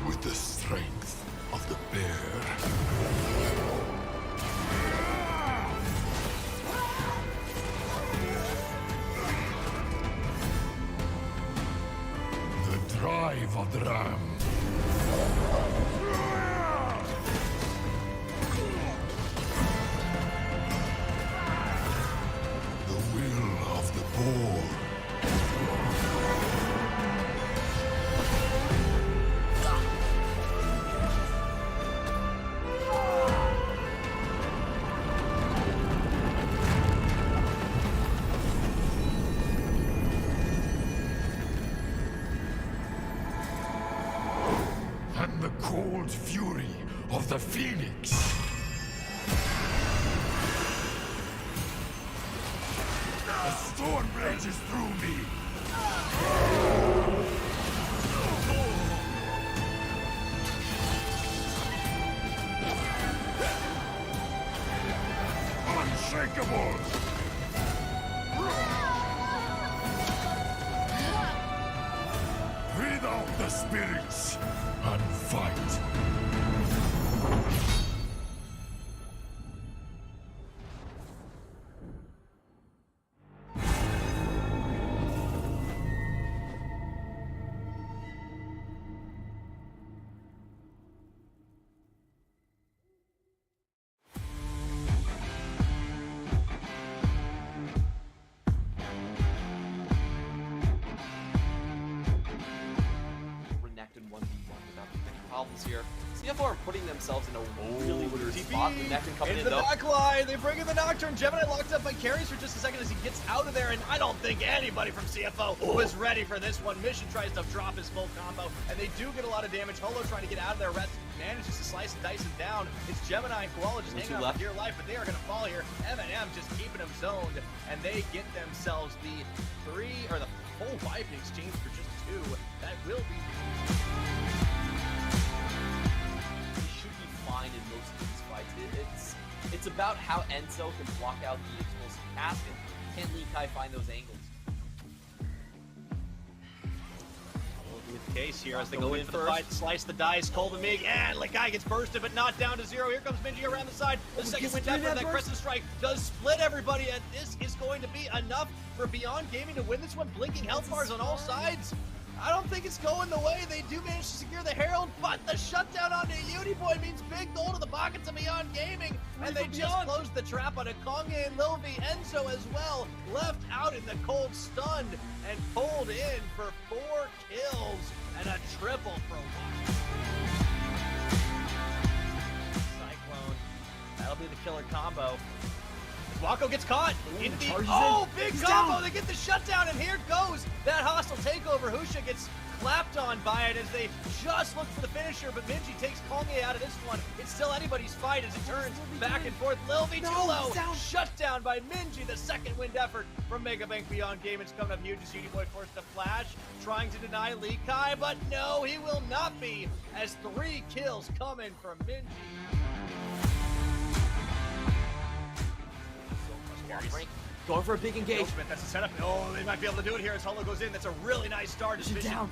with the strength of the bear. The drive of the ram. The will of the boar. And the cold fury of the phoenix. The storm rages through me. Unshakable. Breathe out the spirits and fight. Renekton 1v1 without any problems here. CFO are putting themselves in a really weird spot. Renekton coming in the though. back line, they bring in the Nocturne. Gemini locked up by carries for just a second as he gets out of there, and I don't think anybody from CFO was ready for this one. Mission tries to drop his full combo, and they do get a lot of damage. Holo trying to get out of there. Rest manages to slice and dice him down. It's Gemini and Koala just hanging out for dear life, but they are going to fall here. M&M just keeping them zoned, and they get themselves the full wipe in exchange for just 2. That will be... He should be fine in most of these fights. It's about how Enzo can block out the explosive cast, and can Lee Kai find those angles? With case here as they go in for the fight, slice the dice, Colvin Mig, and Lakai gets bursted but not down to 0. Here comes Minji around the side. The second wind effort, that Crescent Strike does split everybody, and this is going to be enough for Beyond Gaming to win this one. Blinking health bars on all sides. I don't think it's going the way. They do manage to secure the Herald, but the shutdown onto Uniboy means big goal to the pockets of Beyond Gaming, and they just closed the trap on a Konge and Lilvi. Enzo as well, left out in the cold, stunned, and pulled in for 4 kills and a triple for 1. Cyclone, that'll be the killer combo. Wako gets caught into the big combo. They get the shutdown, and here goes that hostile takeover. Husha gets clapped on by it as they just look for the finisher, but Minji takes Konge out of this one. It's still anybody's fight as it turns back and forth. Lilvi too low, shut down by Minji. The second wind effort from Mega Bank Beyond Game. It's coming up huge as Uniboy forced to flash, trying to deny Lee Kai, but no, he will not be, as 3 kills coming from Minji. Going for a big engagement. That's the setup. Oh, they might be able to do it here as Holo goes in. That's a really nice start. As Vision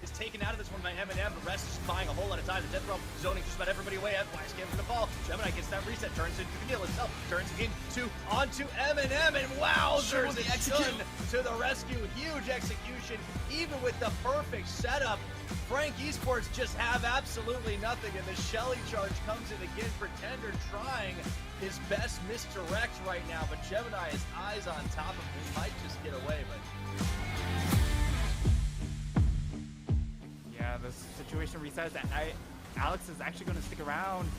is taken out of this one by M&M. The rest is just buying a whole lot of time. The Death Realm zoning just about everybody away. Wise Cam's gonna fall. Gemini gets that reset, turns into the kill itself, turns onto M&M, and wowzers, it's Shun to the rescue. Huge execution, even with the perfect setup. Frank Esports just have absolutely nothing, and the Shelly charge comes in again. Pretender trying his best misdirect right now, but Gemini has eyes on top of him. He might just get away, but... Yeah, the situation resets. Alex is actually going to stick around.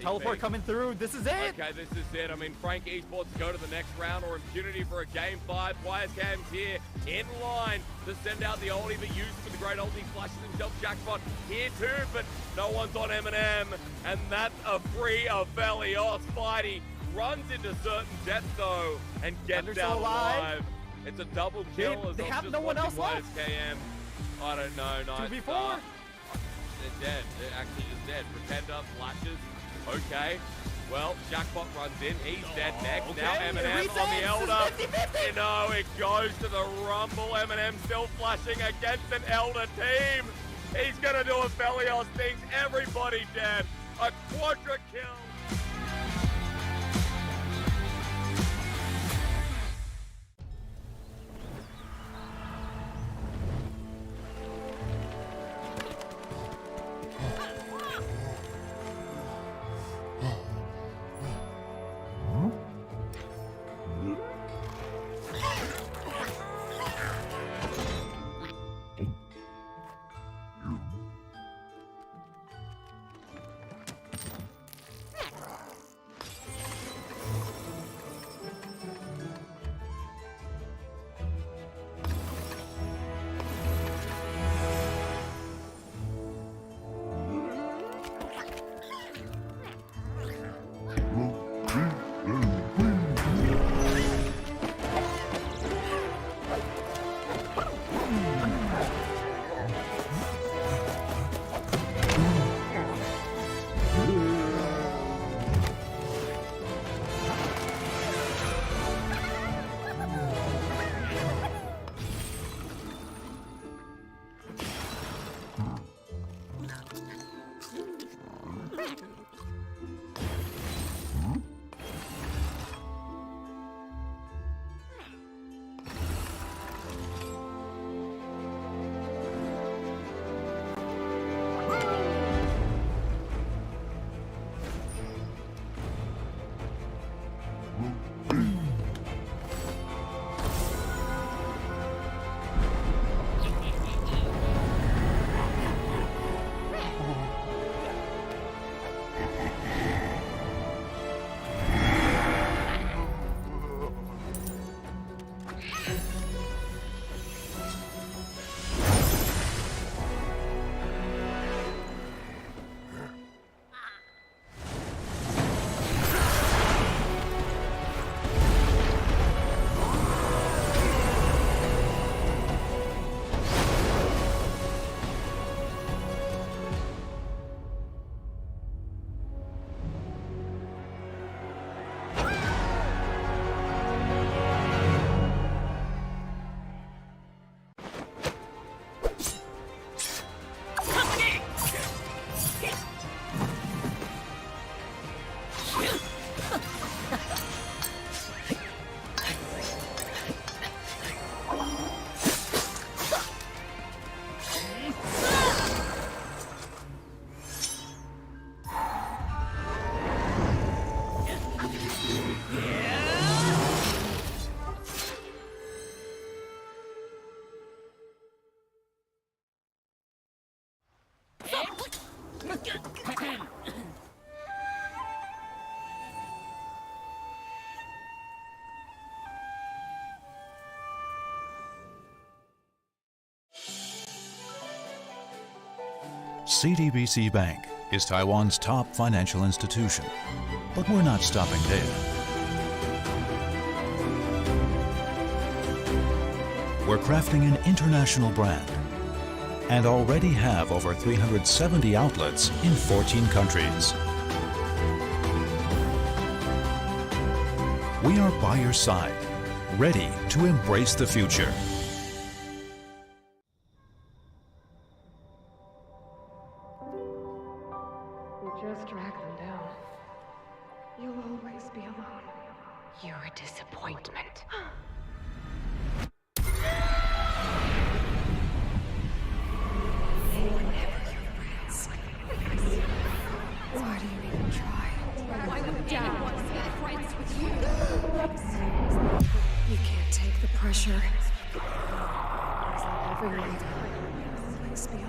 Teleport coming through. This is it. Okay, this is it. I mean, Frank Esports go to the next round, or Impunity for a game 5. Wise Cam's here in line to send out the ulti, but uses for the great ulti, flushes himself. Jackpot here too, but no one's on M&M, and that's a free of Velios. Fighty runs into certain death though, and gets out alive. It's a double kill. They have no one else left. KM. I don't know. Nice 2v4. They're dead. They're actually just dead. Pretender flashes. Okay, well, Jackpot runs in. He's dead next. Okay. Now M&M on the Elder. You know, it goes to the Rumble. M&M still flashing against an Elder team. He's gonna do a Felios things. Everybody dead. A quadra kill. CTBC Bank is Taiwan's top financial institution, but we're not stopping there. We're crafting an international brand and already have over 370 outlets in 14 countries. We are by your side, ready to embrace the future. Just drag them down. You'll always be alone. You're a disappointment. They were never your friends. Why do you even try? Why would anyone be friends with you? You can't take the pressure. Everyone will always be alone.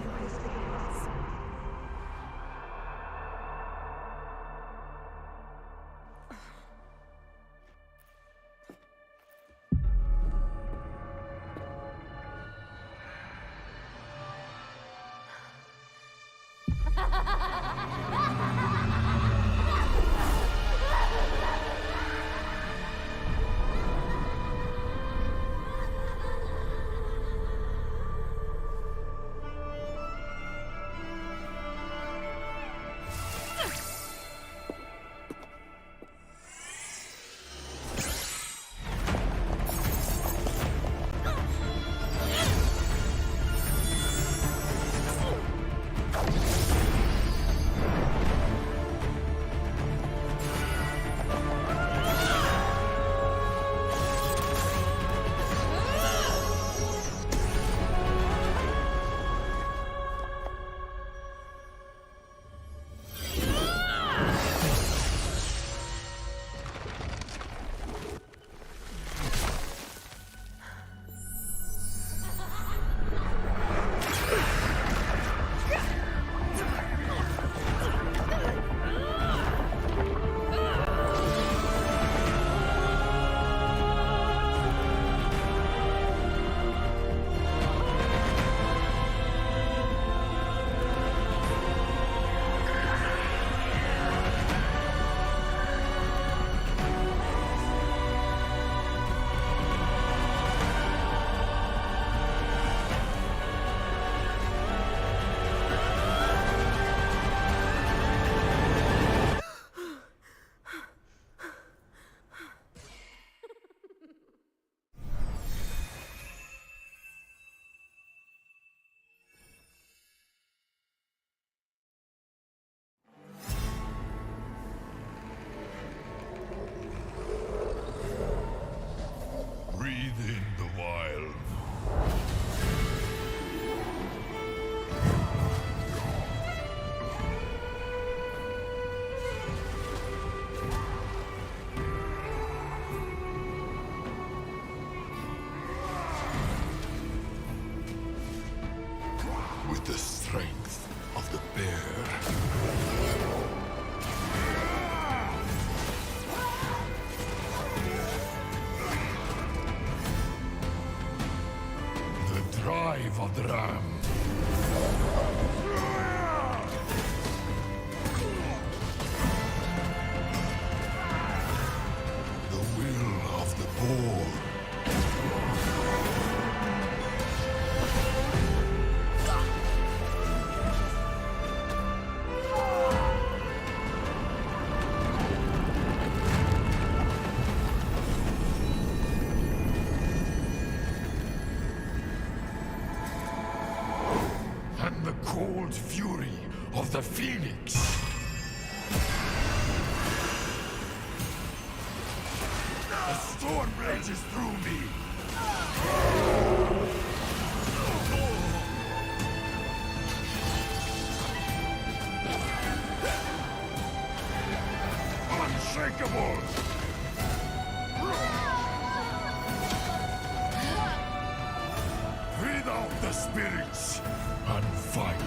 strength of the bear. The drive of the ram. The will of the boar. And the cold fury of the phoenix. The storm rages through me. Unshakable. Breathe out the spirits and fight.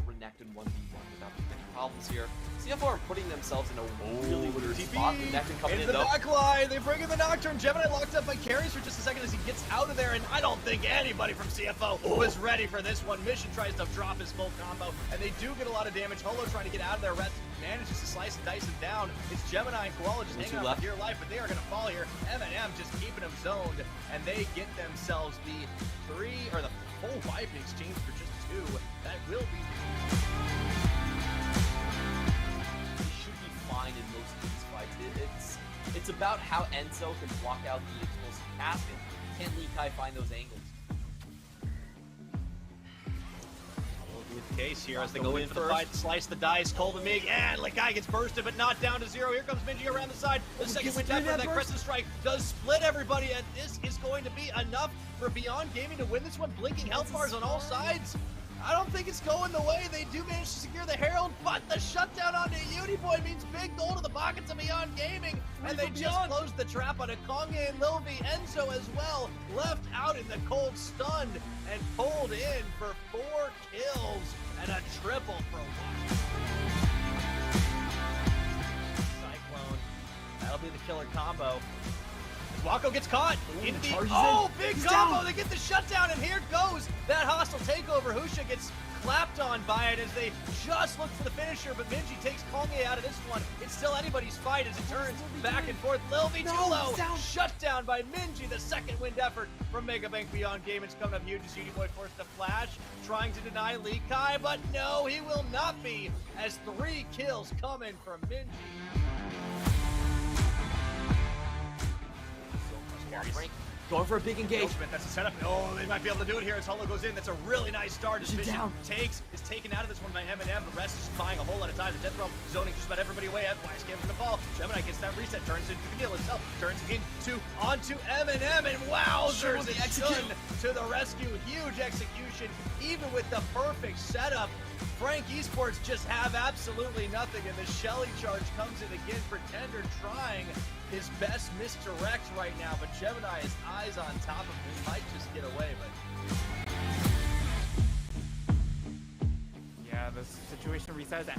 Renekton 1v1 without any problems here. CFO are putting themselves in a really weird spot. Renekton coming in in the though. back line. They bring in the Nocturne. Gemini locked up by carries for just a second as he gets out of there, and I don't think anybody from CFO was ready for this one. Mission tries to drop his full combo, and they do get a lot of damage. Holo trying to get out of there. Rest manages to slice and dice him down. It's Gemini and Koala just hanging out for dear life, but they are going to fall here. M&M just keeping them zoned, and they get themselves the full wipe in exchange for just 2. That will be... Should be fine in most of these fights. It's about how Enzo can block out the explosive cast, and can Lee Kai find those angles? With case here as they go in for the fight, slice the dice, Colvin Mig, and Lekai gets bursted, but not down to 0. Here comes Minji around the side. The second wind after that crescent strike does split everybody, and this is going to be enough for Beyond Gaming to win this one. Blinking health bars on all sides. I don't think it's going the way. They do manage to secure the Herald, but the shutdown onto Uniboy means big goal to the pockets of Beyond Gaming, and they just closed the trap on a Konge and Lilvi. Enzo as well, left out in the cold, stunned, and pulled in for 4 kills and a triple for 1. Cyclone, that'll be the killer combo. Wako gets caught into the big combo. They get the shutdown, and here goes that hostile takeover. Husha gets clapped on by it as they just look for the finisher, but Minji takes Konge out of this one. It's still anybody's fight as it turns back and forth. Lilvi too low, shut down by Minji. The second wind effort from Mega Bank Beyond Game. It's coming up huge as Uniboy forced to flash, trying to deny Lee Kai, but no, he will not be, as 3 kills coming from Minji. Frank going for a big engagement. That's a setup. Oh, they might be able to do it here as Holo goes in. That's a really nice start. As Mission is taken out of this one by M&M. The rest is buying a whole lot of time. The Death Realm zoning just about everybody away. Wise came from the fall. Gemini gets that reset, turns into the kill itself, turns onto M&M, and wowzers, the execution to the rescue. Huge execution, even with the perfect setup. Frank Esports just have absolutely nothing, and the Shelly charge comes in again. Pretender trying his best misdirect right now, but Gemini has eyes on top of him. He might just get away, but... Yeah, the situation resets.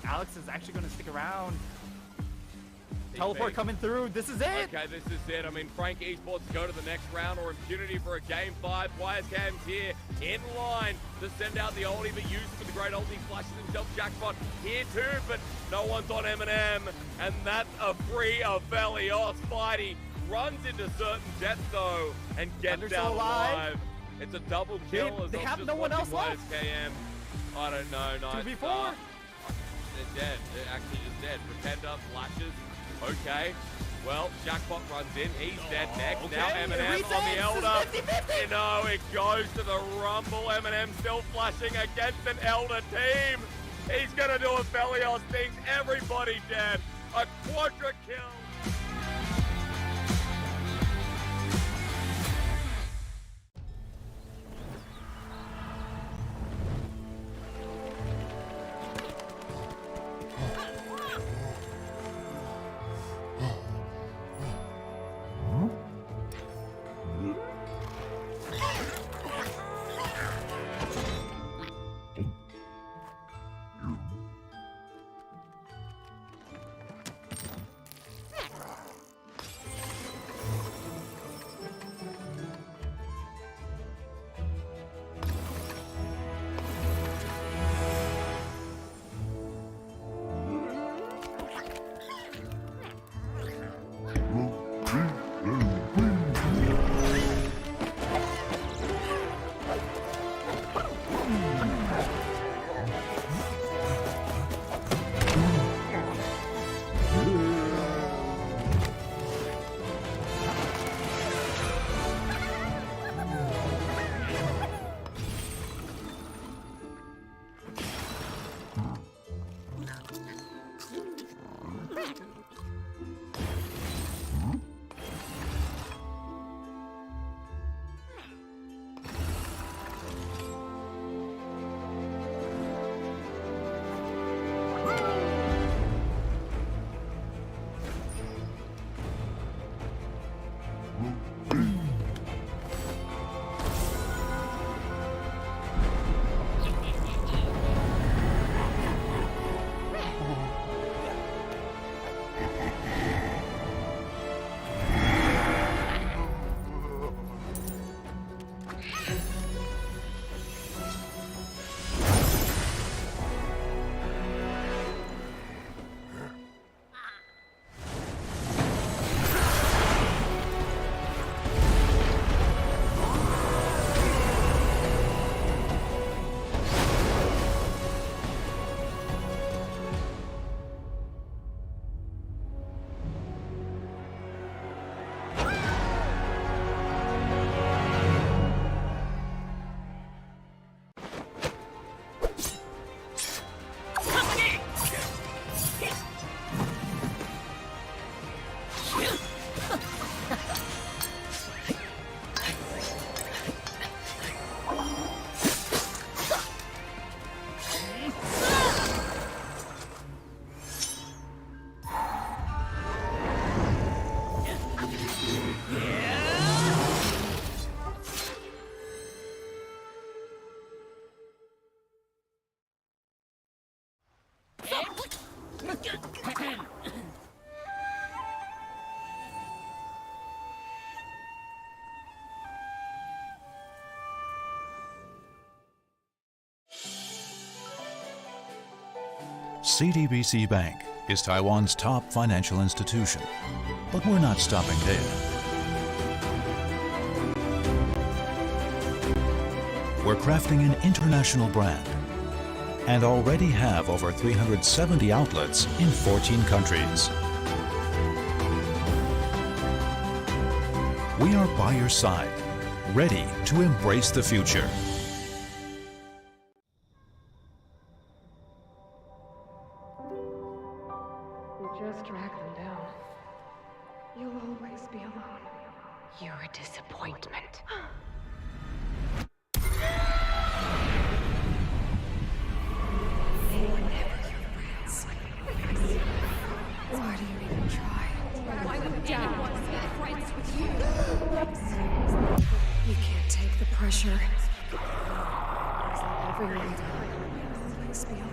Alex is actually going to stick around. Teleport coming through. This is it. Okay, this is it. I mean, Frank Esports go to the next round or impunity for a game 5. Wirecam's here in line to send out the oldie, but used for the great oldie. Flushes himself jackpot here too, but no one's on M&M. And that's a free of Velios. Spidey runs into certain jets though and gets down alive. It's a double kill. They have no one else left. KM. I don't know. Nice 2v4. start. They're dead. They're actually just dead. Pretender flashes. Okay, well, Jackpot runs in. He's dead next. Okay. Now M&M on the Elder. You know, it goes to the Rumble. M&M still flashing against an Elder team. He's gonna do a Felios things. Everybody dead. A quadra kill. CTBC Bank is Taiwan's top financial institution, but we're not stopping there. We're crafting an international brand and already have over 370 outlets in 14 countries. We are by your side, ready to embrace the future. Just drag them down. You'll always be alone. You're a disappointment. They were never your friends. Why do you even try? Why would anyone want to get friends with you? You can't take the pressure. Everyone will always be alone.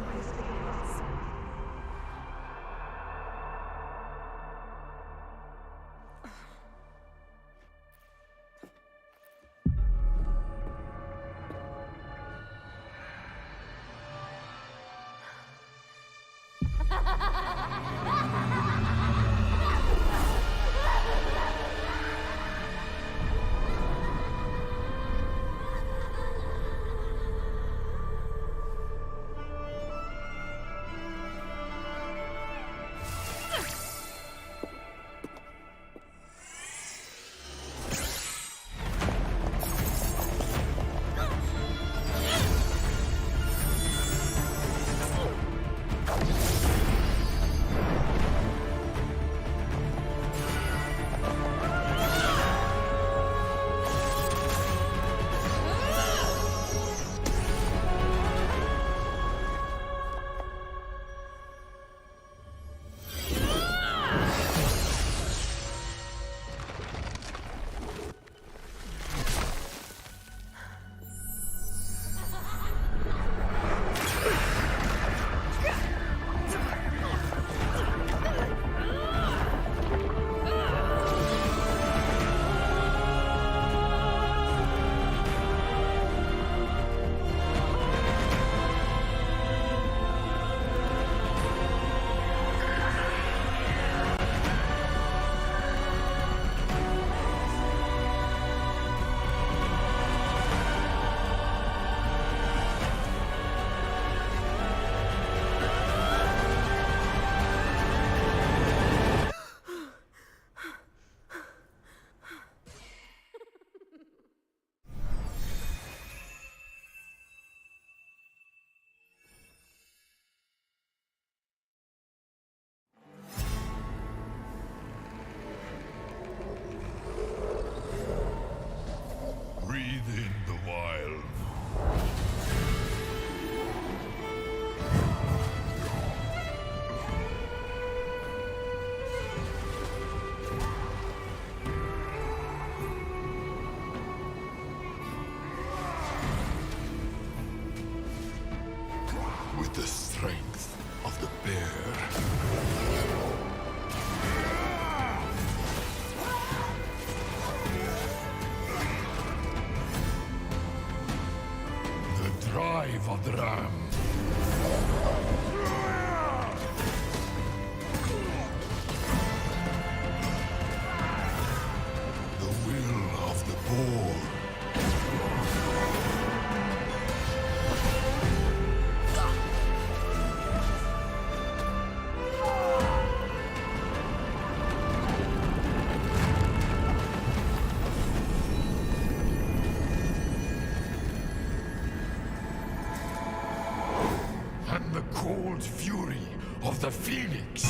of the Phoenix.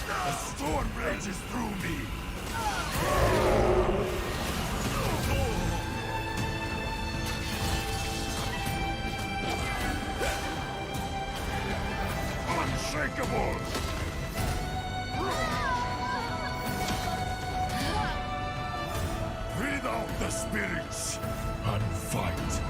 The storm rages through me. Unshakable. Breathe out the spirits and fight.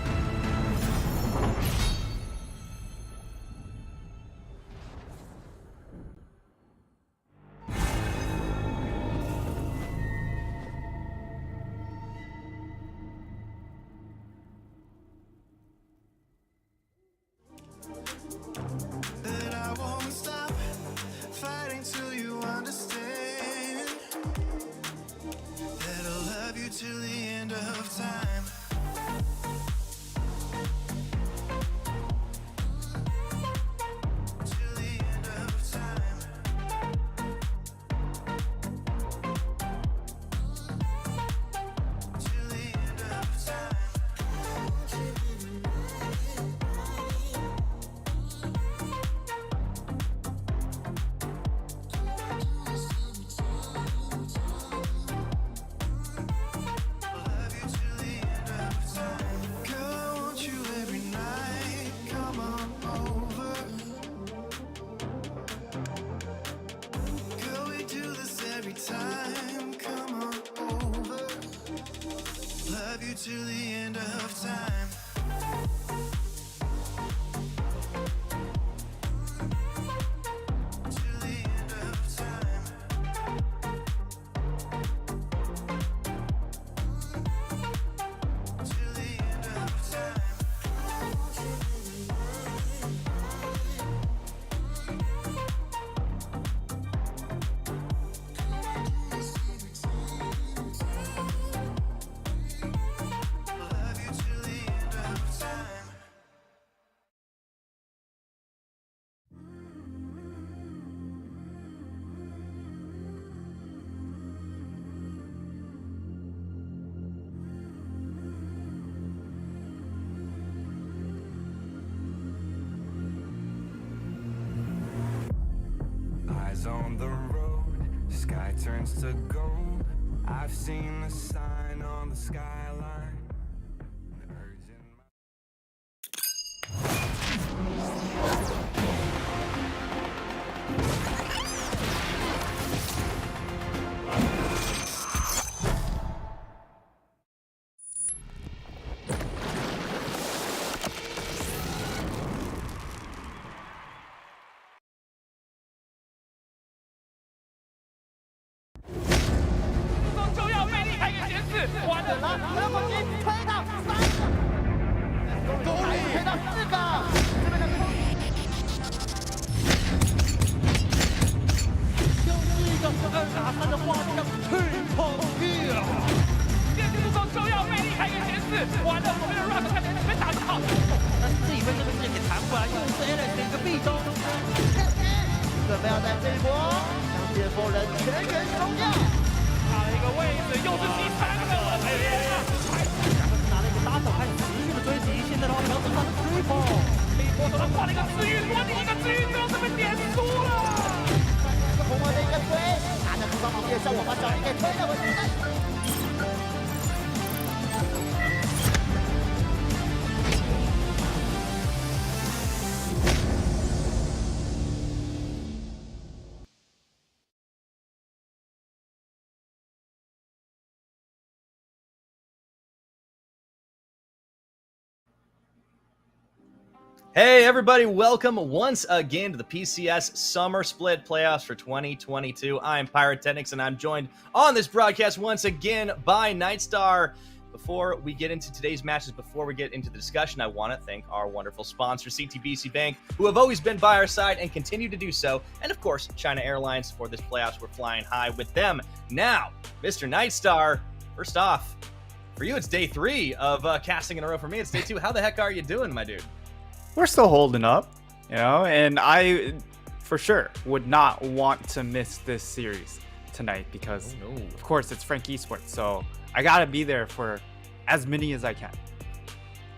That I won't stop fighting till you understand that I'll love you till the end of time. Till the end of time. Till the end of time. Love you till the end of time. Girl, I want you every night. Come on over. Girl, we do this every time. Come on over. Love you till the end of time. Till the end of time. Till the end of time. Love you till the end of time. Eyes on the road, sky turns to gold. I've seen the sign on the skyline. The urge in my-准备要在这一波让巅峰人全员冲掉。差了一个位置，又是第三个了，然后是拿了一个大手，开始持续的追击。现在的话，瞄准他的 triple， 这一波手上换了一个治愈，多你一个治愈，最后这边点输了。红儿的一个推，拿着双盲变效果把小林给推了回去。Hey everybody, welcome once again to the PCS Summer Split Playoffs for 2022. I'm Pyrotechnics and I'm joined on this broadcast once again by Nightstar. Before we get into today's matches, before we get into the discussion, I want to thank our wonderful sponsor, CTBC Bank, who have always been by our side and continue to do so. And of course, China Airlines for this playoffs. We're flying high with them. Now, Mr. Nightstar, first off, for you, it's day 3 of casting in a row. For me, it's day 2. How the heck are you doing, my dude? We're still holding up, you know, and I for sure would not want to miss this series tonight because of course it's Frank Esports, so I gotta be there for as many as I can.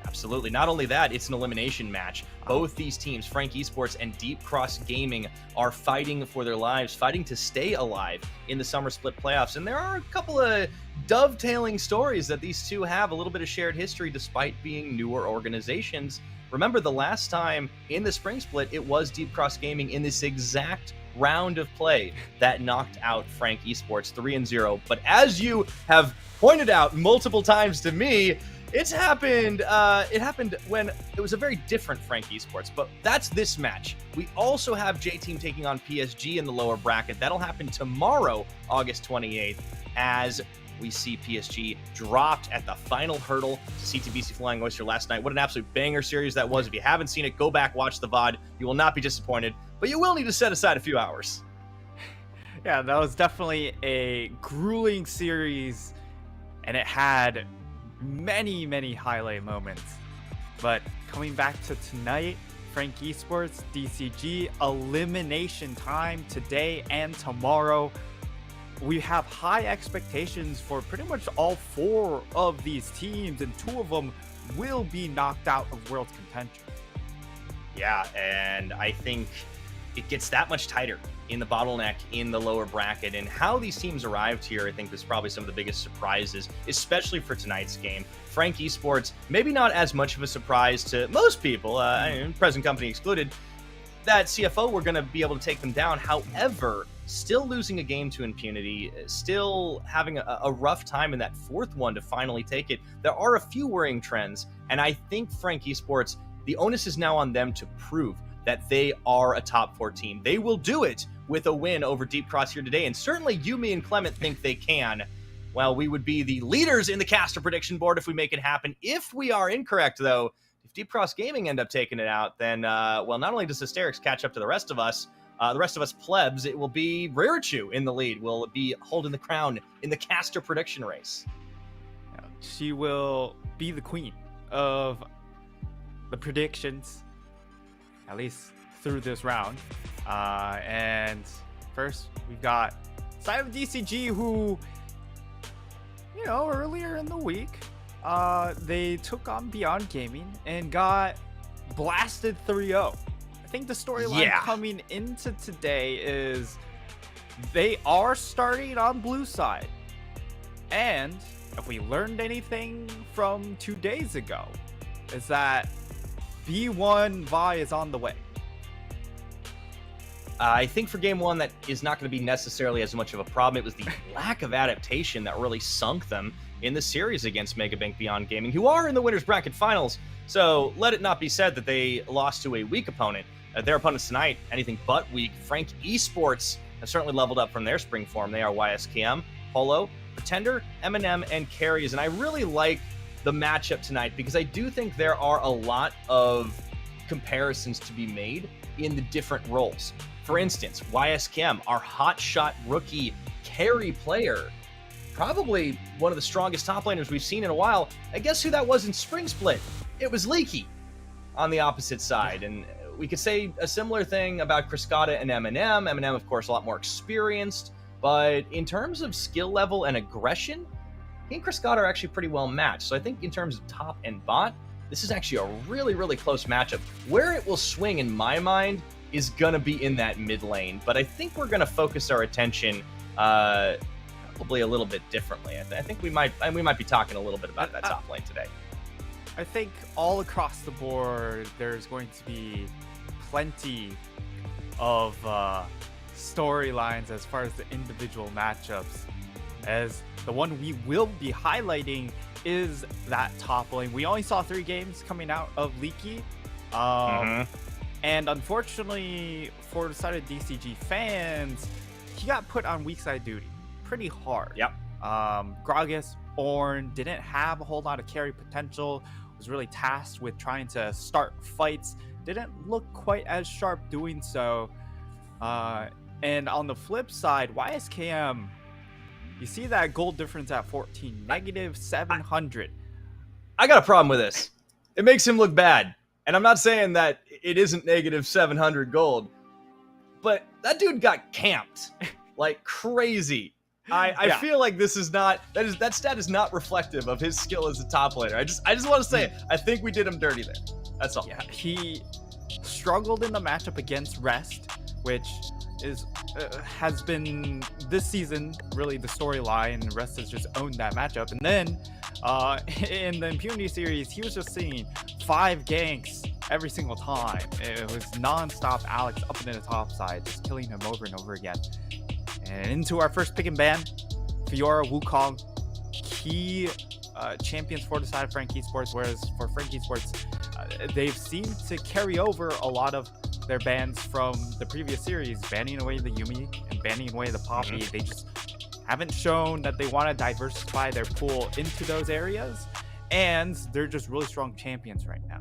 Absolutely. Not only that, it's an elimination match. Both these teams, Frank Esports and Deep Cross Gaming, are fighting for their lives, fighting to stay alive in the Summer Split playoffs. And there are a couple of dovetailing stories that these two have, a little bit of shared history despite being newer organizations. Remember, the last time in the Spring Split, it was Deep Cross Gaming in this exact round of play that knocked out Frank Esports 3-0. But as you have pointed out multiple times to me, it happened when it was a very different Frank Esports, but that's this match. We also have J-Team taking on PSG in the lower bracket. That'll happen tomorrow, August 28th, as we see PSG dropped at the final hurdle to CTBC Flying Oyster last night. What an absolute banger series that was. If you haven't seen it, go back, watch the VOD. You will not be disappointed, but you will need to set aside a few hours. Yeah, that was definitely a grueling series, and it had many highlight moments. But coming back to tonight, Frank Esports, DCG, elimination time today and tomorrow. We have high expectations for pretty much all 4 of these teams, and 2 of them will be knocked out of World Contention. Yeah, and I think it gets that much tighter in the bottleneck in the lower bracket. And how these teams arrived here, I think, was probably some of the biggest surprises, especially for tonight's game. Frank Esports, maybe not as much of a surprise to most people, present company excluded, that CFO were going to be able to take them down. However, still losing a game to Impunity, still having a rough time in that 4th one to finally take it. There are a few worrying trends, and I think Frank Esports, the onus is now on them to prove that they are a top 4 team. They will do it with a win over Deep Cross here today, and certainly you, me, and Clement think they can. Well, we would be the leaders in the caster prediction board if we make it happen. If we are incorrect, though, if Deep Cross Gaming end up taking it out, then, well, not only does Hysterix catch up to the rest of us plebs, it will be Rarichu in the lead. Will be holding the crown in the caster prediction race. She will be the queen of the predictions, at least through this round. And first, we've got side of DCG, who, you know, earlier in the week, they took on Beyond Gaming and got blasted 3-0. I think the storyline coming into today is they are starting on blue side. And if we learned anything from 2 days ago, is that B1 Vi is on the way. I think for game 1, that is not going to be necessarily as much of a problem. It was the lack of adaptation that really sunk them in the series against Megabank Beyond Gaming, who are in the winners bracket finals. So let it not be said that they lost to a weak opponent. Their opponents tonight, anything but weak. Frank Esports have certainly leveled up from their spring form. They are YSKM, Polo, Pretender, Eminem, and Carries. And I really like the matchup tonight because I do think there are a lot of comparisons to be made in the different roles. For instance, YSKM, our hotshot rookie carry player, probably one of the strongest top laners we've seen in a while. And guess who that was in Spring Split? It was Leaky on the opposite side. And we could say a similar thing about Kriskata and Eminem. Eminem, of course, a lot more experienced. But in terms of skill level and aggression, he and Kriskata are actually pretty well matched. So I think in terms of top and bot, this is actually a really close matchup. Where it will swing, in my mind, is going to be in that mid lane. But I think we're going to focus our attention probably a little bit differently. I think we might be talking a little bit about that top lane today. I think all across the board, there's going to be plenty of storylines as far as the individual matchups. As the one we will be highlighting is that top lane. We only saw 3 games coming out of Leaky. And unfortunately, for the side of DCG fans, he got put on weak side duty pretty hard. Yep. Gragas, Ornn didn't have a whole lot of carry potential, was really tasked with trying to start fights, didn't look quite as sharp doing so. And on the flip side, YSKM, you see that gold difference at 14, negative 700. I got a problem with this. It makes him look bad. And I'm not saying that it isn't negative 700 gold, but that dude got camped like crazy I feel like this is not that stat is not reflective of his skill as a top laner. I just want to say I think we did him dirty there. That's all. Yeah, he struggled in the matchup against Rest, which is has been this season really the storyline. Rest has just owned that matchup, and then in the Impunity series, he was just seeing 5 ganks every single time. It was non-stop Alex up into the top side, just killing him over and over again. And into our first pick and ban, Fiora, Wukong, key champions for the side of Frank Esports, whereas for Frank Esports, they've seemed to carry over a lot of their bans from the previous series, banning away the Yumi and banning away the Poppy. They just haven't shown that they want to diversify their pool into those areas, and they're just really strong champions right now.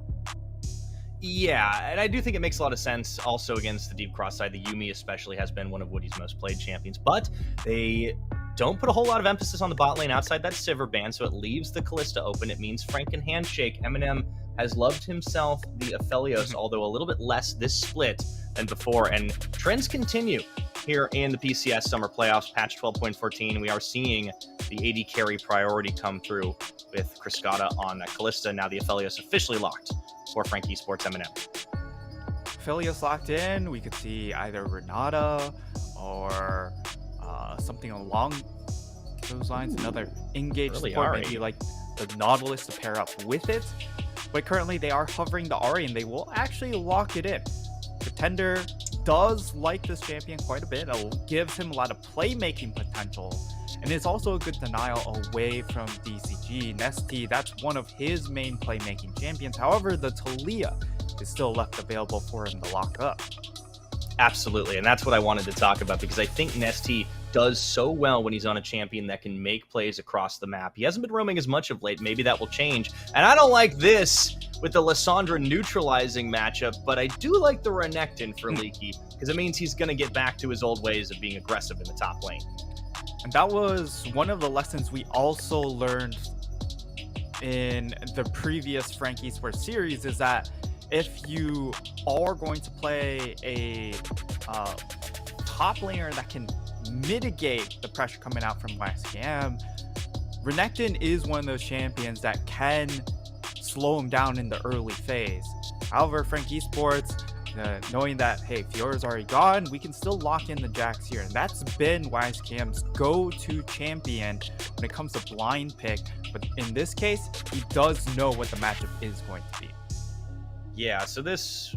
Yeah, and I do think it makes a lot of sense also against the Deep Cross side. The Yumi especially has been one of Woody's most played champions, but they don't put a whole lot of emphasis on the bot lane outside that Sivir ban, so it leaves the Kalista open. It means Frank can handshake. Eminem has loved himself the Aphelios, although a little bit less this split than before, and trends continue here in the PCS Summer Playoffs, patch 12.14. We are seeing the AD carry priority come through with Kriskata on Kalista. Now the Aphelios officially locked for Frank Esports Eminem. Aphelios locked in. We could see either Renata or something along those lines. Another engaged really support, maybe like the Nautilus to pair up with it. But currently they are hovering the Ahri, and they will actually lock it in. Pretender does like this champion quite a bit. It gives him a lot of playmaking potential, and it's also a good denial away from DCG. Nesty, that's one of his main playmaking champions. However, the Talia is still left available for him to lock up. Absolutely, and that's what I wanted to talk about, because I think Nesty does so well when he's on a champion that can make plays across the map. He hasn't been roaming as much of late. Maybe that will change. And I don't like this with the Lissandra neutralizing matchup, but I do like the Renekton for Leaky, because it means he's going to get back to his old ways of being aggressive in the top lane. And that was one of the lessons we also learned in the previous Frank Esports series, is that if you are going to play a top laner that can mitigate the pressure coming out from YSKM, Renekton is one of those champions that can slow him down in the early phase. However, Frank Esports, knowing that, hey, Fiora's already gone, we can still lock in the Jax here. And that's been YSKM's go-to champion when it comes to blind pick. But in this case, he does know what the matchup is going to be. Yeah, so this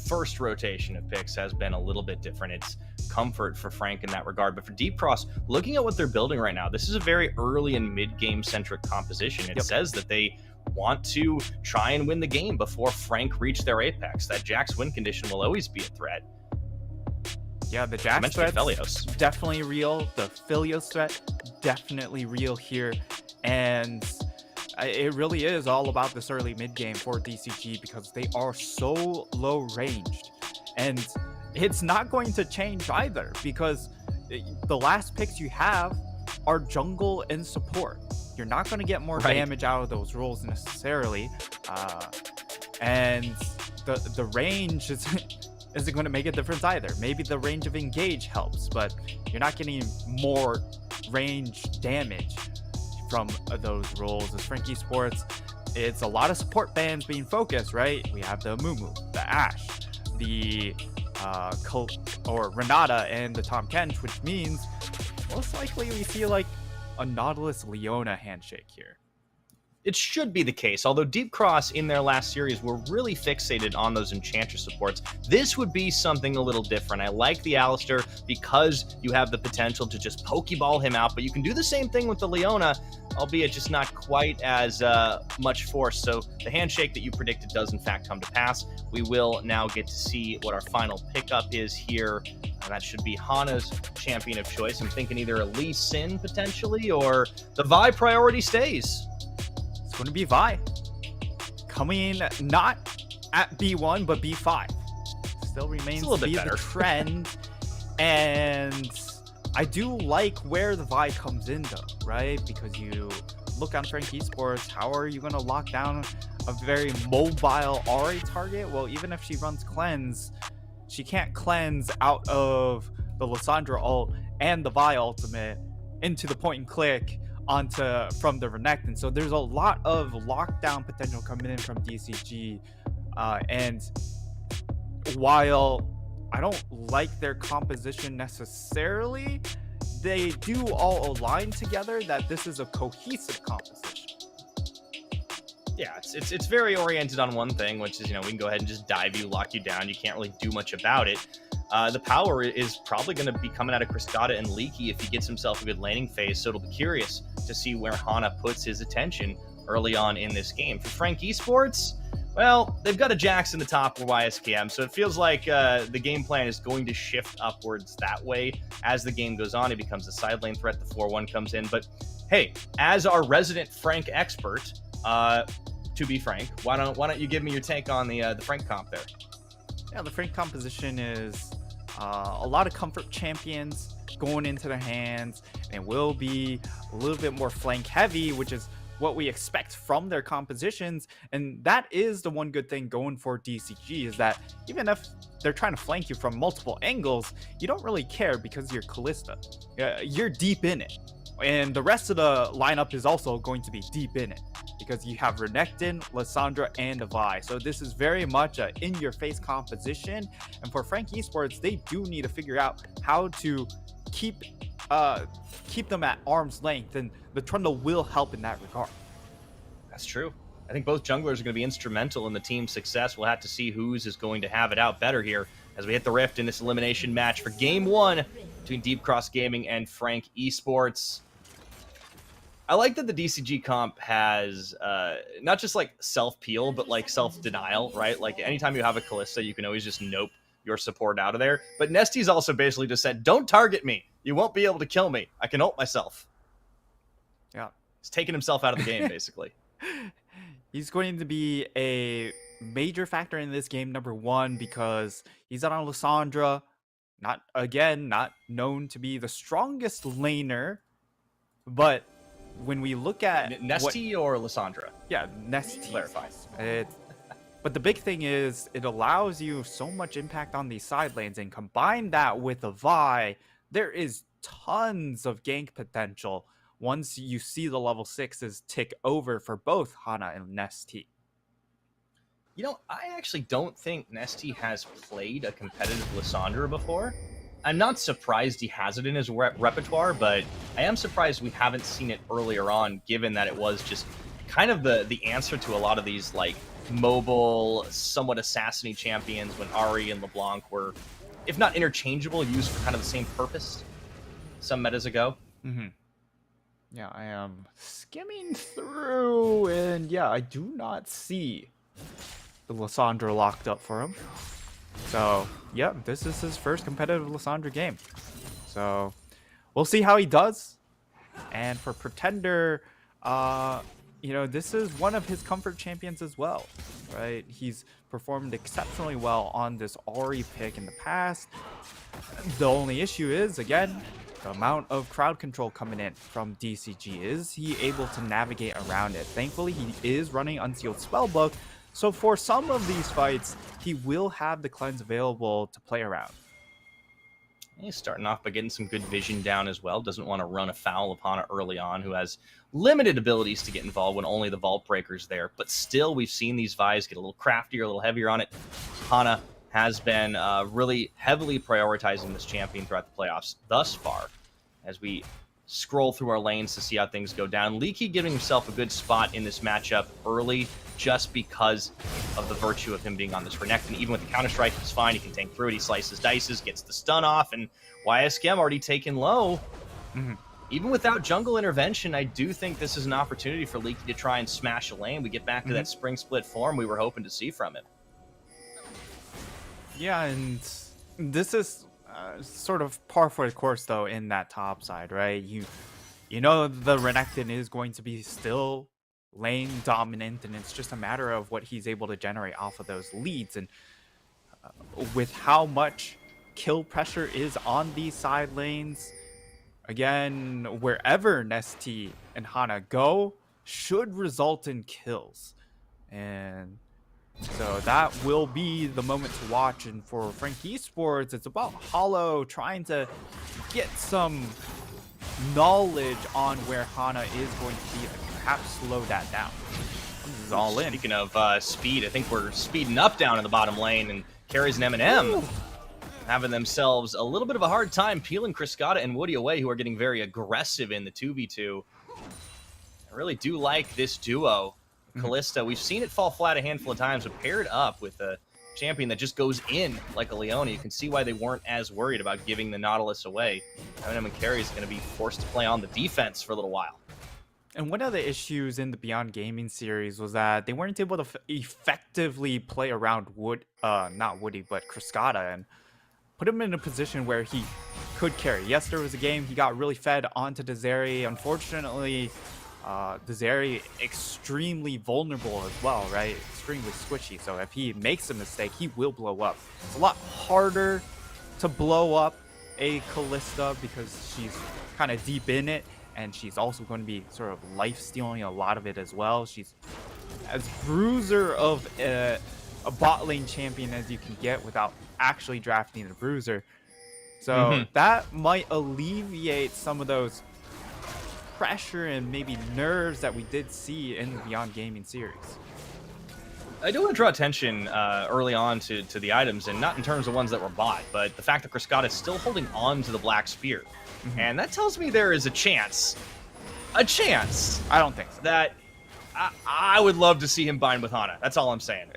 first rotation of picks has been a little bit different. It's comfort for Frank in that regard. But for Deep Cross, looking at what they're building right now, this is a very early and mid-game centric composition. It says that they want to try and win the game before Frank reach their apex. That Jax win condition will always be a threat. Yeah, the Jax threat's definitely real. The Philios threat, definitely real here. And it really is all about this early mid game for DCG, because they are so low ranged. And it's not going to change either, because the last picks you have are jungle and support. You're not going to get more damage out of those roles necessarily. And the range isn't going to make a difference either. Maybe the range of engage helps, but you're not getting more range damage from those roles. As Frank Esports, it's a lot of support bans being focused, right? We have the Mumu, the Ashe, the Renata, and the Tahm Kench, which means most likely we see like a Nautilus Leona handshake here. It should be the case, although Deep Cross in their last series were really fixated on those Enchantress supports. This would be something a little different. I like the Alistar because you have the potential to just pokeball him out, but you can do the same thing with the Leona, albeit just not quite as much force. So the handshake that you predicted does in fact come to pass. We will now get to see what our final pickup is here. And that should be Hana's champion of choice. I'm thinking either a Lee Sin potentially, or the Vi priority stays. It's going to be Vi. Coming not at B1, but B5. Still remains to be the trend. And I do like where the Vi comes in though, right? Because you look on Frank Esports, how are you going to lock down a very mobile Ahri target? Well, even if she runs cleanse, she can't cleanse out of the Lissandra ult and the Vi ultimate into the point and click from the Renekton. So there's a lot of lockdown potential coming in from DCG. And while I don't like their composition necessarily, they do all align together that this is a cohesive composition. Yeah, it's very oriented on one thing, which is, we can go ahead and just dive you, lock you down. You can't really do much about it. The power is probably going to be coming out of Cryscata and Leaky if he gets himself a good laning phase, so it'll be curious to see where Hana puts his attention early on in this game. For Frank Esports, well, they've got a Jax in the top with YSKM, so it feels like the game plan is going to shift upwards that way. As the game goes on, it becomes a side lane threat, the 4-1 comes in, but hey, as our resident Frank expert, to be frank, why don't you give me your take on the Frank comp there? Yeah, the Frank composition is a lot of comfort champions going into their hands, and will be a little bit more flank heavy, which is what we expect from their compositions. And that is the one good thing going for DCG, is that even if they're trying to flank you from multiple angles, you don't really care because you're Kalista. You're deep in it. And the rest of the lineup is also going to be deep in it, because you have Renekton, Lissandra, and Vi. So this is very much a in-your-face composition. And for Frank Esports, they do need to figure out how to keep them at arm's length, and the Trundle will help in that regard. That's true. I think both junglers are going to be instrumental in the team's success. We'll have to see whose is going to have it out better here as we hit the rift in this elimination match for Game 1 between Deep Cross Gaming and Frank Esports. I like that the DCG comp has not just like self-peel, but like self-denial, right? Like anytime you have a Kalista, you can always just nope your support out of there. But Nesty's also basically just said, don't target me. You won't be able to kill me. I can ult myself. Yeah. He's taking himself out of the game, basically. He's going to be a major factor in this game, number one, because he's out on Lissandra. Not known to be the strongest laner, but when we look at Nesty or Lissandra? Yeah, Nesty. Clarify. But the big thing is it allows you so much impact on these side lanes, and combine that with a Vi, there is tons of gank potential once you see the level 6s tick over for both Hana and Nesty. I actually don't think Nesty has played a competitive Lissandra before. I'm not surprised he has it in his repertoire, but I am surprised we haven't seen it earlier on, given that it was just kind of the answer to a lot of these like mobile, somewhat assassin-y champions when Ahri and LeBlanc were, if not interchangeable, used for kind of the same purpose some metas ago. Mm-hmm. Yeah, I am skimming through, and yeah, I do not see the Lissandra locked up for him. So, yeah, this is his first competitive Lissandra game. So, we'll see how he does. And for Pretender, this is one of his comfort champions as well, right? He's performed exceptionally well on this Ahri pick in the past. The only issue is, again, the amount of crowd control coming in from DCG. Is he able to navigate around it? Thankfully, he is running Unsealed Spellbook, so for some of these fights, he will have the cleanse available to play around. He's starting off by getting some good vision down as well. Doesn't want to run afoul of Hana early on, who has limited abilities to get involved when only the Vault Breaker's there. But still, we've seen these Vi's get a little craftier, a little heavier on it. Hana has been really heavily prioritizing this champion throughout the playoffs thus far, as we scroll through our lanes to see how things go down. Leaky giving himself a good spot in this matchup early, just because of the virtue of him being on this Renekton. Even with the Counter-Strike, he's fine. He can tank through it. He slices, dices, gets the stun off, and YSKM already taken low. Mm-hmm. Even without jungle intervention, I do think this is an opportunity for Leaky to try and smash a lane. We get back to that spring split form we were hoping to see from him. Yeah, and this is sort of par for the course, though, in that top side, right? You know the Renekton is going to be still lane dominant, and it's just a matter of what he's able to generate off of those leads. And with how much kill pressure is on these side lanes, again, wherever Nesty and Hana go should result in kills. And so that will be the moment to watch. And for Frank Esports, it's about Hollow trying to get some knowledge on where Hana is going to be and perhaps slow that down. This is all in. Speaking of speed, I think we're speeding up down in the bottom lane, and Carries and M&M having themselves a little bit of a hard time peeling Criscata and Woody away, who are getting very aggressive in the 2v2. I really do like this duo. Kalista, we've seen it fall flat a handful of times, but paired up with a champion that just goes in like a Leona, you can see why they weren't as worried about giving the Nautilus away. M&M and Carry is going to be forced to play on the defense for a little while. And one of the issues in the Beyond Gaming series was that they weren't able to effectively play around not Woody, but Criscata, and put him in a position where he could carry. Yes, there was a game he got really fed onto Deseri. Unfortunately, Deseri extremely vulnerable as well, right? Extremely squishy. So if he makes a mistake, he will blow up. It's a lot harder to blow up a Kalista because she's kind of deep in it, and she's also going to be sort of life stealing a lot of it as well. She's as bruiser of a bot lane champion as you can get without actually drafting the bruiser. So that might alleviate some of those pressure and maybe nerves that we did see in the Beyond Gaming series. I do want to draw attention early on to the items, and not in terms of ones that were bought, but the fact that Criscata is still holding on to the Black Spear. And that tells me there is a chance, I don't think so, that I would love to see him bind with Hana. That's all I'm saying.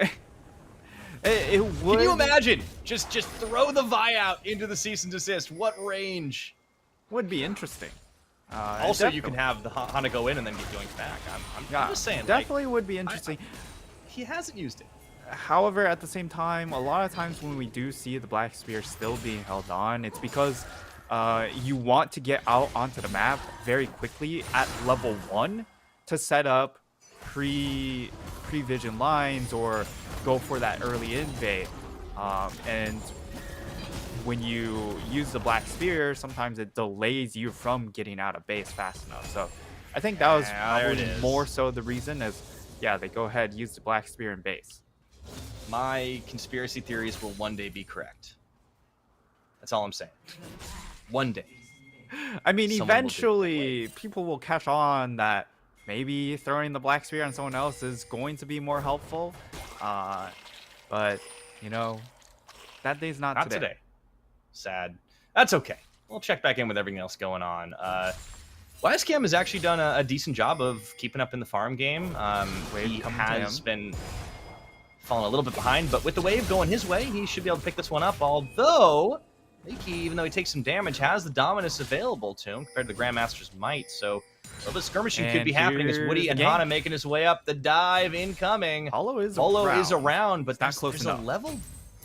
It would. Can you imagine? Just throw the Vi out into the cease and desist. What range? Would be interesting. Also, you can have the Hana go in and then get yoinked back. I'm just saying. Definitely would be interesting. He hasn't used it. However, at the same time, a lot of times when we do see the Black Spear still being held on, it's because you want to get out onto the map very quickly at level 1 to set up pre-vision lines or go for that early invade. And when you use the Black Spear, sometimes it delays you from getting out of base fast enough. So I think that was probably more so the reason, as yeah, they go ahead, use the Black Spear in base. My conspiracy theories will one day be correct. That's all I'm saying. One day. I mean, eventually people will catch on that maybe throwing the Black Spear on someone else is going to be more helpful. But, you know, that day's not today. Sad. That's okay. We'll check back in with everything else going on. YSCam has actually done a decent job of keeping up in the farm game. He has been falling a little bit behind, but with the wave going his way, he should be able to pick this one up. Although, Leaky, even though he takes some damage, has the Dominus available to him compared to the Grandmaster's Might. So a little bit of skirmishing could be happening as Woody and Hana making his way up. The dive incoming. Holo is around, but not close there's enough.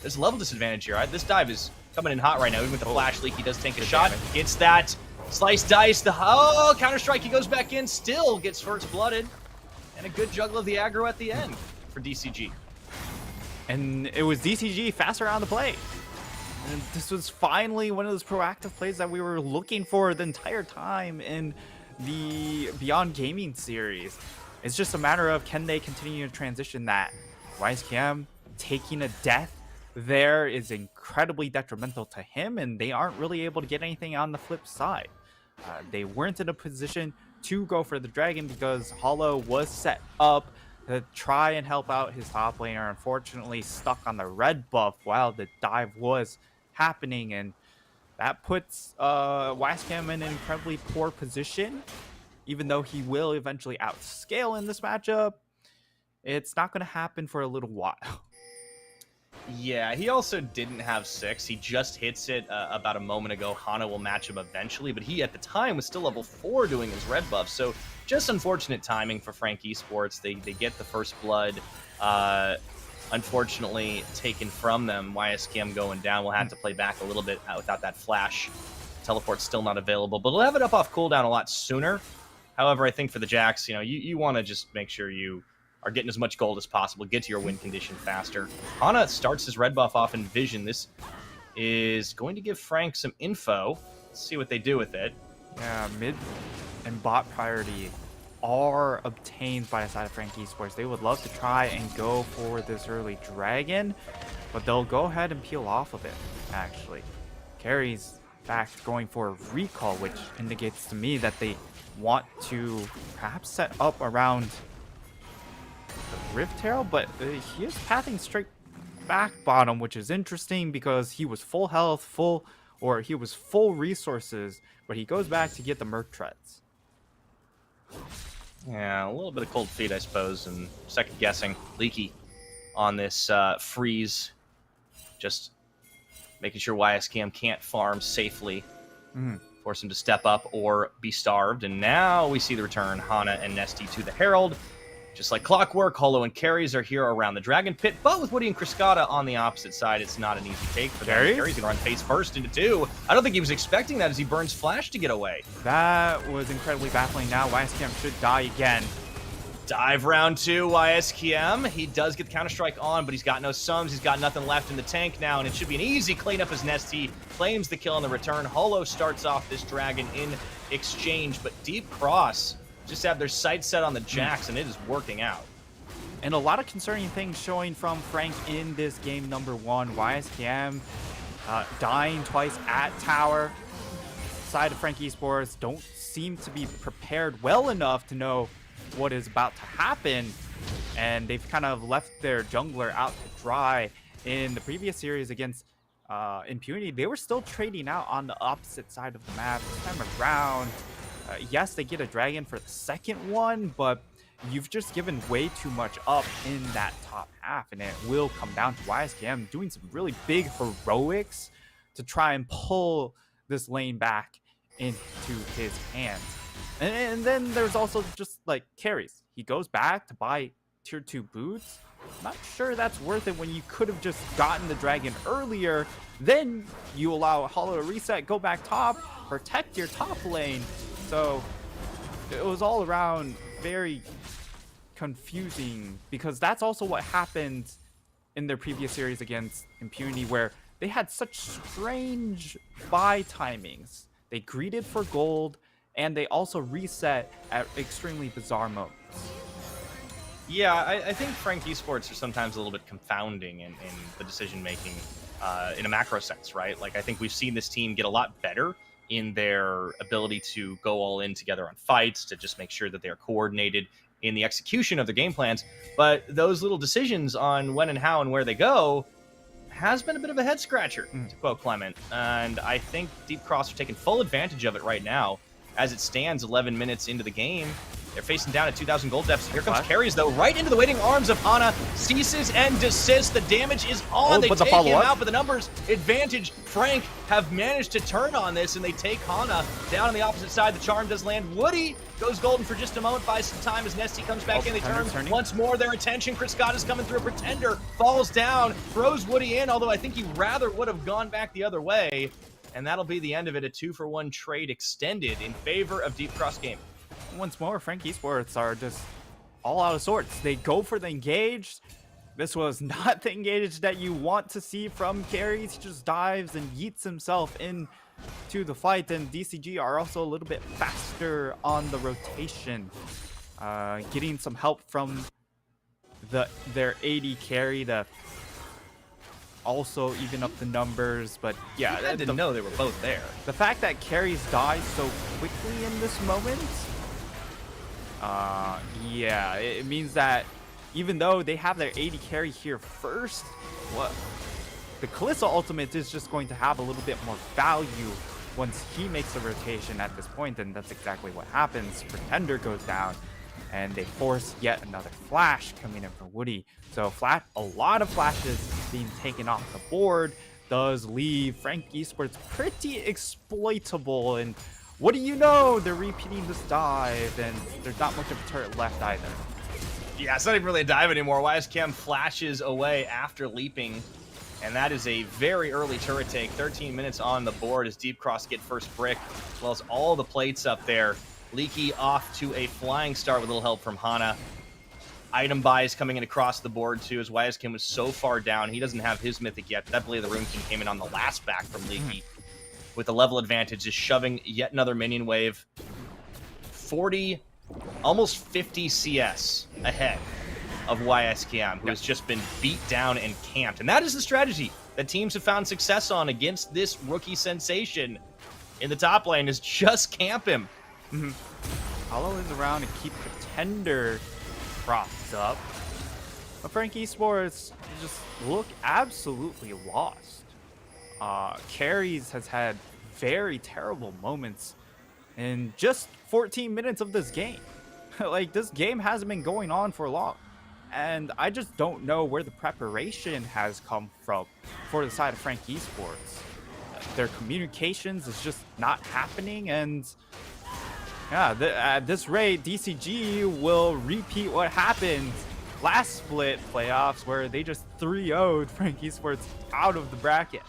There's a level disadvantage here. This dive is coming in hot right now. Even with the flash leak, he does take a shot. Gets that. Slice dice. Counter strike. He goes back in. Still gets first blooded. And a good juggle of the aggro at the end for DCG. And it was DCG faster on the play. And this was finally one of those proactive plays that we were looking for the entire time in the Beyond Gaming series. It's just a matter of, can they continue to transition that? YSCam taking a death there is incredibly detrimental to him, and they aren't really able to get anything on the flip side. They weren't in a position to go for the dragon because Holo was set up to try and help out his top laner. Unfortunately, stuck on the red buff while the dive was happening, and that puts YSCam in an incredibly poor position. Even though he will eventually outscale in this matchup, it's not going to happen for a little while. Yeah, he also didn't have 6. He just hits it about a moment ago. Hana will match him eventually, but he at the time was still level 4 doing his red buff. So just unfortunate timing for Frank Esports. They get the first blood, unfortunately taken from them. YSCam going down. We'll have to play back a little bit without that flash. Teleport's still not available, but we'll have it up off cooldown a lot sooner. However, I think for the Jacks, you want to just make sure you are getting as much gold as possible, get to your win condition faster. Hana starts his red buff off in Vision. This is going to give Frank some info. Let's see what they do with it. Yeah, mid and bot priority are obtained by the side of Frank Esports. They would love to try and go for this early dragon, but they'll go ahead and peel off of it, actually. Carries fact going for a recall, which indicates to me that they want to perhaps set up around the Rift Herald, but he is pathing straight back bottom, which is interesting because he was full health, he was full resources, but he goes back to get the Merc Treads. Yeah, a little bit of cold feet, I suppose, and second guessing. Leaky on this freeze. Just making sure YSKM can't farm safely. Force him to step up or be starved. And now we see the return, Hana and Nesty to the Herald. Just like clockwork, Holo and Carries are here around the Dragon Pit, but with Woody and Kriskata on the opposite side, it's not an easy take for them. Carries going to run face first into 2. I don't think he was expecting that as he burns Flash to get away. That was incredibly baffling. Now YSKM should die again. Dive round 2, YSKM. He does get the Counter-Strike on, but he's got no sums. He's got nothing left in the tank now, and it should be an easy cleanup as Nesty claims the kill on the return. Holo starts off this Dragon in exchange, but Deep Cross just have their sights set on the Jax, and it is working out. And a lot of concerning things showing from Frank in this game number 1. YSKM dying twice at tower. Side of Frank Esports don't seem to be prepared well enough to know what is about to happen, and they've kind of left their jungler out to dry. In the previous series against Impunity, they were still trading out on the opposite side of the map this time around. Yes, they get a dragon for the second one, but you've just given way too much up in that top half, and it will come down to YSKM doing some really big heroics to try and pull this lane back into his hands. And then there's also just like Carries. He goes back to buy tier 2 boots. Not sure that's worth it when you could have just gotten the dragon earlier. Then you allow Holo to reset, go back top, protect your top lane. So it was all around very confusing, because that's also what happened in their previous series against Impunity, where they had such strange buy timings. They greeted for gold, and they also reset at extremely bizarre moments. Yeah, I think Frank Esports are sometimes a little bit confounding in the decision-making in a macro sense, right? Like, I think we've seen this team get a lot better in their ability to go all in together on fights, to just make sure that they are coordinated in the execution of their game plans. But those little decisions on when and how and where they go has been a bit of a head scratcher, to quote Clement. And I think Deep Cross are taking full advantage of it right now. As it stands, 11 minutes into the game, they're facing down at 2,000 gold deficit. Here comes Carries, though, right into the waiting arms of Hana. Ceases and desists. The damage is on. They take him out, but the numbers advantage. Frank have managed to turn on this, and they take Hana down on the opposite side. The charm does land. Woody goes golden for just a moment, buys some time as Nesty comes back in. They turn once more their attention. Kriskata's coming through. Pretender falls down, throws Woody in, although I think he rather would have gone back the other way. And that'll be the end of it. A 2-for-1 trade extended in favor of Deep Cross Game. Once more, Frank Esports are just all out of sorts. They go for the engage. This was not the engage that you want to see from Carries. He just dives and yeets himself into the fight. And DCG are also a little bit faster on the rotation. Getting some help from their AD carry to also even up the numbers. But yeah, I didn't know they were both there. The fact that Carries die so quickly in this moment, yeah, it means that even though they have their AD carry here first, the Kalista ultimate is just going to have a little bit more value once he makes a rotation at this point, and that's exactly what happens. Pretender goes down, and they force yet another flash coming in for Woody. So a lot of flashes being taken off the board does leave Frank Esports pretty exploitable, and what do you know? They're repeating this dive, and there's not much of a turret left either. Yeah, it's not even really a dive anymore. YSKM flashes away after leaping, and that is a very early turret take. 13 minutes on the board as Deep Cross get first brick, as well as all the plates up there. Leaky off to a flying start with a little help from Hana. Item buys coming in across the board, too, as YSKM was so far down. He doesn't have his mythic yet, but that Blade of the Rune King came in on the last back from Leaky. With the level advantage, just shoving yet another minion wave. 40, almost 50 CS ahead of YSKM, who has just been beat down and camped. And that is the strategy that teams have found success on against this rookie sensation. in the top lane is just camp him. Hollow is around to keep Pretender propped up. But Frank Esports just look absolutely lost. Carries has had very terrible moments in just 14 minutes of this game. Like, this game hasn't been going on for long. And I just don't know where the preparation has come from for the side of Frank Esports. Their communications is just not happening, and yeah, at this rate, DCG will repeat what happened last split playoffs, where they just 3-0'd Frank Esports out of the bracket.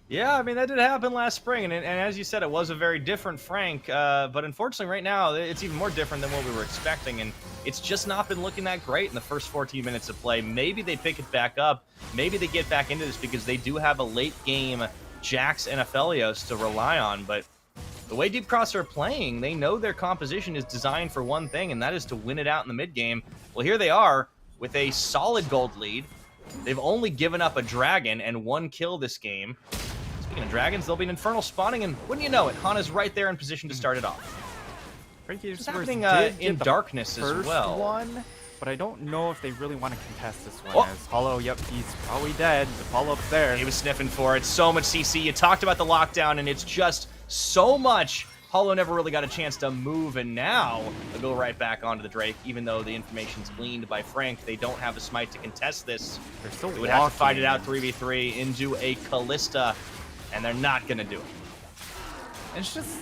Yeah, I mean, that did happen last spring, and as you said, it was a very different Frank, but unfortunately right now, it's even more different than what we were expecting, and it's just not been looking that great in the first 14 minutes of play. Maybe they pick it back up. Maybe they get back into this because they do have a late-game Jax and Aphelios to rely on, but the way Deep Cross are playing, they know their composition is designed for one thing, and that is to win it out in the mid-game. Well, here they are with a solid gold lead. They've only given up a dragon and 1 kill this game. Speaking of dragons, there'll be an Infernal spawning, and wouldn't you know it, Hana's right there in position to start it off. It's happening in darkness as well. One, but I don't know if they really want to contest this one. As Hollow, yep, he's probably dead. The follow-up's there. He was sniffing for it. So much CC. You talked about the lockdown, and it's just so much. Hollow never really got a chance to move, and now they'll go right back onto the Drake, even though the information's gleaned by Frank. They don't have a smite to contest this. They're still They would have to fight it out 3v3 into a Callista, and they're not going to do it. It's just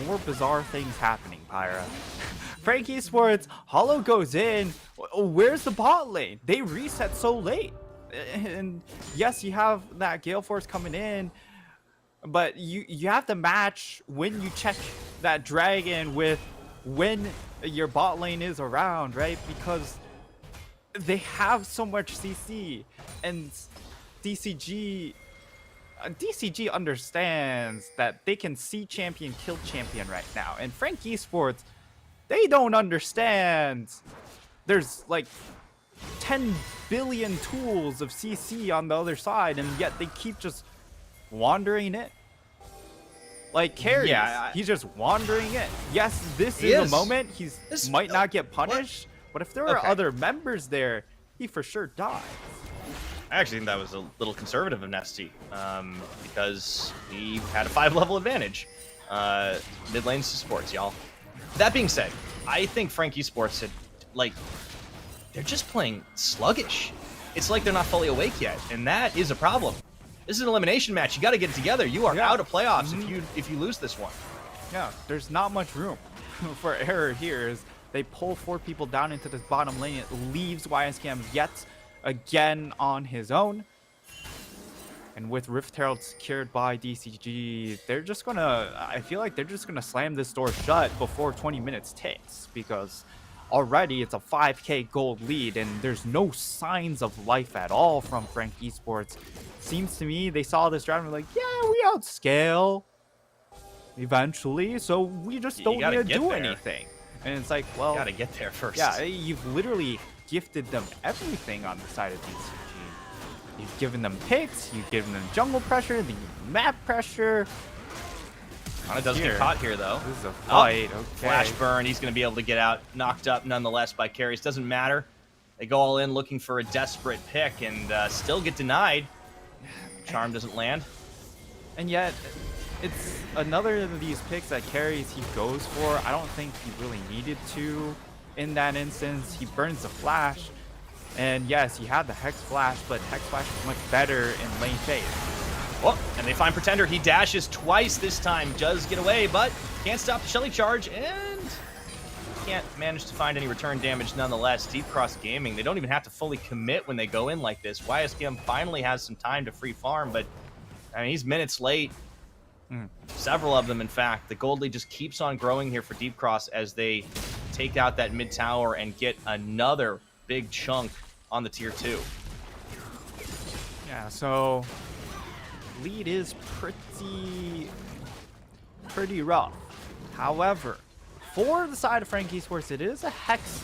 more bizarre things happening, Pyra. Frank Esports, Hollow goes in. Where's the bot lane? They reset so late. And yes, you have that Gale Force coming in, but you have to match when you check that dragon with when your bot lane is around, right? Because they have so much CC, and DCG understands that they can see champion, kill champion right now. And Frank Esports, they don't understand. There's like 10 billion tools of CC on the other side, and yet they keep just wandering in. Like Carries, he's just wandering in. Yes, this is a moment this might not get punished, but if there are other members there, he for sure dies. I actually think that was a little conservative of Nesty, because he had a 5-level advantage. Mid lane's to sports, y'all. That being said, I think Frank Esports had, like, they're just playing sluggish. It's like they're not fully awake yet, and that is a problem. This is an elimination match. You got to get it together. You are out of playoffs if you lose this one. Yeah, there's not much room for error here. As they pull 4 people down into this bottom lane, it leaves YSCam yet again on his own. And with Rift Herald secured by DCG, they're just gonna, I feel like they're just gonna slam this door shut before 20 minutes ticks, because already it's a 5k gold lead and there's no signs of life at all from Frank Esports. Seems to me they saw this round and were like, yeah, we outscale eventually, so we just don't need to do anything. And it's like, well, you gotta get there first. Yeah, you've literally gifted them everything on the side of DCG. You've given them picks, you've given them jungle pressure, the map pressure. It does get caught here, though. This is a fight. Okay. Flash burn. He's going to be able to get out, knocked up nonetheless by Carries. Doesn't matter. They go all in looking for a desperate pick and still get denied. Charm doesn't land. And yet, it's another of these picks that Carries he goes for. I don't think he really needed to in that instance. He burns the flash. And yes, he had the Hex Flash, but Hex Flash is much better in lane phase. Oh, and they find Pretender. He dashes twice this time. Does get away, but can't stop the Shelly charge, and can't manage to find any return damage nonetheless. Deep Cross Gaming, they don't even have to fully commit when they go in like this. YSGM finally has some time to free farm, but I mean, he's minutes late. Several of them, in fact. The gold lead just keeps on growing here for Deep Cross as they take out that mid tower and get another big chunk on the tier 2. Yeah, so lead is pretty rough. However, for the side of Frank Esports, it is a Hex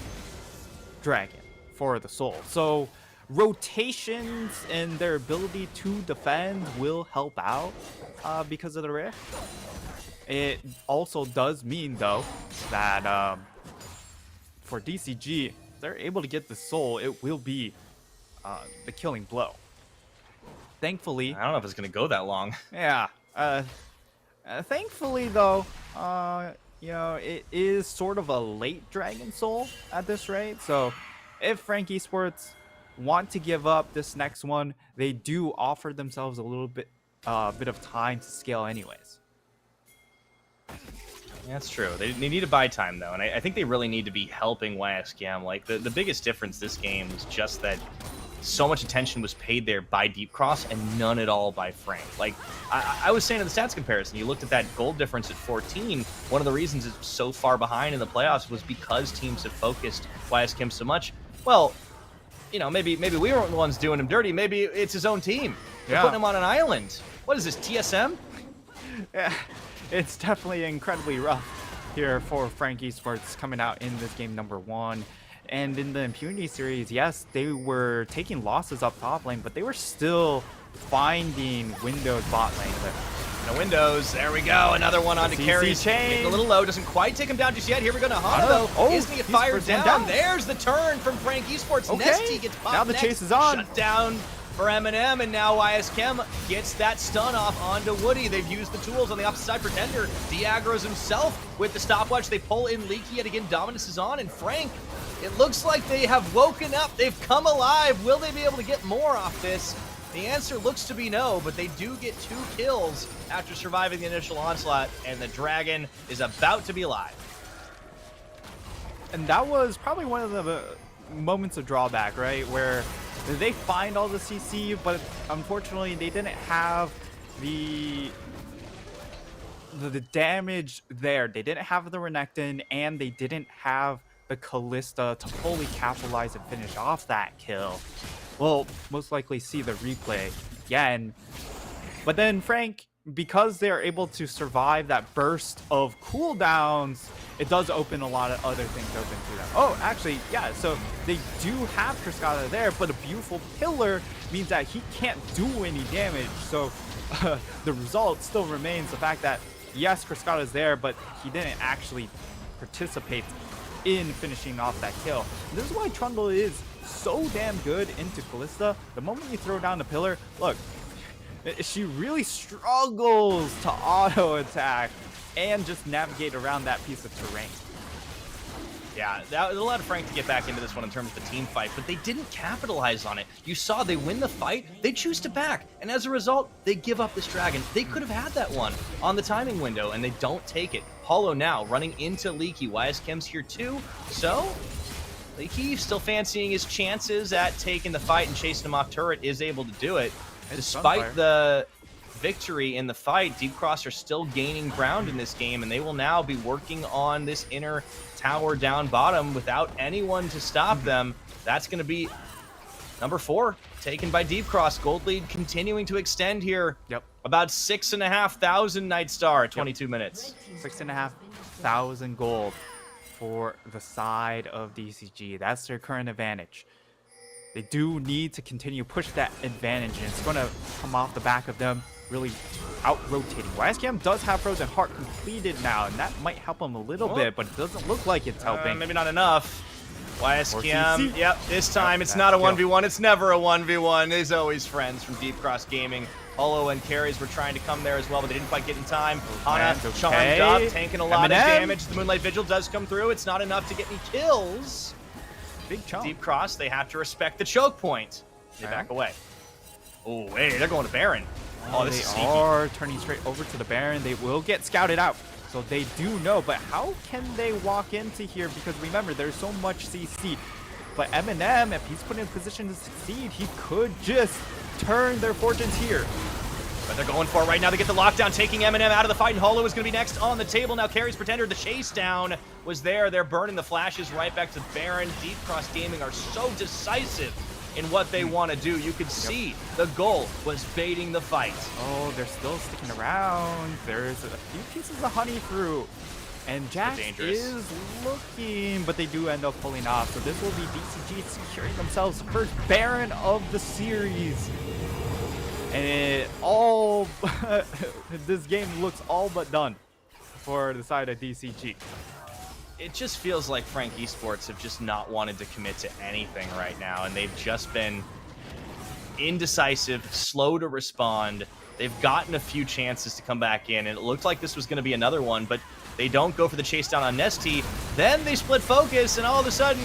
Dragon for the soul. So rotations and their ability to defend will help out because of the rift. It also does mean, though, that for DCG, if they're able to get the soul, it will be the killing blow. Thankfully, I don't know if it's going to go that long. yeah. Thankfully, though, you know, it is sort of a late Dragon Soul at this rate. So if Frank Esports want to give up this next one, they do offer themselves a little bit of time to scale anyways. That's true. They need to buy time, though, and I think they really need to be helping YSCam. Like, the biggest difference this game was just that so much attention was paid there by Deep Cross and none at all by Frank. Like, I was saying in the stats comparison, you looked at that gold difference at 14. One of the reasons it's so far behind in the playoffs was because teams have focused YSCam so much. Well, you know, maybe we weren't the ones doing him dirty. Maybe it's his own team. They're putting him on an island. What is this, TSM? Yeah, it's definitely incredibly rough here for Frank Esports coming out in this game number 1. And in the Impunity series, yes, they were taking losses up top lane, but they were still finding Windows bot lane. No Windows. There we go. Another one onto Carries. Getting a little low. Doesn't quite take him down just yet. Here we go. Nahana, though. Oh, is going to get fired down. There's the turn from Frank Esports. Okay. Nesty gets popped. Now the chase is on. Shut down for Eminem, and now YSChem gets that stun off onto Woody. They've used the tools on the opposite side. Pretender de-aggroes himself with the stopwatch. They pull in Leaky yet again. Dominus is on, and Frank, it looks like they have woken up. They've come alive. Will they be able to get more off this? The answer looks to be no, but they do get 2 kills after surviving the initial onslaught, and the Dragon is about to be alive. And that was probably one of the moments of drawback, right? Where they find all the CC, but unfortunately they didn't have the damage there. They didn't have the Renekton, and they didn't have the Kalista to fully capitalize and finish off that kill. We'll most likely see the replay again. But then Frank, because they're able to survive that burst of cooldowns, it does open a lot of other things open to them. Oh, actually, yeah, so they do have Cascada there, but a beautiful pillar means that he can't do any damage. So the result still remains the fact that, yes, Cascada is there, but he didn't actually participate in finishing off that kill. And this is why Trundle is so damn good into Kalista. The moment you throw down the pillar, look, she really struggles to auto attack and just navigate around that piece of terrain. Yeah, that allowed Frank to get back into this one in terms of the team fight, but they didn't capitalize on it. You saw they win the fight, they choose to back, and as a result, they give up this Dragon. They could have had that one on the timing window, and they don't take it. Hollow now running into Leaky. YSChem's here too, so Leaky, still fancying his chances at taking the fight and chasing him off turret, is able to do it. Despite the victory in the fight, Deep Cross are still gaining ground in this game, and they will now be working on this inner tower down bottom without anyone to stop them. That's going to be number 4, taken by Deep Cross. Gold lead continuing to extend here. Yep. About 6,500 Night Star, 22 minutes. 6,500 gold for the side of DCG. That's their current advantage. They do need to continue push that advantage, and it's going to come off the back of them really out-rotating. YSCam does have Frozen Heart completed now, and that might help them a little bit, but it doesn't look like it's helping. Maybe not enough. YSCam, yep, this time it's not a 1v1, it's never a 1v1. There's always friends from Deep Cross Gaming. Holo and Carries were trying to come there as well, but they didn't quite get in time. Hana charmed up, tanking a lot of damage. The Moonlight Vigil does come through. It's not enough to get any kills. Big chunk. Deep Cross, they have to respect the choke point. They back away. Oh, hey, they're going to Baron. Oh, this is sneaky. They are turning straight over to the Baron. They will get scouted out, so they do know. But how can they walk into here? Because remember, there's so much CC. But Eminem, if he's put in a position to succeed, he could just turn their fortunes here. But they're going for it right now. They get the lockdown, taking Eminem out of the fight, and Holo is going to be next on the table. Now Carries Pretender, the chase down was there. They're burning the flashes right back to Baron. Deep Cross Gaming are so decisive in what they want to do. You could see the goal was baiting the fight. Oh, they're still sticking around. There's a few pieces of honey fruit And Jax is looking, but they do end up pulling off. So this will be DCG securing themselves the first Baron of the series. And it all, this game looks all but done for the side of DCG. It just feels like Frank Esports have just not wanted to commit to anything right now, and they've just been indecisive, slow to respond. They've gotten a few chances to come back in, and it looked like this was going to be another one, but they don't go for the chase down on Nesty. Then they split focus, and all of a sudden,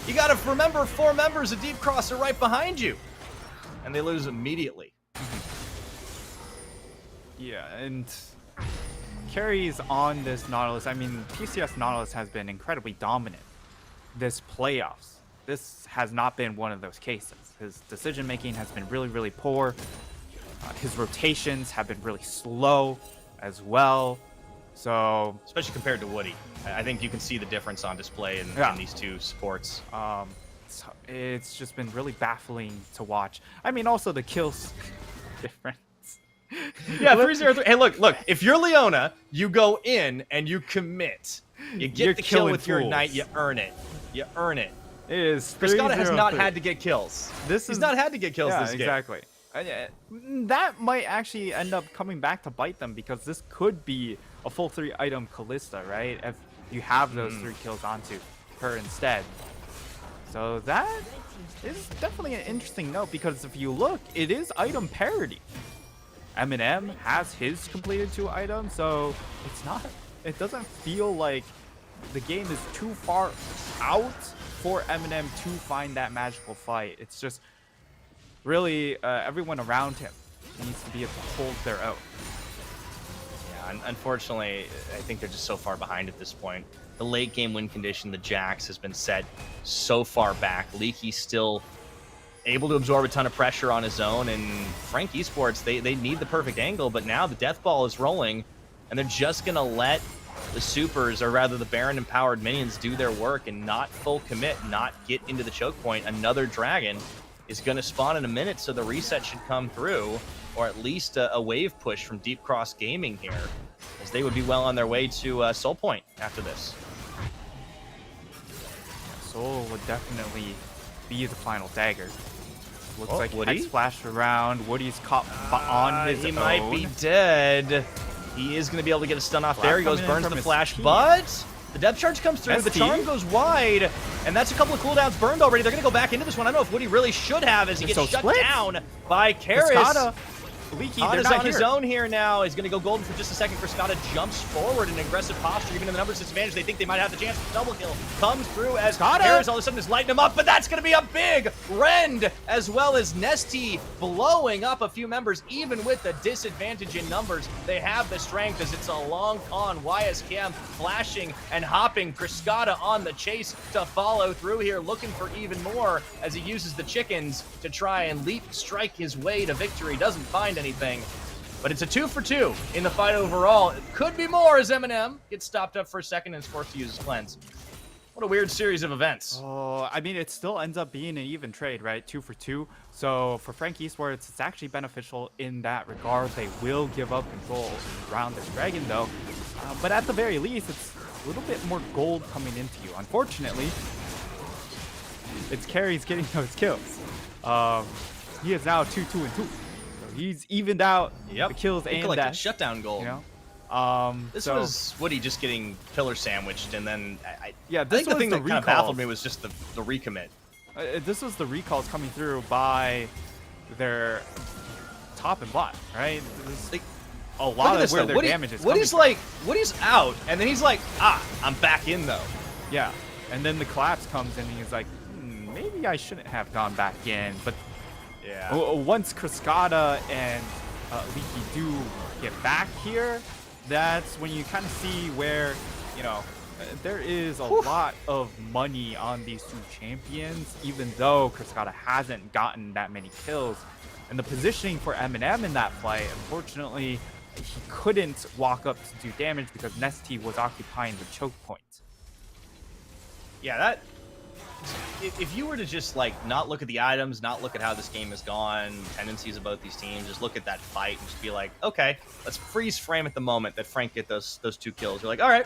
you got to remember 4 members of Deep Cross are right behind you, and they lose immediately. Yeah, and carries on this Nautilus. I mean, PCS Nautilus has been incredibly dominant this playoffs. This has not been one of those cases. His decision making has been really, really poor. His rotations have been really slow as well. So, especially compared to Woody, I think you can see the difference on display in these two supports. So it's just been really baffling to watch. I mean, also the kills difference. Yeah, 3-0-3. Hey, look. If you're Leona, you go in and you commit. You get the kill with your knight. You earn it. You earn it. It is. Frescata has not had to get kills. He's not had to get kills this game. Exactly. That might actually end up coming back to bite them, because this could be a full 3-item Callista, right? If you have those 3 kills onto her instead. So that is definitely an interesting note, because if you look, it is item parity. Eminem has his completed 2 items, so it doesn't feel like the game is too far out for Eminem to find that magical fight. It's just really everyone around him needs to be able to hold their own. Yeah, unfortunately, I think they're just so far behind at this point. The late game win condition, the Jax, has been set so far back. Leaky still able to absorb a ton of pressure on his own, and Frank Esports, they need the perfect angle, but now the death ball is rolling, and they're just going to let the supers, or rather the Baron empowered minions, do their work and not full commit, not get into the choke point. Another dragon is going to spawn in a minute, so the reset should come through, or at least a wave push from Deep Cross Gaming here, as they would be well on their way to Soul Point after this. Soul would definitely be the final dagger. Looks like Woody splashed around. Woody's caught on his own. He might be dead. He is going to be able to get a stun off there. He goes, burns the flash, but the depth charge comes through. The charm goes wide, and that's a couple of cooldowns burned already. They're going to go back into this one. I don't know if Woody really should have, as he gets shut down by Karis. Khan is on his own here now. He's going to go golden for just a second. Frescata jumps forward in aggressive posture, even in the numbers disadvantage. They think they might have the chance. Double kill comes through as Karis all of a sudden is lighting him up, but that's going to be a big rend, as well as Nesty blowing up a few members, even with the disadvantage in numbers. They have the strength, as it's a long con. YSKM flashing and hopping. Frescata on the chase to follow through here, looking for even more as he uses the chickens to try and leap strike his way to victory. Doesn't find anything, but it's a 2 for 2 in the fight overall. It could be more, as Eminem gets stopped up for a second and is forced to use his cleanse. What a weird series of events. Oh, I mean, it still ends up being an even trade, right? 2 for 2. So for Frank Esports, it's actually beneficial in that regard. They will give up control around this dragon, though. But at the very least, it's a little bit more gold coming into you. Unfortunately, it's Carries getting those kills. He is now 2-2-2. He's evened out the kills and collected shutdown gold. You know, this was Woody just getting pillar sandwiched, and then I this think the thing that kind of baffled me was just the recommit. This was the recalls coming through by their top and bot, right? Like, a lot of where their damage is. Woody's out, and then he's like, I'm back in though. Yeah, and then the collapse comes in, and he's like, maybe I shouldn't have gone back in, but. Yeah. Once Frescata and Leaky do get back here, that's when you kind of see where, you know, there is a lot of money on these two champions, even though Frescata hasn't gotten that many kills. And the positioning for Eminem in that fight, unfortunately, he couldn't walk up to do damage because Nesty was occupying the choke point. Yeah, that... If you were to just, like, not look at the items, not look at how this game has gone, tendencies about these teams, just look at that fight and just be like, okay, let's freeze frame at the moment that Frank get those 2 kills. You're like, all right,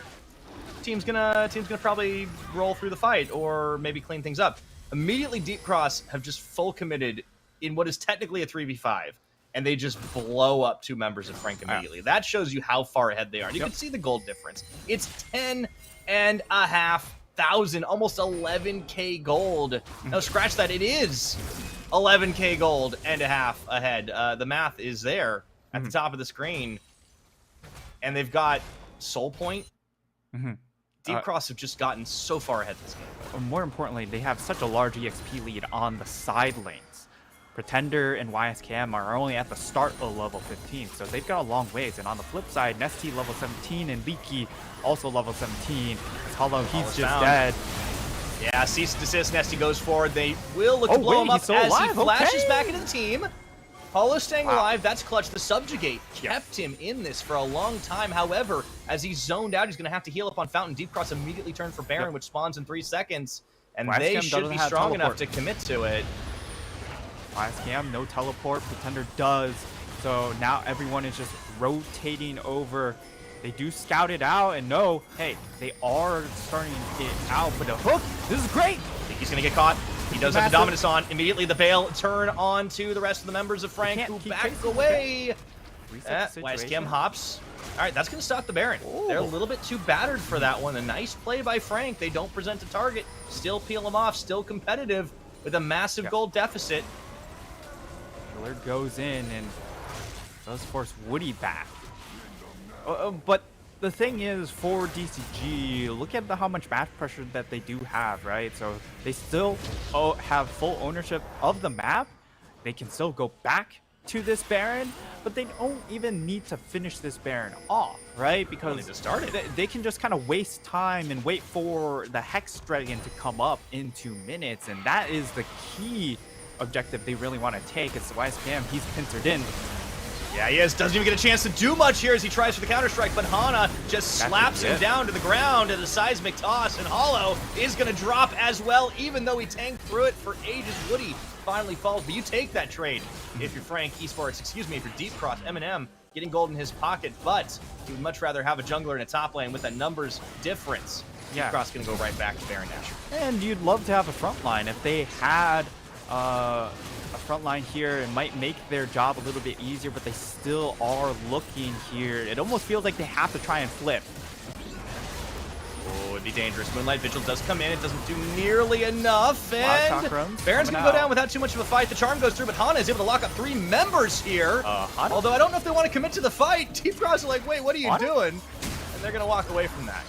team's gonna probably roll through the fight or maybe clean things up. Immediately, Deep Cross have just full committed in what is technically a 3v5, and they just blow up 2 members of Frank immediately. That shows you how far ahead they are. And you can see the gold difference. It's 10,500, almost 11k gold. Now scratch that. It is 11k gold and a half ahead. The math is there at the top of the screen, and they've got Soul Point. Deep Cross have just gotten so far ahead this game. More importantly, they have such a large EXP lead on the side lanes. Pretender and YSKM are only at the start of level 15, so they've got a long ways. And on the flip side, Nesty level 17 and Leaky also level 17. Hollow, he's just dead. Yeah, cease and desist. Nesty goes forward. They will look to blow him up as he flashes back into the team. Hollow staying alive. That's clutch. The Subjugate kept him in this for a long time. However, as he's zoned out, he's going to have to heal up on Fountain. Deep Cross immediately turns for Baron, which spawns in 3 seconds. And they should be strong enough to commit to it. YSKM, no teleport. Pretender does. So now everyone is just rotating over. They do scout it out, and no, hey, they are starting to get out. But the hook, this is great. I think he's going to get caught. He does have the dominance on. Immediately the Bale turn on to the rest of the members of Frank, who back away. YSKM hops. All right, that's going to stop the Baron. They're a little bit too battered for that one. A nice play by Frank. They don't present a target. Still peel him off. Still competitive with a massive gold deficit. Killer goes in and does force Woody back. But the thing is, for DCG, look at how much match pressure that they do have, right? So they still have full ownership of the map. They can still go back to this Baron, but they don't even need to finish this Baron off, right? Because they can just kind of waste time and wait for the Hex Dragon to come up in 2 minutes, and that is the key objective they really want to take. It's the YSKM. He's pincered in. Yeah, he is. Doesn't even get a chance to do much here as he tries for the counter-strike, but Hana just slaps him down to the ground at a seismic toss, and Hollow is going to drop as well, even though he tanked through it for ages. Woody finally falls, but you take that trade if you're Frank Esports, excuse me, if you're Deep Cross. Eminem getting gold in his pocket, but he would much rather have a jungler in a top lane with a numbers difference. Deep Cross going to go right back to Baron Nashor. And you'd love to have a front line. If they had a front line here, it might make their job a little bit easier, but they still are looking here. It almost feels like they have to try and flip. Oh, it'd be dangerous. Moonlight Vigil does come in. It doesn't do nearly enough, and Baron's going to go down without too much of a fight. The charm goes through, but Hana is able to lock up 3 members here. Although I don't know if they want to commit to the fight. Deep Cross are like, wait, what are you doing? And they're going to walk away from that.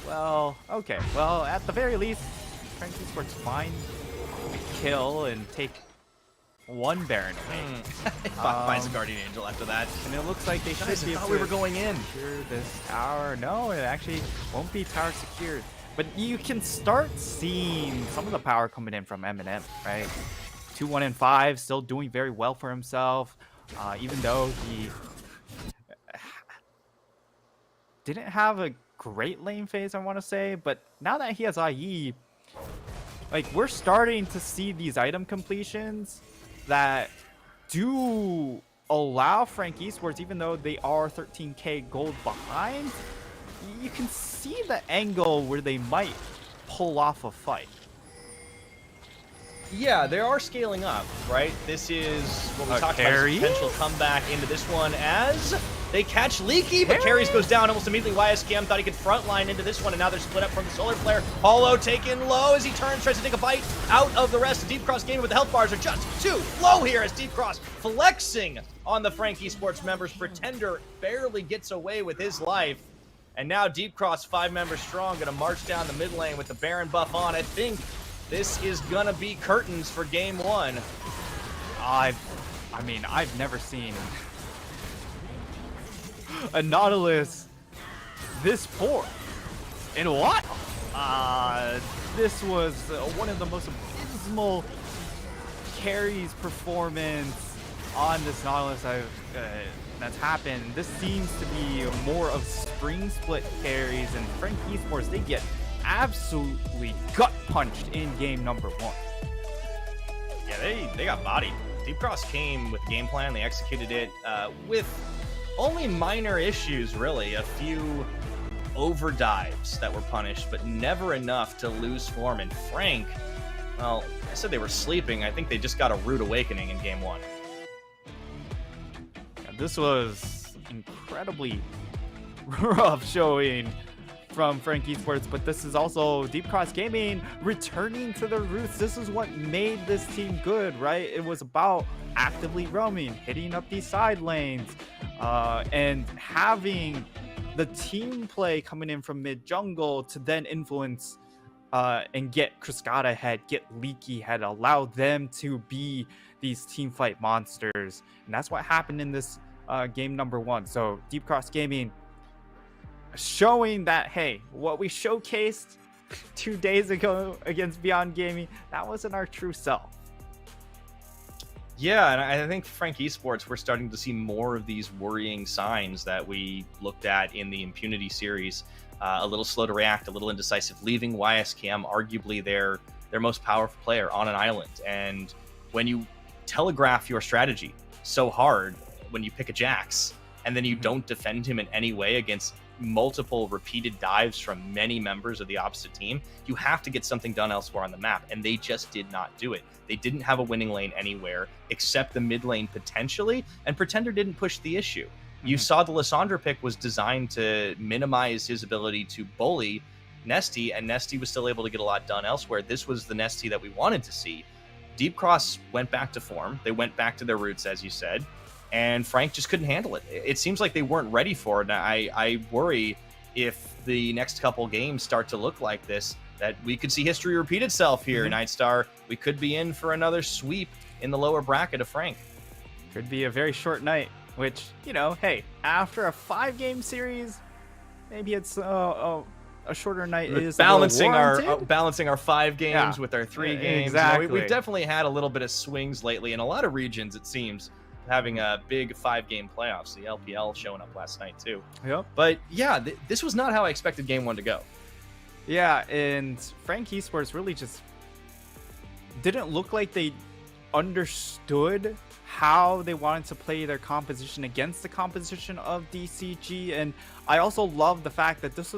Well, okay. Well, at the very least, Frank Esports find the kill and take 1 Baron away. Finds a Guardian Angel after that. And it looks like they should be able to we were going in. secure this tower. No, it actually won't be tower secured. But you can start seeing some of the power coming in from Eminem, right? 2, 1, and 5, still doing very well for himself, even though he didn't have a great lane phase, I want to say. But now that he has IE, like, we're starting to see these item completions that do allow Frank Esports, even though they are 13k gold behind, you can see the angle where they might pull off a fight. Yeah, they are scaling up, right? This is what we talked about, as potential comeback into this one as they catch Leaky, but Carries goes down almost immediately. YSKM thought he could frontline into this one, and now they're split up from the Solar Flare. Hollow taken low as he turns, tries to take a bite out of the rest. Deep Cross gaming with the health bars are just too low here as Deep Cross flexing on the Frank Esports members. Pretender barely gets away with his life. And now Deep Cross, 5 members strong, going to march down the mid lane with the Baron buff on. I think this is going to be curtains for game 1. I mean, I've never seen a Nautilus this poor. In what? This was one of the most abysmal carries performance on this Nautilus that's happened. This seems to be more of spring split carries, and Frank Esports, they get absolutely gut punched in game number 1. Yeah, they got bodied. Deep Cross came with a game plan. They executed it with only minor issues, really. A few over dives that were punished, but never enough to lose form. And Frank, well, I said they were sleeping. I think they just got a rude awakening in game 1. Yeah, this was incredibly rough showing from Frank Esports, but this is also Deep Cross Gaming returning to their roots. This is what made this team good, right? It was about actively roaming, hitting up these side lanes, and having the team play coming in from mid jungle to then influence and get Cascada ahead, get Leaky ahead, allow them to be these team fight monsters. And that's what happened in this game number 1. So Deep Cross Gaming showing that, hey, what we showcased 2 days ago against Beyond Gaming, that wasn't our true self. Yeah, and I think Frank Esports, we're starting to see more of these worrying signs that we looked at in the Impunity series. A little slow to react, a little indecisive, leaving YSCam arguably their most powerful player on an island. And when you telegraph your strategy so hard, when you pick a Jax, and then you don't defend him in any way against multiple repeated dives from many members of the opposite team, you have to get something done elsewhere on the map, and they just did not do it. They didn't have a winning lane anywhere except the mid lane potentially, and Pretender didn't push the issue. You saw the Lissandra pick was designed to minimize his ability to bully Nesty, and Nesty was still able to get a lot done elsewhere. This was the Nesty that we wanted to see. Deep Cross went back to form. They went back to their roots, as you said, and Frank just couldn't handle it. It seems like they weren't ready for it. I worry if the next couple games start to look like this, that we could see history repeat itself here. Nightstar, we could be in for another sweep in the lower bracket of Frank. Could be a very short night, which, you know, hey, after a 5-game series, maybe it's a shorter night is balancing our 5 games with our 3 games. Exactly. You know, we've definitely had a little bit of swings lately in a lot of regions, it seems, having a big 5-game playoffs. The LPL showing up last night too. Yep. But yeah, this was not how I expected game 1 to go. Yeah, and Frank Esports really just didn't look like they understood how they wanted to play their composition against the composition of DCG. And I also love the fact that this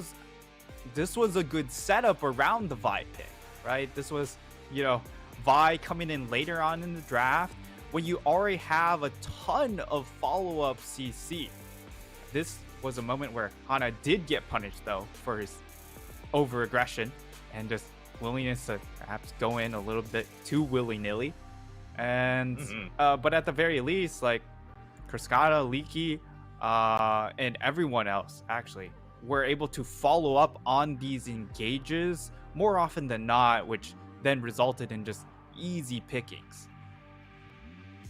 was a good setup around the Vi pick, right? This was, you know, Vi coming in later on in the draft when you already have a ton of follow-up CC. This was a moment where Hana did get punished, though, for his over-aggression and just willingness to perhaps go in a little bit too willy-nilly. And but at the very least, like Cascada, Leaky, and everyone else actually were able to follow up on these engages more often than not, which then resulted in just easy pickings.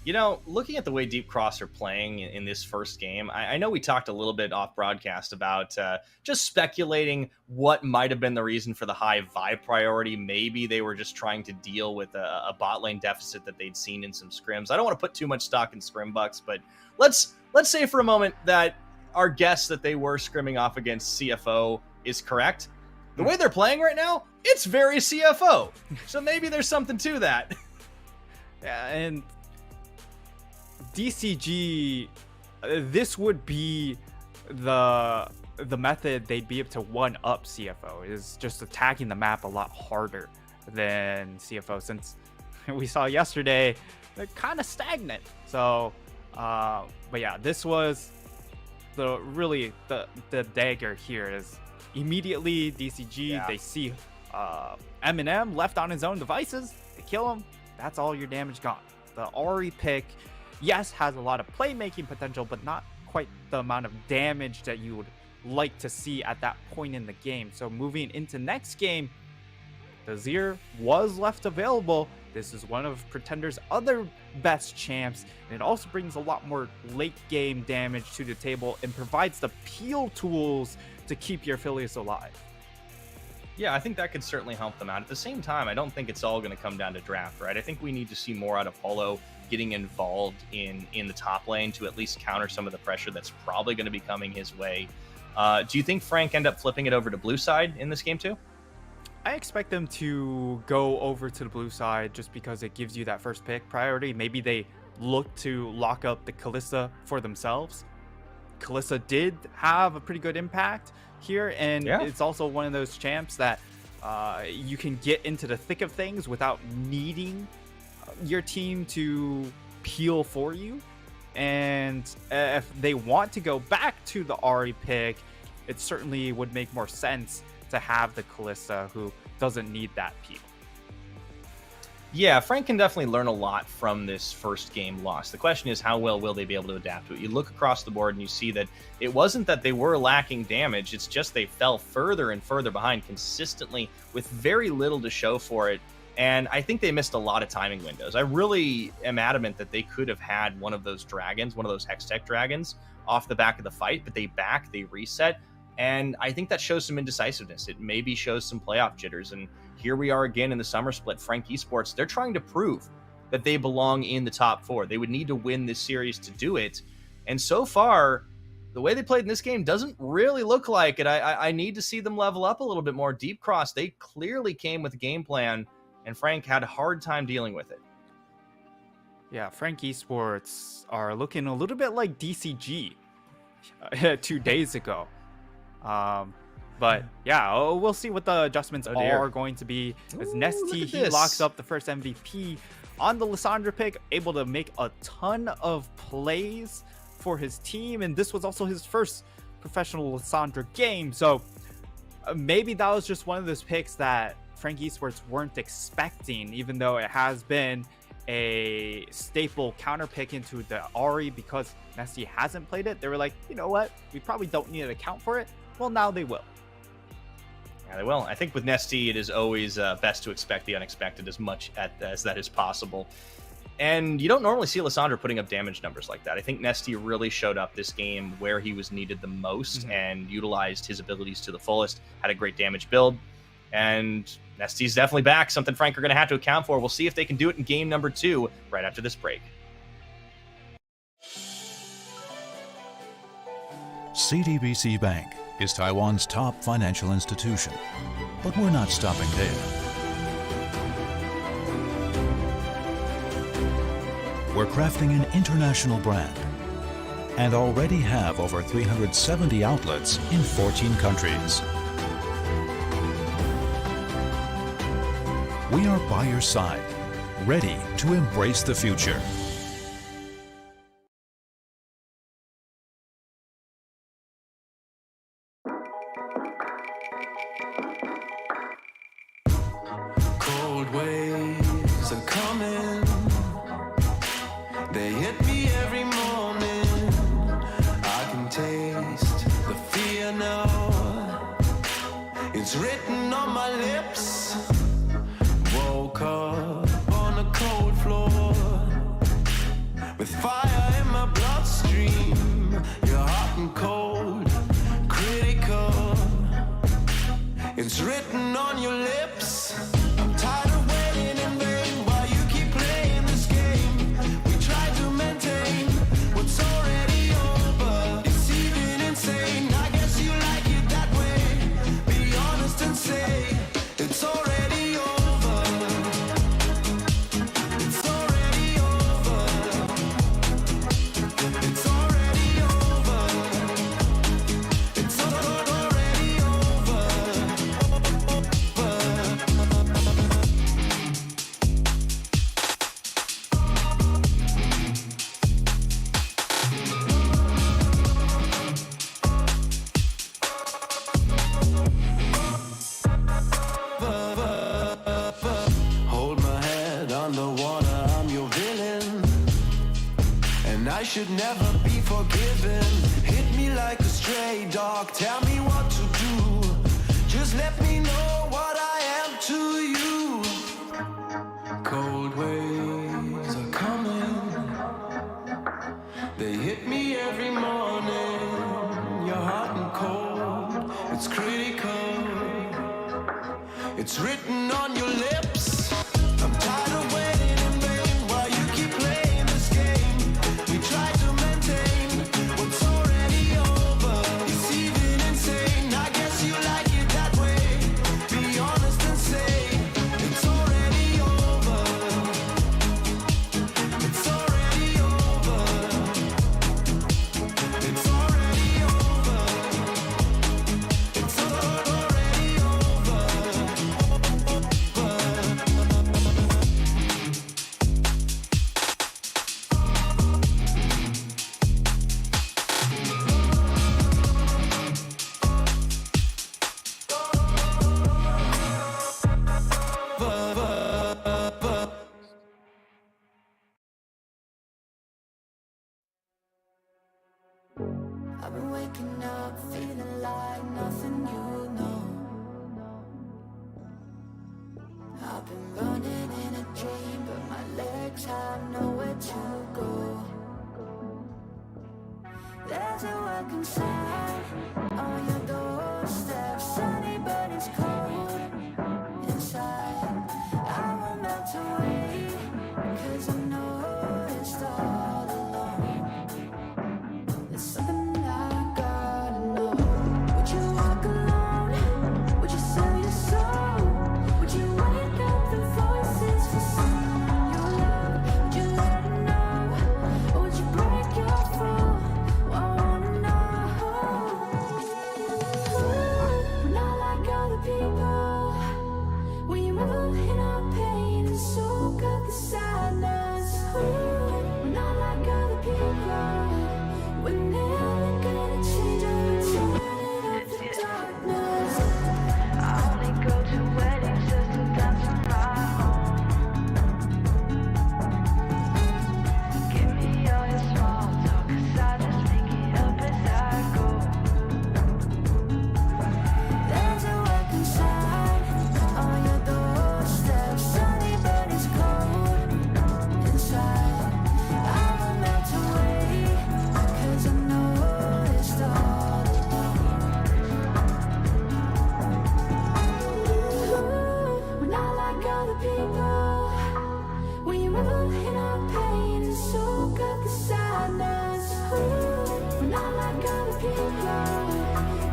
You know, looking at the way Deep Cross are playing in this first game, I know we talked a little bit off broadcast about just speculating what might have been the reason for the high Vi priority. Maybe they were just trying to deal with a bot lane deficit that they'd seen in some scrims. I don't want to put too much stock in scrim bucks, but let's say for a moment that our guess that they were scrimming off against CFO is correct. The way they're playing right now, it's very CFO. So maybe there's something to that. Yeah, and DCG, this would be the method they'd be able to one-up CFO, is just attacking the map a lot harder than CFO, since we saw yesterday they're kind of stagnant. So but yeah, this was the dagger here. Is immediately DCG, they see Eminem left on his own devices, they kill him, that's all your damage gone. The Ori pick, yes, has a lot of playmaking potential, but not quite the amount of damage that you would like to see at that point in the game. So moving into next game, the Zir was left available. This is one of Pretender's other best champs, and it also brings a lot more late game damage to the table and provides the peel tools to keep your affiliates alive. Yeah, I think that could certainly help them out. At the same time, I don't think it's all going to come down to draft, right? I think we need to see more out of Polo getting involved in the top lane to at least counter some of the pressure that's probably going to be coming his way. Do you think Frank end up flipping it over to blue side in this game too? I expect them to go over to the blue side just because it gives you that first pick priority. Maybe they look to lock up the Kalista for themselves. Kalista did have a pretty good impact. here, and Yeah. it's also one of those champs that you can get into the thick of things without needing your team to peel for you. And if they want to go back to the Ahri pick, it certainly would make more sense to have the Kalista, who doesn't need that peel. Yeah, Frank can definitely learn a lot from this first game loss. The question is, how well will they be able to adapt to it? You look across the board and you see that it wasn't that they were lacking damage, it's just they fell further and further behind consistently with very little to show for it. And I think they missed a lot of timing windows. I really am adamant that they could have had one of those dragons, one of those Hextech dragons, off the back of the fight, but they reset. And I think that shows some indecisiveness. It maybe shows some playoff jitters. And here we are again in the summer split. Frank Esports, they're trying to prove that they belong in the top 4. They would need to win this series to do it. And so far, the way they played in this game doesn't really look like it. I need to see them level up a little bit more. Deep Cross, they clearly came with a game plan, and Frank had a hard time dealing with it. Yeah, Frank Esports are looking a little bit like DCG 2 days ago. But yeah, we'll see what the adjustments are going to be. As Nesty, he locks up the first MVP on the Lissandra pick, able to make a ton of plays for his team. And this was also his first professional Lissandra game. So maybe that was just one of those picks that Frank Esports weren't expecting, even though it has been a staple counter pick into the Ahri because Nesty hasn't played it. They were like, you know what? We probably don't need to account for it. Well, now they will. Yeah, they will. I think with Nesty, it is always best to expect the unexpected as much as that is possible. And you don't normally see Lissandra putting up damage numbers like that. I think Nesty really showed up this game where he was needed the most and utilized his abilities to the fullest, had a great damage build. And Nesty's definitely back, something Frank are going to have to account for. We'll see if they can do it in game number 2 right after this break. CTBC Bank is Taiwan's top financial institution, but we're not stopping there. We're crafting an international brand and already have over 370 outlets in 14 countries. We are by your side, ready to embrace the future. Cold waves are coming. They hit me every morning. I can taste the fear now. It's written on my lips. Woke up on a cold floor with fire in my bloodstream. You're hot and cold, critical. It's written on your lips. I'm tired of waiting in vain while you keep playing this game. We try to maintain what's already over. It's even insane. I guess you like it that way. Be honest and say it's already over. It's already over. It's already over. It's already over. Hold my head underwater, I'm your villain. And I should never be forgiven. Hit me like a stray dog, tell me what to do. Just let me know what I am to you. Cold waves are coming. They hit me every morning. You're hot and cold, it's critical. It's written on your lips. I'm tired of waiting in vain while you keep playing this game. We try to maintain what's already over. It's even insane. I guess you like it that way. Be honest and say it's already over. It's already over. It's already over. I've been waking up feeling like nothing you know. I've been running in a dream, but my legs have nowhere to go. There's a welcome sign on your doorstep, sunny but it's cold inside. I won't melt away, 'cause I know it's all alone. There's something I gotta know. Would you walk alone? Would you sell your soul? Would you wake up the voices for someone you love? Would you let it know? Or would you break your fall? I wanna know. We're not like other people. We revel in our pain and soak up the sadness. We're not like other people. We're never gonna change or turn it up the darkness. I only go to weddings just to dance on my own. Give me all your small talk, 'cause I just make it up as I go. There's a welcome sign on your doorstep, sunny but it's cold inside. I will melt away, 'cause I know it's all alone. We're not like other people. We revel in our pain and soak up the sadness. We're not like other people.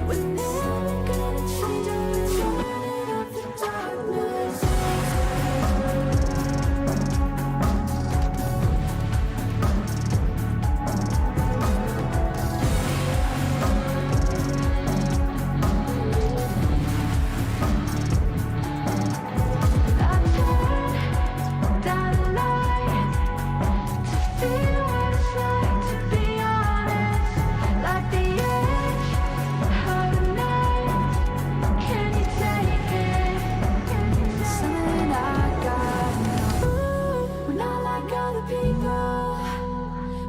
We're never gonna change or turn up the darkness. I turn down the light to feel what it's like to be honest, like the edge of the night. Can you take it? Something I got. We're not like other people.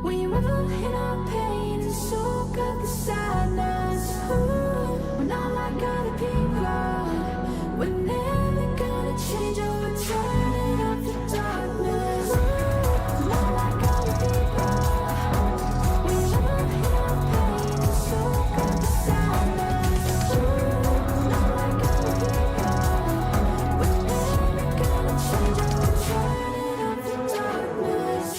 We revel in our pain and soak up the sadness. We're not like other people. We're never gonna change or turn up the darkness. We're not like other people. We revel in our pain and soak up the sadness. We're not like other people. We're never gonna change or turn up the darkness.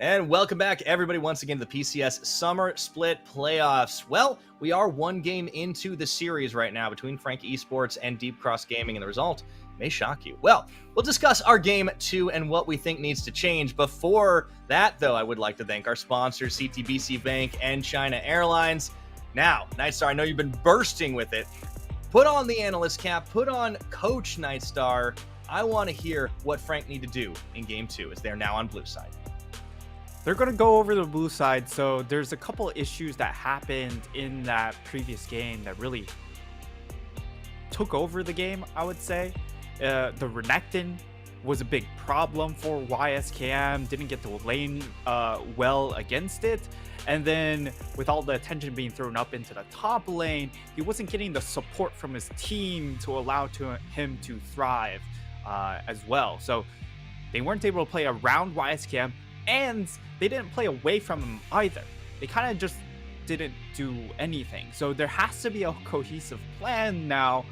And welcome back, everybody, once again to the PCS Summer Split Playoffs. Well, we are one game into the series right now between Frank Esports and Deep Cross Gaming, and the result may shock you. Well, we'll discuss our game 2 and what we think needs to change. Before that, though, I would like to thank our sponsors, CTBC Bank and China Airlines. Now, Nightstar, I know you've been bursting with it. Put on the analyst cap, put on Coach Nightstar. I want to hear what Frank need to do in game 2 as they're now on blue side. They're going to go over the blue side, so there's a couple issues that happened in that previous game that really took over the game, I would say. The Renekton was a big problem for YSKM, didn't get to lane well against it. And then with all the attention being thrown up into the top lane, he wasn't getting the support from his team to allow him to thrive as well. So they weren't able to play around YSKM, and they didn't play away from him either. They kind of just didn't do anything. So there has to be a cohesive plan now.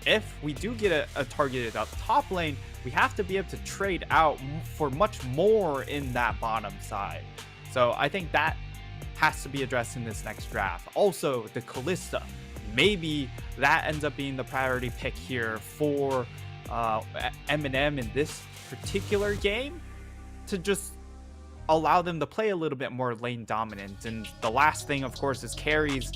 If we do get a targeted up top lane, we have to be able to trade out for much more in that bottom side. So I think that has to be addressed in this next draft. Also, the Kalista, maybe that ends up being the priority pick here for M&M in this particular game, to just allow them to play a little bit more lane dominant. And the last thing, of course, is carries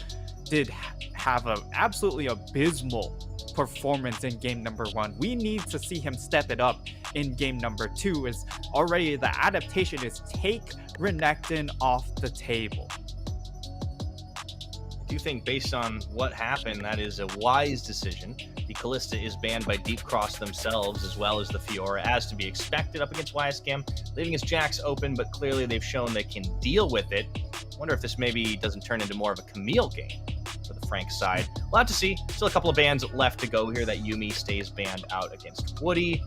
did have an absolutely abysmal performance in game number 1. We need to see him step it up in game number 2, as already the adaptation is take Renekton off the table. I do think, based on what happened, that is a wise decision. The Kalista is banned by Deep Cross themselves, as well as the Fiora, as to be expected up against YSCam, leaving his Jax open, but clearly they've shown they can deal with it. Wonder if this maybe doesn't turn into more of a Camille game for the Frank side. We'll have to see. Still a couple of bans left to go here. That Yuumi stays banned out against Woody.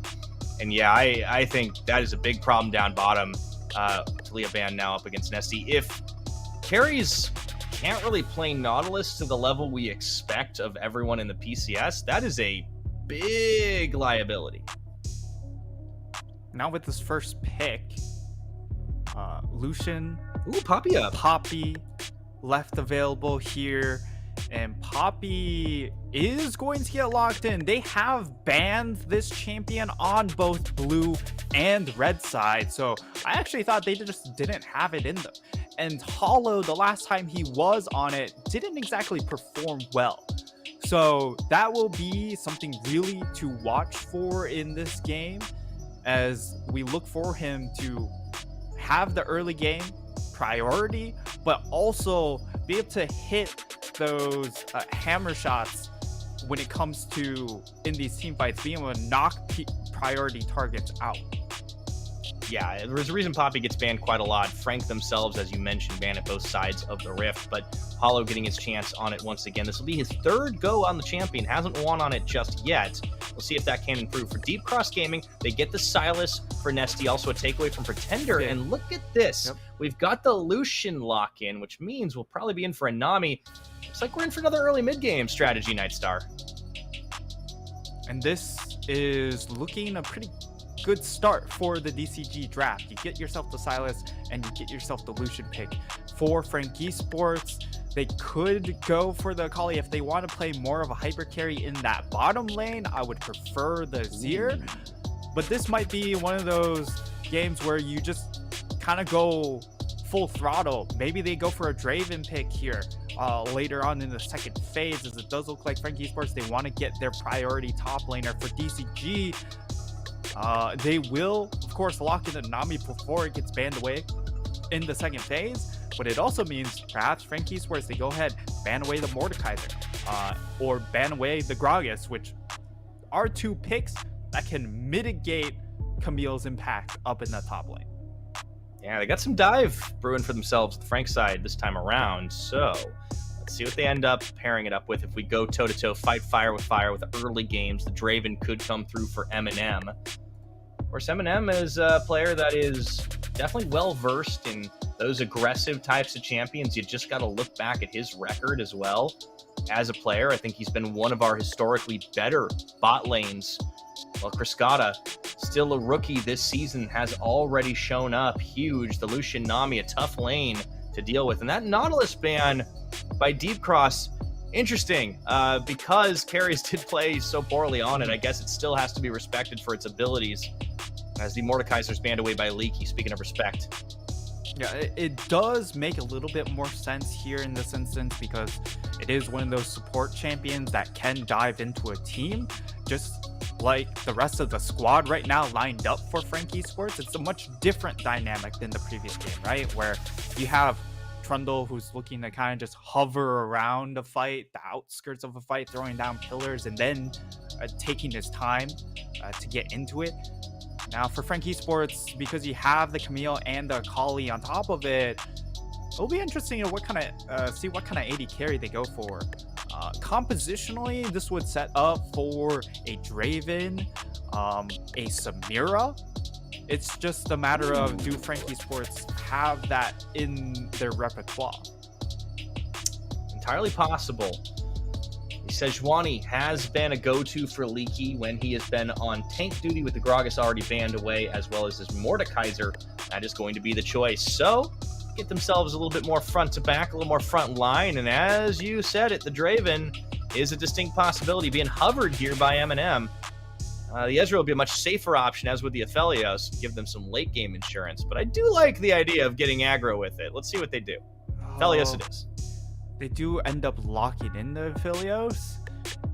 And yeah, I think that is a big problem down bottom. Talia ban now up against Nesty. If carries can't really play Nautilus to the level we expect of everyone in the PCS, that is a big liability. Now with this first pick, Lucian, Poppy up. Poppy left available here, and Poppy is going to get locked in. They have banned this champion on both blue and red side, so I actually thought they just didn't have it in them. And Hollow, the last time he was on it, didn't exactly perform well. So that will be something really to watch for in this game, as we look for him to have the early game priority, but also be able to hit those hammer shots when it comes to, in these team fights, being able to knock priority targets out. Yeah, there's a reason Poppy gets banned quite a lot. Frank themselves, as you mentioned, banned at both sides of the rift, but Hollow getting his chance on it once again. This will be his third go on the champion. Hasn't won on it just yet. We'll see if that can improve. For Deep Cross Gaming, they get the Silas for Nesty, also a takeaway from Pretender. And look at this. Yep. We've got the Lucian lock-in, which means we'll probably be in for a Nami. Looks like we're in for another early mid-game strategy, Nightstar. And this is looking a pretty good start for the DCG draft. You get yourself the Silas and you get yourself the Lucian pick. For Frank Esports, they could go for the Akali if they want to play more of a hyper carry in that bottom lane. I would prefer the Zir, but this might be one of those games where you just kind of go full throttle. Maybe they go for a Draven pick here later on in the second phase, as it does look like Frank Esports, they want to get their priority top laner. For DCG, they will, of course, lock in the Nami before it gets banned away in the second phase, but it also means perhaps Frank Esports, they go ahead, ban away the Mordekaiser, or ban away the Gragas, which are two picks that can mitigate Camille's impact up in the top lane. Yeah, they got some dive brewing for themselves, the Frank side, this time around, so let's see what they end up pairing it up with. If we go toe-to-toe, fight fire with the early games, the Draven could come through for M&M. Of course, M&M is a player that is definitely well-versed in those aggressive types of champions. You just got to look back at his record as well. As a player, I think he's been one of our historically better bot lanes. Well, Kriskata, still a rookie this season, has already shown up huge. The Lucian Nami, a tough lane to deal with. And that Nautilus ban by Deep Cross, interesting, because carries did play so poorly on it. I guess it still has to be respected for its abilities, as the Mordekaiser's banned away by Leaky, speaking of respect. Yeah, it does make a little bit more sense here in this instance, because it is one of those support champions that can dive into a team, just like the rest of the squad right now lined up for Frank Esports. It's a much different dynamic than the previous game, right? Where you have Trundle, who's looking to kind of just hover around a fight, the outskirts of a fight, throwing down pillars, and then taking his time to get into it. Now for Frank Esports, because you have the Camille and the Akali on top of it, it'll be interesting to see what kind of AD carry they go for. Compositionally, this would set up for a Draven, a Samira. It's just a matter of, do Frank Esports have that in their repertoire? Entirely possible. Sejuani has been a go-to for Leaky when he has been on tank duty with the Gragas already banned away, as well as his Mordekaiser. That is going to be the choice. So, get themselves a little bit more front to back, a little more front line, and as you said it, the Draven is a distinct possibility being hovered here by Eminem. The Ezreal would be a much safer option, as would the Aphelios, give them some late game insurance. But I do like the idea of getting aggro with it. Let's see what they do. Aphelios it is. They do end up locking in the Aphelios,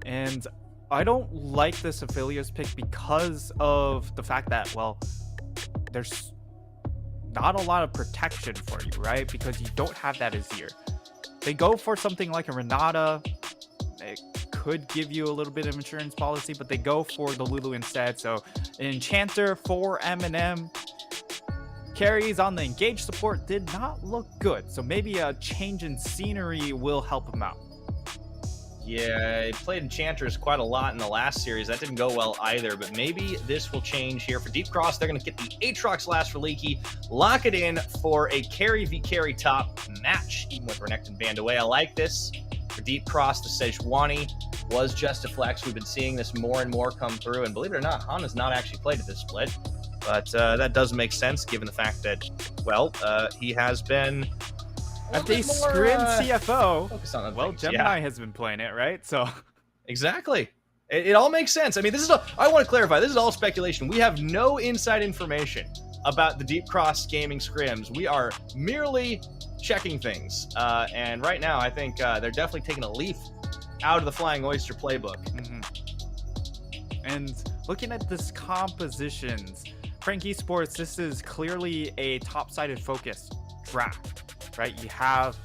and I don't like this Aphelios pick because of the fact that, well, there's not a lot of protection for you, right? Because you don't have that Azir. They go for something like a Renata. It could give you a little bit of insurance policy, but they go for the Lulu instead. So an Enchanter for Eminem. Carries on the engage support did not look good, so maybe a change in scenery will help him out. Yeah, he played Enchanters quite a lot in the last series. That didn't go well either, but maybe this will change here. For Deep Cross, they're going to get the Aatrox last for Leaky, lock it in for a carry v carry top match, even with Renekton banned away. I like this. For Deep Cross, the Sejuani was just a flex. We've been seeing this more and more come through, and believe it or not, Hana's not actually played at this split. But that does make sense given the fact that, well, he has been At the Scrim CFO, focused on well, things. Gemini has been playing it, right? So exactly. It all makes sense. I mean, this is I want to clarify, this is all speculation. We have no inside information about the Deep Cross Gaming scrims. We are merely checking things. And right now, I think they're definitely taking a leaf out of the Flying Oyster playbook. And looking at this compositions, Frank Esports, this is clearly a top-sided focus draft, right? You have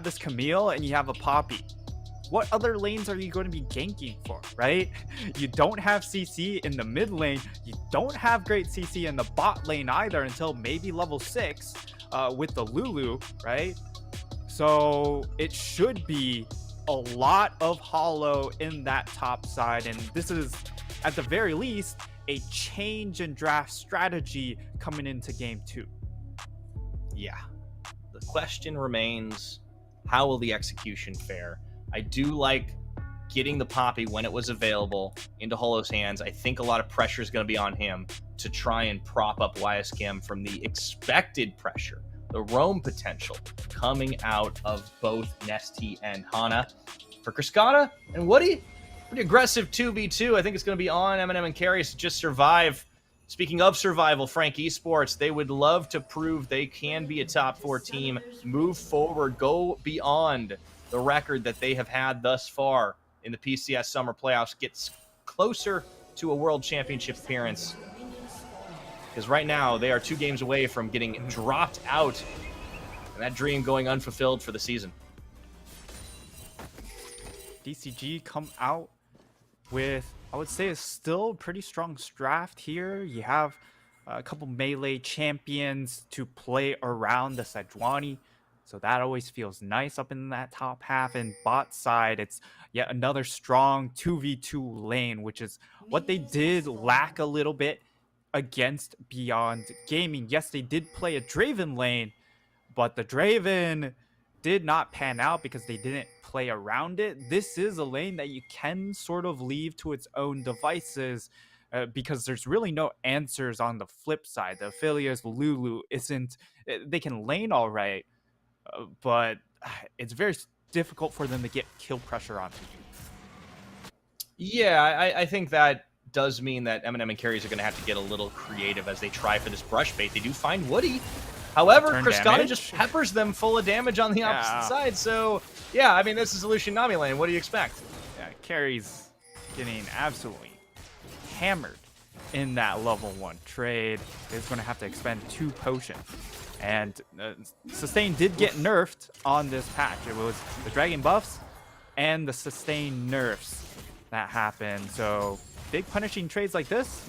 this Camille and you have a Poppy. What other lanes are you going to be ganking for, right? You don't have CC in the mid lane. You don't have great CC in the bot lane either until maybe level 6 with the Lulu, right? So it should be a lot of hollow in that top side, and this is, at the very least, a change in draft strategy coming into game 2. Yeah. The question remains, how will the execution fare? I do like getting the Poppy when it was available into Holo's hands. I think a lot of pressure is going to be on him to try and prop up YSKM from the expected pressure, the roam potential coming out of both Nesty and Hana. For Kriskata and Woody, pretty aggressive 2v2. I think it's going to be on Eminem and Carries to just survive. Speaking of survival, Frank Esports, they would love to prove they can be a top 4 team, move forward, go beyond the record that they have had thus far in the PCS Summer Playoffs, gets closer to a World Championship appearance. Because right now, they are 2 games away from getting dropped out, and that dream going unfulfilled for the season. DCG come out with, I would say, a still pretty strong draft here. You have a couple melee champions to play around the Sejuani, so that always feels nice up in that top half. And bot side, it's yet another strong 2v2 lane, which is what they did lack a little bit against Beyond Gaming. Yes, they did play a Draven lane, but the Draven did not pan out because they didn't play around it. This is a lane that you can sort of leave to its own devices because there's really no answers on the flip side. The Aphelios, Lulu isn't, they can lane all right, but it's very difficult for them to get kill pressure onto you. Yeah, I think that does mean that Eminem and Carries are going to have to get a little creative as they try for this brush bait. They do find Woody. However, Kriskata just peppers them full of damage on the opposite side. So, yeah, I mean, this is a Lucian Nami lane. What do you expect? Yeah, Carries getting absolutely hammered in that level 1 trade. Is going to have to expend 2 potions. And Sustain did get nerfed on this patch. It was the Dragon buffs and the Sustain nerfs. that happen. So big punishing trades like this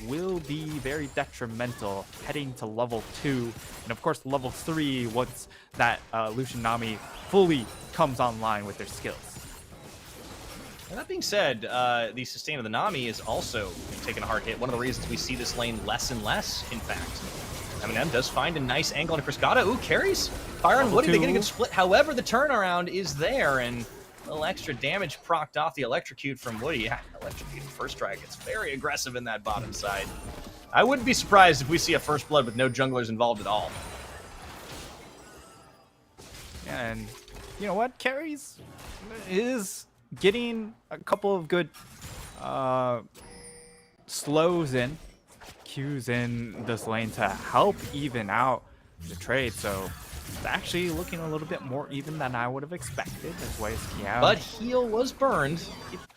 will be very detrimental heading to level 2 and of course level 3 once that Lucian Nami fully comes online with their skills. And that being said, the sustain of the Nami is also taking a hard hit. One of the reasons we see this lane less and less, in fact. Eminem does find a nice angle on Frescata. Ooh, carries. Fire on Woody, they get a good split. However, the turnaround is there, and a little extra damage procced off the electrocute from Woody. Yeah, electrocute first strike. It's very aggressive in that bottom side. I wouldn't be surprised if we see a first blood with no junglers involved at all. Yeah, and you know what? Carries is getting a couple of good slows in, Qs in this lane to help even out the trade. So it's actually looking a little bit more even than I would have expected. That's why it's But heal was burned.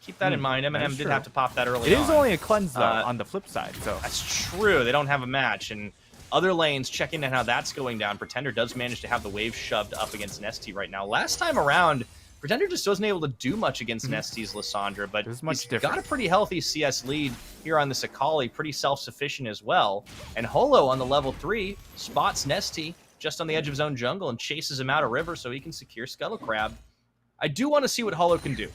Keep that in mind. Eminem did have to pop that early on. It is only a cleanse, though, on the flip side. So that's true. They don't have a match. And other lanes, checking in how that's going down. Pretender does manage to have the wave shoved up against Nesty right now. Last time around, Pretender just wasn't able to do much against Nesty's Lissandra, but he's got a pretty healthy CS lead here on this Akali, pretty self-sufficient as well. And Holo on the level 3 spots Nesty just on the edge of his own jungle and chases him out a river so he can secure Scuttle Crab. I do want to see what Holo can do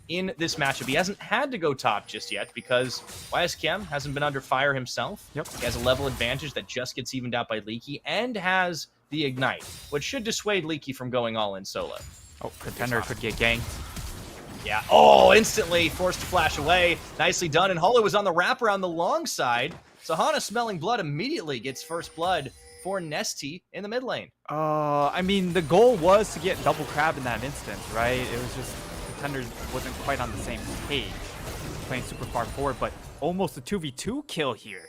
in this matchup. He hasn't had to go top just yet because YSKM hasn't been under fire himself. Yep. He has a level advantage that just gets evened out by Leaky and has the Ignite, which should dissuade Leaky from going all in solo. Oh, Pretender could get ganked. Yeah. Oh, instantly forced to flash away. Nicely done. And Holo was on the wraparound the long side. So Hana, smelling blood, immediately gets first blood for Nesty in the mid lane. I mean, the goal was to get double crab in that instance, right? It was just Pretender wasn't quite on the same page, playing super far forward, but almost a 2v2 kill here.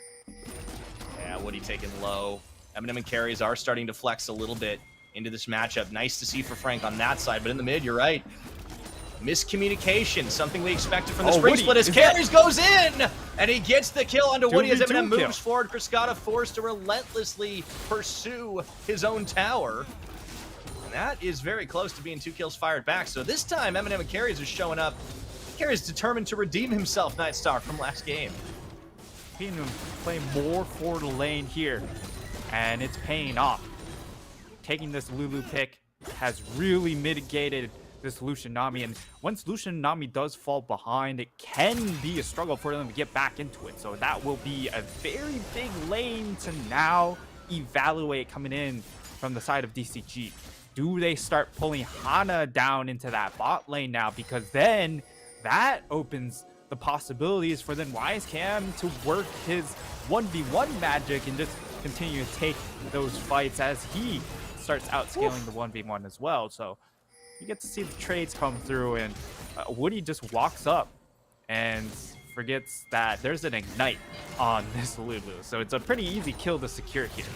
Yeah, Woody taking low. Eminem and carries are starting to flex a little bit into this matchup. Nice to see for Frank on that side, but in the mid, you're right. Miscommunication, something we expected from the spring split as carries goes in, and he gets the kill onto Woody as Eminem moves forward. Frescata forced to relentlessly pursue his own tower. And that is very close to being 2 kills fired back. So this time, Eminem and carries are showing up. Carries determined to redeem himself, Nightstar, from last game. Being to play more forward lane here, and it's paying off. Taking this Lulu pick has really mitigated this Lucian Nami, and once Lucian Nami does fall behind, it can be a struggle for them to get back into it. So that will be a very big lane to now evaluate coming in from the side of DCG. Do they start pulling Hana down into that bot lane now? Because then that opens the possibilities for then YSKM to work his 1v1 magic and just continue to take those fights as he starts outscaling the 1v1 as well. So you get to see the trades come through, and Woody just walks up and forgets that there's an Ignite on this Lulu. So it's a pretty easy kill to secure here.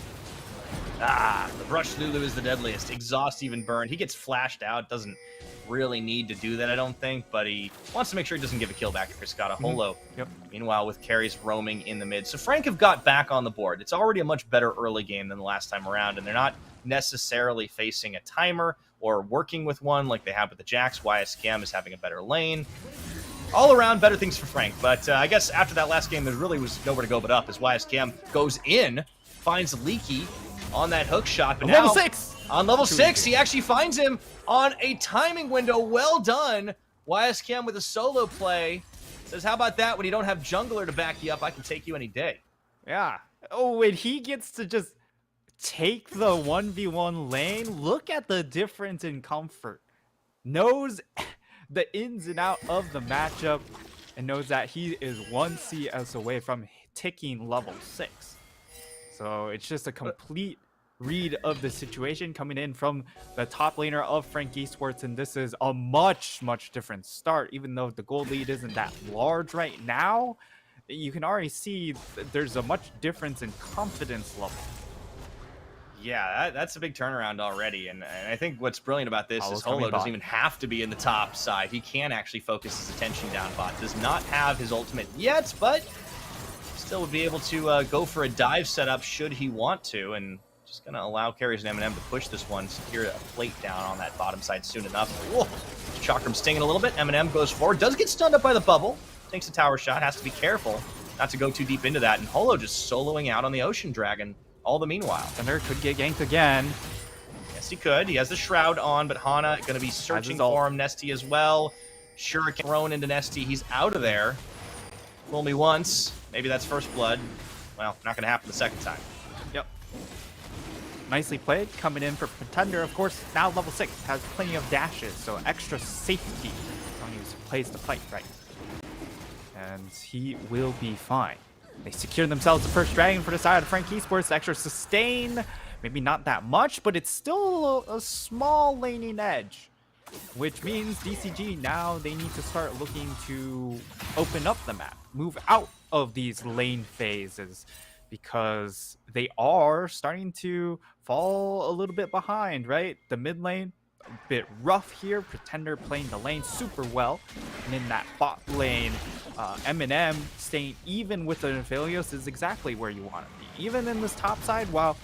The Brush Lulu is the deadliest. Exhaust even burned. He gets flashed out. Doesn't really need to do that, I don't think, but he wants to make sure he doesn't give a kill back to Frescata. Holo, meanwhile, with carries roaming in the mid. So Frank have got back on the board. It's already a much better early game than the last time around, and they're not necessarily facing a timer or working with one like they have with the Jax. YSKM is having a better lane. All around, better things for Frank. But I guess after that last game, there really was nowhere to go but up as YSKM goes in, finds Leaky on that hook shot. But level 6! On level 6, he actually finds him on a timing window. Well done. YSKM with a solo play. Says, how about that? When you don't have jungler to back you up, I can take you any day. Yeah. Oh, and he gets to just take the 1v1 lane. Look at the difference in comfort. Knows the ins and out of the matchup and knows that he is 1 CS away from ticking level 6. So it's just a complete read of the situation coming in from the top laner of Frank Esports, and this is a much different start. Even though the gold lead isn't that large right now, you can already see there's a much difference in confidence level. Yeah, that's a big turnaround already, and I think what's brilliant about this is Holo doesn't even have to be in the top side. He can actually focus his attention down bot. Does not have his ultimate yet, but still would be able to go for a dive setup should he want to, and just going to allow carries and Eminem to push this one, secure a plate down on that bottom side soon enough. Whoa, Chakram stinging a little bit. Eminem goes forward, does get stunned up by the bubble. Takes a tower shot, has to be careful not to go too deep into that. And Holo just soloing out on the Ocean Dragon all the meanwhile. Thunder could get ganked again. Yes, he could. He has the Shroud on, but Hana going to be searching for him. Nesty as well. Shuriken thrown into Nesty. He's out of there. Fool me once. Maybe that's first blood. Well, not going to happen the second time. Yep. Nicely played. Coming in for Pretender. Of course, now level 6. Has plenty of dashes, so extra safety as long as he plays the fight right. And he will be fine. They secure themselves the first dragon for the side of Frank Esports. Extra sustain. Maybe not that much, but it's still a small laning edge. Which means DCG now they need to start looking to open up the map. Move out of these lane phases. Because they are starting to fall a little bit behind, right? The mid lane, a bit rough here. Pretender playing the lane super well. And in that bot lane, Eminem staying even with the Nephilios is exactly where you want to be. Even in this top side, while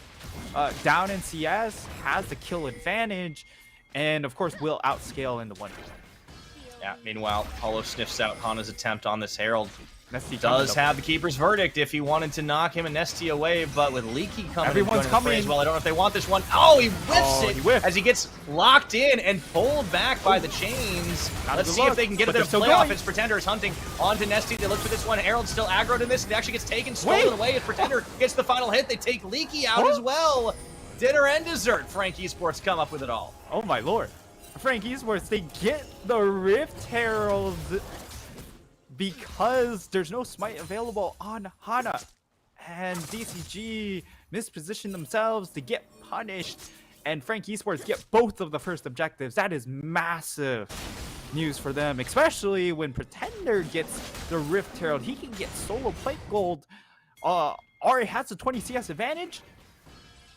down in CS has the kill advantage, and of course will outscale in the 1v1. Yeah, meanwhile, Holo sniffs out Hana's attempt on this Herald. Nesty does have the Keeper's Verdict if he wanted to knock him and Nesty away, but with Leaky coming Everyone's coming as well, I don't know if they want this one. Oh, he whiffs it he whiffed. as he gets locked in and pulled back by the chains. Let's see if they can get a bit of playoff. It's Pretender is hunting onto Nesty. They look for this one. Herald still aggroed in this. It actually gets taken, stolen away as Pretender gets the final hit. They take Leaky out as well. Dinner and dessert. Frank Esports come up with it all. Oh my lord. Frank Esports, they get the Rift Herald because there's no smite available on Hana. And DCG misposition themselves to get punished. And Frank Esports get both of the first objectives. That is massive news for them, especially when Pretender gets the Rift Herald. He can get solo plate gold. Ari has a 20 CS advantage.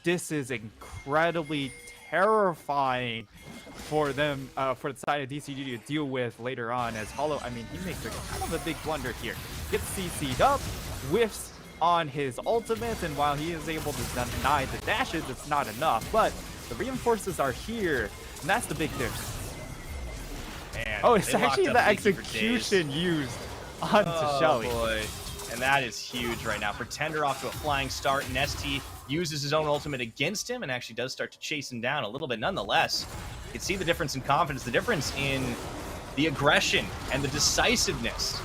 This is incredibly terrifying for them, for the side of DCG to deal with later on, as Holo, I mean, he makes a kind of a big blunder here. Gets CC'd up, whiffs on his ultimate, and while he is able to deny the dashes, it's not enough, but the reinforces are here, and that's the big difference. Man, oh, it's actually the execution used onto Shelly. Boy. And that is huge right now. Pretender off to a flying start. Nesty uses his own ultimate against him and actually does start to chase him down a little bit. Nonetheless, you can see the difference in confidence, the difference in the aggression and the decisiveness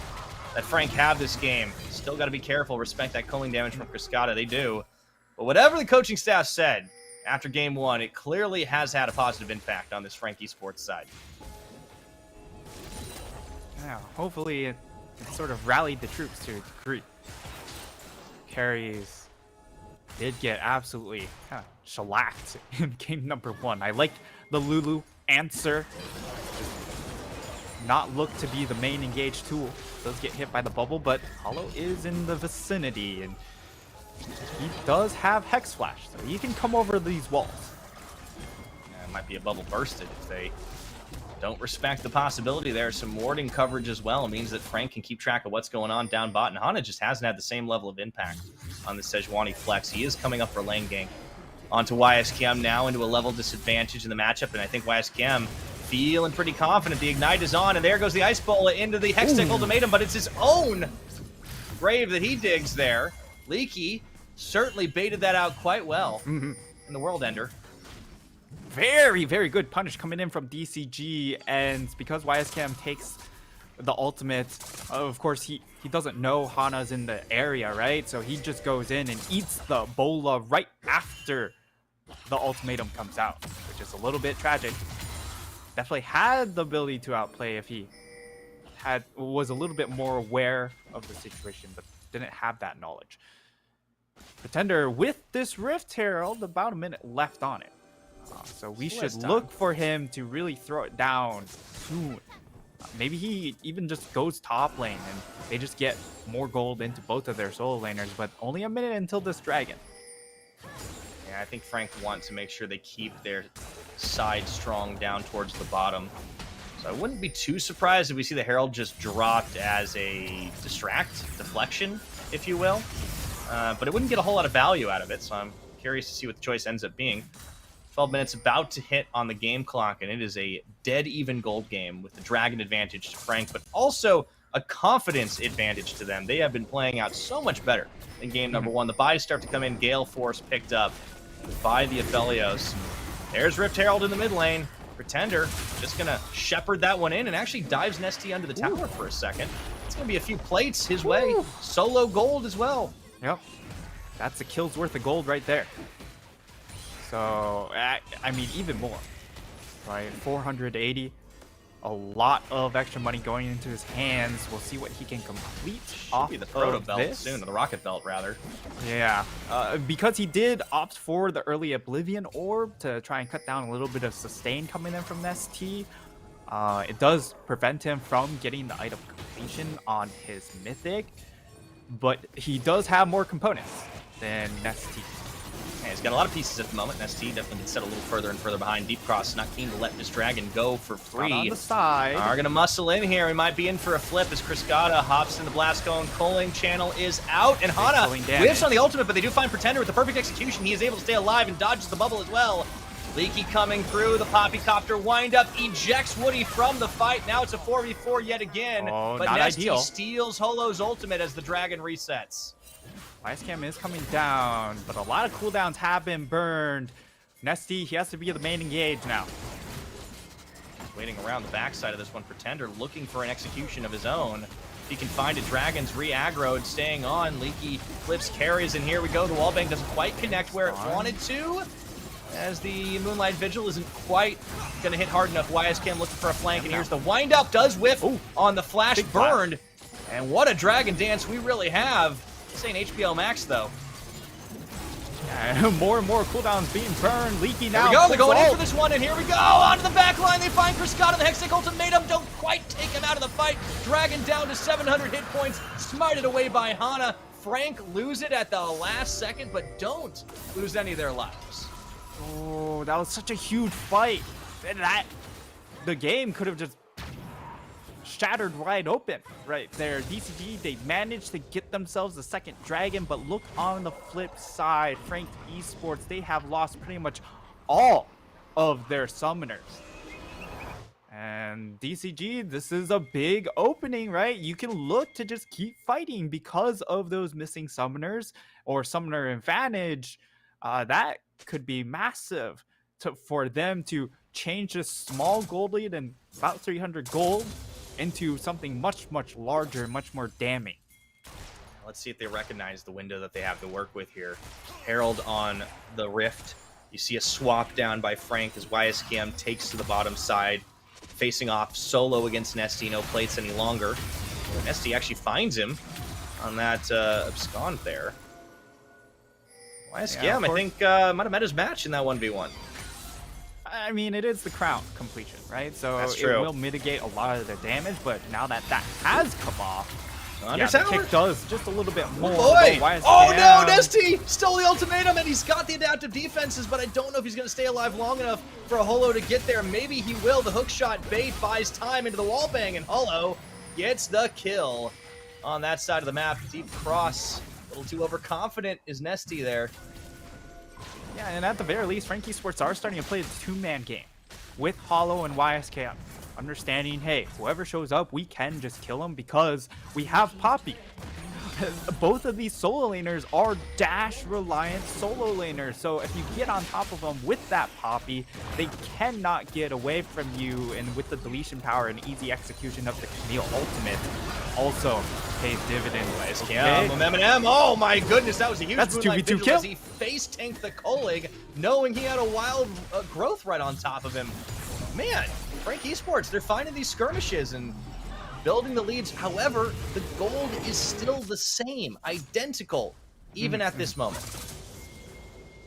that Frank have this game. Still got to be careful, respect that culling damage from Cascada. They do. But whatever the coaching staff said after game one, it clearly has had a positive impact on this Frank Esports side. Yeah, hopefully it sort of rallied the troops to a degree. Carries did get absolutely kind of shellacked in game number one. I like the Lulu answer. Not look to be the main engaged tool. Does get hit by the bubble, but Holo is in the vicinity, and he does have Hex Flash, so he can come over these walls. Yeah, it might be a bubble bursted if they don't respect the possibility. There's some warding coverage as well. It means that Frank can keep track of what's going on down bot, and Hana just hasn't had the same level of impact on the Sejuani flex. He is coming up for lane gank onto YSKM now into a level disadvantage in the matchup, and I think YSKM feeling pretty confident. The Ignite is on, and there goes the Ice Bola into the Hextech ultimatum, but it's his own grave that he digs there. Leaky certainly baited that out quite well in the World Ender. Very, very good punish coming in from DCG, and because YSKM takes the ultimate, of course, he doesn't know Hana's in the area, right? So he just goes in and eats the Bola right after the ultimatum comes out, which is a little bit tragic. Definitely had the ability to outplay if he was a little bit more aware of the situation, but didn't have that knowledge. Pretender with this Rift Herald, about a minute left on it. So we should look for him to really throw it down soon. Maybe he even just goes top lane and they just get more gold into both of their solo laners, but only a minute until this dragon. Yeah, I think Frank wants to make sure they keep their side strong down towards the bottom. So I wouldn't be too surprised if we see the Herald just dropped as a deflection, if you will. But it wouldn't get a whole lot of value out of it, so I'm curious to see what the choice ends up being. 12 minutes about to hit on the game clock, and it is a dead even gold game with the Dragon advantage to Frank, but also a confidence advantage to them. They have been playing out so much better in game number 1. The buys start to come in. Gale Force picked up by the Aphelios. There's Rift Herald in the mid lane. Pretender just going to shepherd that one in and actually dives Nesty under the tower for a second. It's going to be a few plates his way. Solo gold as well. Yep. That's a kill's worth of gold right there. So, I mean, even more, right? 480. A lot of extra money going into his hands. We'll see what he can complete off the proto of belt this. soon, or the rocket belt rather. Yeah, because he did opt for the early Oblivion Orb to try and cut down a little bit of sustain coming in from ST. It does prevent him from getting the item completion on his Mythic, but he does have more components than Nesty. Yeah, he's got a lot of pieces at the moment. ST definitely gets set a little further and further behind. Deep Cross not keen to let this Dragon go for free. On the side. Are going to muscle in here. We might be in for a flip as Kriskata hops in the Blast Cone. Culling channel is out, and Hana whiffs on the ultimate, but they do find Pretender with the perfect execution. He is able to stay alive and dodges the bubble as well. Leaky coming through. The Poppycopter wind up ejects Woody from the fight. Now it's a 4v4 yet again. Oh, but not Nesty ideal. steals Holo's ultimate as the Dragon resets. Ice Cam is coming down, but a lot of cooldowns have been burned. Nesty, he has to be the main engage now. Waiting around the backside of this one, Pretender looking for an execution of his own. If he can find it, Dragon's re-aggroed, staying on. Leaky flips carries, and here we go. The wallbang doesn't quite connect where it wanted to, as the Moonlight Vigil isn't quite going to hit hard enough. YSKM looking for a flank, and here's the wind-up. Does whiff on the flash burned. And what a Dragon dance we really have. This ain't HPL Max, though. Yeah, more and more cooldowns being burned. Leaky now. Here we go. They're going in for this one, and here we go. Onto the back line. They find Kriskata. The Hextech ultimatum don't quite take him out of the fight. Dragon down to 700 hit points. Smited away by Hana. Frank lose it at the last second, but don't lose any of their lives. Oh, that was such a huge fight. The game could have just shattered wide open right there. DCG, they managed to get themselves a second Dragon, but look on the flip side, Frank Esports, they have lost pretty much all of their summoners. And DCG, this is a big opening, right? You can look to just keep fighting because of those missing summoners or summoner advantage. That could be massive for them to change this small gold lead and about 300 gold into something much, much larger, much more damning. Let's see if they recognize the window that they have to work with here. Herald on the Rift. You see a swap down by Frank as YSKM takes to the bottom side, facing off solo against Nesty. No plates any longer. Nesty actually finds him on that abscond there. YSKM, I think, might have met his match in that 1v1. I mean, it is the crown completion, right? So it will mitigate a lot of the damage, but now that that has come off, the kick does just a little bit more. Oh no, Nesty stole the ultimatum, and he's got the adaptive defenses, but I don't know if he's going to stay alive long enough for a Holo to get there. Maybe he will. The hookshot bait buys time into the wallbang, and Holo gets the kill on that side of the map. Deep Cross, a little too overconfident is Nesty there. Yeah, and at the very least, Frank Esports are starting to play the two-man game with Hollow and YSKM. Understanding, hey, whoever shows up, we can just kill him because we have Poppy. Both of these solo laners are dash-reliant solo laners, so if you get on top of them with that Poppy, they cannot get away from you, and with the deletion power and easy execution of the Camille ultimate also pays dividends. Eminem, oh my goodness, that was a huge That's Moonlight 2v2 Vigil kill. as he face-tanked the Kolig, knowing he had a wild growth right on top of him. Man, Frank Esports, they're finding these skirmishes and building the leads. However, the gold is still the same, identical, even at this moment.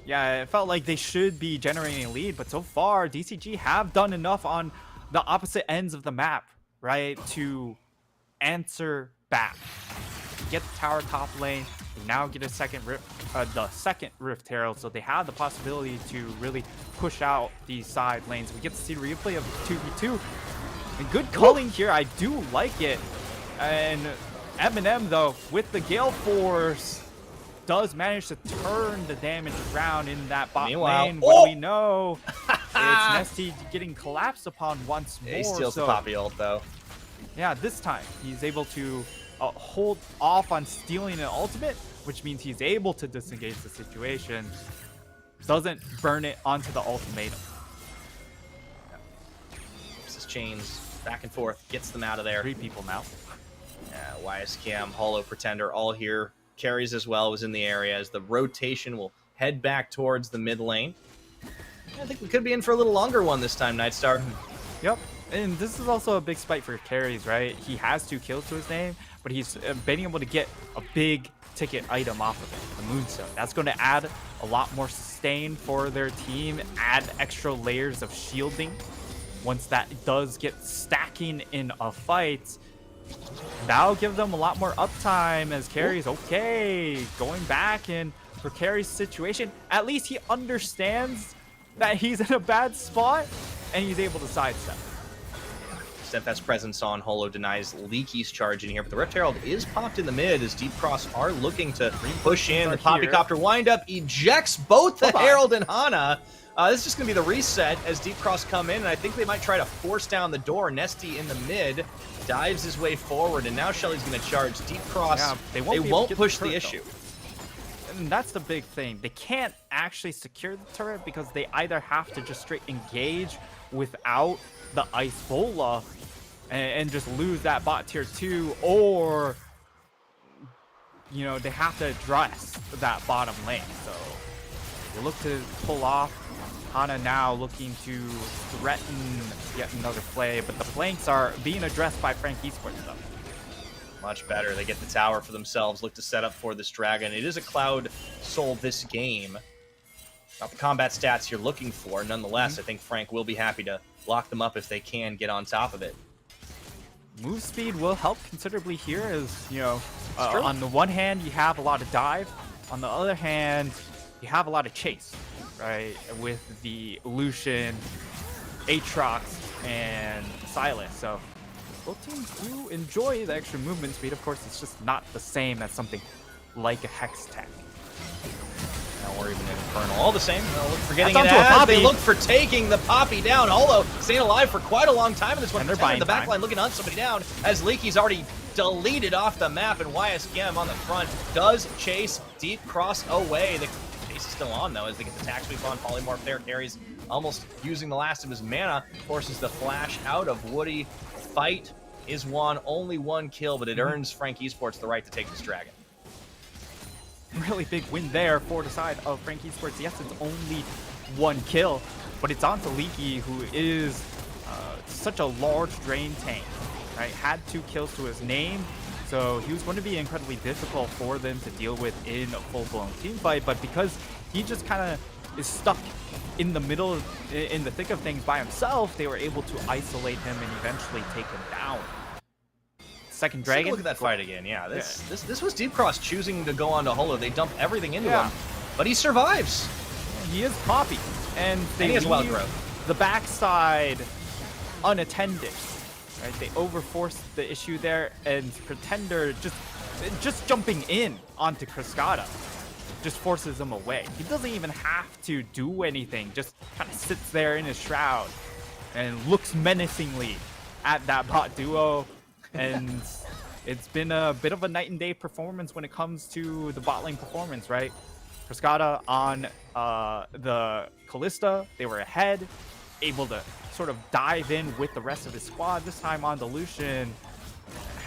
Yeah, it felt like they should be generating a lead, but so far, DCG have done enough on the opposite ends of the map, right, to answer back. Get the tower top lane, they now get a second the second Rift Herald, so they have the possibility to really push out these side lanes. We get to see the replay of 2v2. And good culling here, I do like it. And Eminem, though, with the Gale Force, does manage to turn the damage around in that bot Meanwhile, lane. What do we know? It's Nesty getting collapsed upon once more. He steals the Poppy ult, though. Yeah, this time he's able to hold off on stealing an ultimate, which means he's able to disengage the situation. Doesn't burn it onto the ultimatum. Keeps his chains back and forth, gets them out of there. 3 people now. Yeah, YSCam, Hollow, Pretender, all here. Carries as well, was in the area as the rotation will head back towards the mid lane. I think we could be in for a little longer one this time, Nightstar. Yep. And this is also a big spike for carries, right? He has 2 kills to his name, but he's been able to get a big ticket item off of it, the Moonstone. That's going to add a lot more sustain for their team, add extra layers of shielding. Once that does get stacking in a fight, that'll give them a lot more uptime as carries. Okay, going back, and for carry's situation, at least he understands that he's in a bad spot and he's able to sidestep. Steadfast presence on Holo denies Leaky's charge in here, but the Rift Herald is popped in the mid as Deep Cross are looking to push in. The Poppycopter windup ejects both the Herald and Hana. This is just going to be the reset as Deep Cross come in, and I think they might try to force down the door. Nesty in the mid dives his way forward, and now Shelly's going to charge. Deep Cross, yeah, they won't push the issue. And that's the big thing. They can't actually secure the turret because they either have to just straight engage without the Ice Bola and just lose that bot tier 2, or, you know, they have to address that bottom lane. So they look to pull off. Hana now looking to threaten yet another play, but the flanks are being addressed by Frank Esports though. Much better. They get the tower for themselves, look to set up for this dragon. It is a Cloud Soul this game. Not the combat stats you're looking for. Nonetheless, I think Frank will be happy to lock them up if they can get on top of it. Move speed will help considerably here as, you know, on the one hand, you have a lot of dive. On the other hand, you have a lot of chase, right? With the Lucian, Aatrox, and Silas. So both teams do enjoy the extra movement speed. Of course, it's just not the same as something like a Hex Tech. Or even an Infernal. All the same, they'll look for getting it as they look for taking the Poppy down. Holo staying alive for quite a long time in this one. And they're in the backline looking to hunt somebody down as Leaky's already deleted off the map, and YSCam on the front does chase Deep Cross away. The chase is still on, though, as they get the tax sweep on. Polymorph there carries almost using the last of his mana, forces the flash out of Woody. Fight is won, only 1 kill, but it earns Frank Esports the right to take this dragon. Really big win there for the side of Frank Esports. Yes, it's only 1 kill, but it's on to Leaky, who is such a large drain tank, right? Had 2 kills to his name, so he was going to be incredibly difficult for them to deal with in a full-blown team fight, but because he just kind of is stuck in the middle, in the thick of things by himself, they were able to isolate him and eventually take him down. Second dragon. Look at that fight again. Yeah, this was Deep Cross choosing to go on to Holo. They dump everything into him, but he survives. He is Poppy, and he has wild growth. The backside unattended. Right, they overforced the issue there, and Pretender just jumping in onto Cascada just forces him away. He doesn't even have to do anything. Just kind of sits there in his shroud and looks menacingly at that bot duo. And it's been a bit of a night and day performance when it comes to the bot lane performance, right? Cascada on the Callista, they were ahead, able to sort of dive in with the rest of his squad. This time on the Lucian,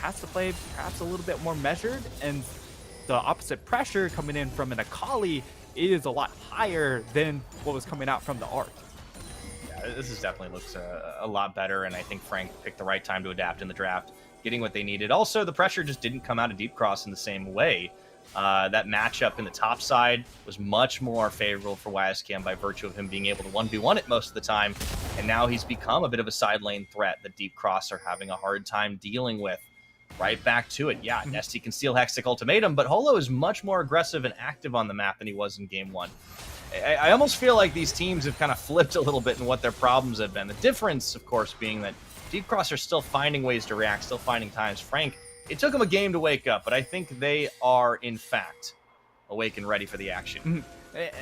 has to play perhaps a little bit more measured, and the opposite pressure coming in from an Akali is a lot higher than what was coming out from the Arc. Yeah, this is definitely looks a lot better, and I think Frank picked the right time to adapt in the draft, getting what they needed. Also, the pressure just didn't come out of Deep Cross in the same way. That matchup in the top side was much more favorable for YSCam by virtue of him being able to 1v1 it most of the time, and now he's become a bit of a side lane threat that Deep Cross are having a hard time dealing with. Right back to it. Yeah, Nesty can steal Hextech Ultimatum, but Holo is much more aggressive and active on the map than he was in Game 1. I almost feel like these teams have kind of flipped a little bit in what their problems have been. The difference, of course, being that Deep Cross are still finding ways to react, still finding times. Frank, it took him a game to wake up, but I think they are, in fact, awake and ready for the action.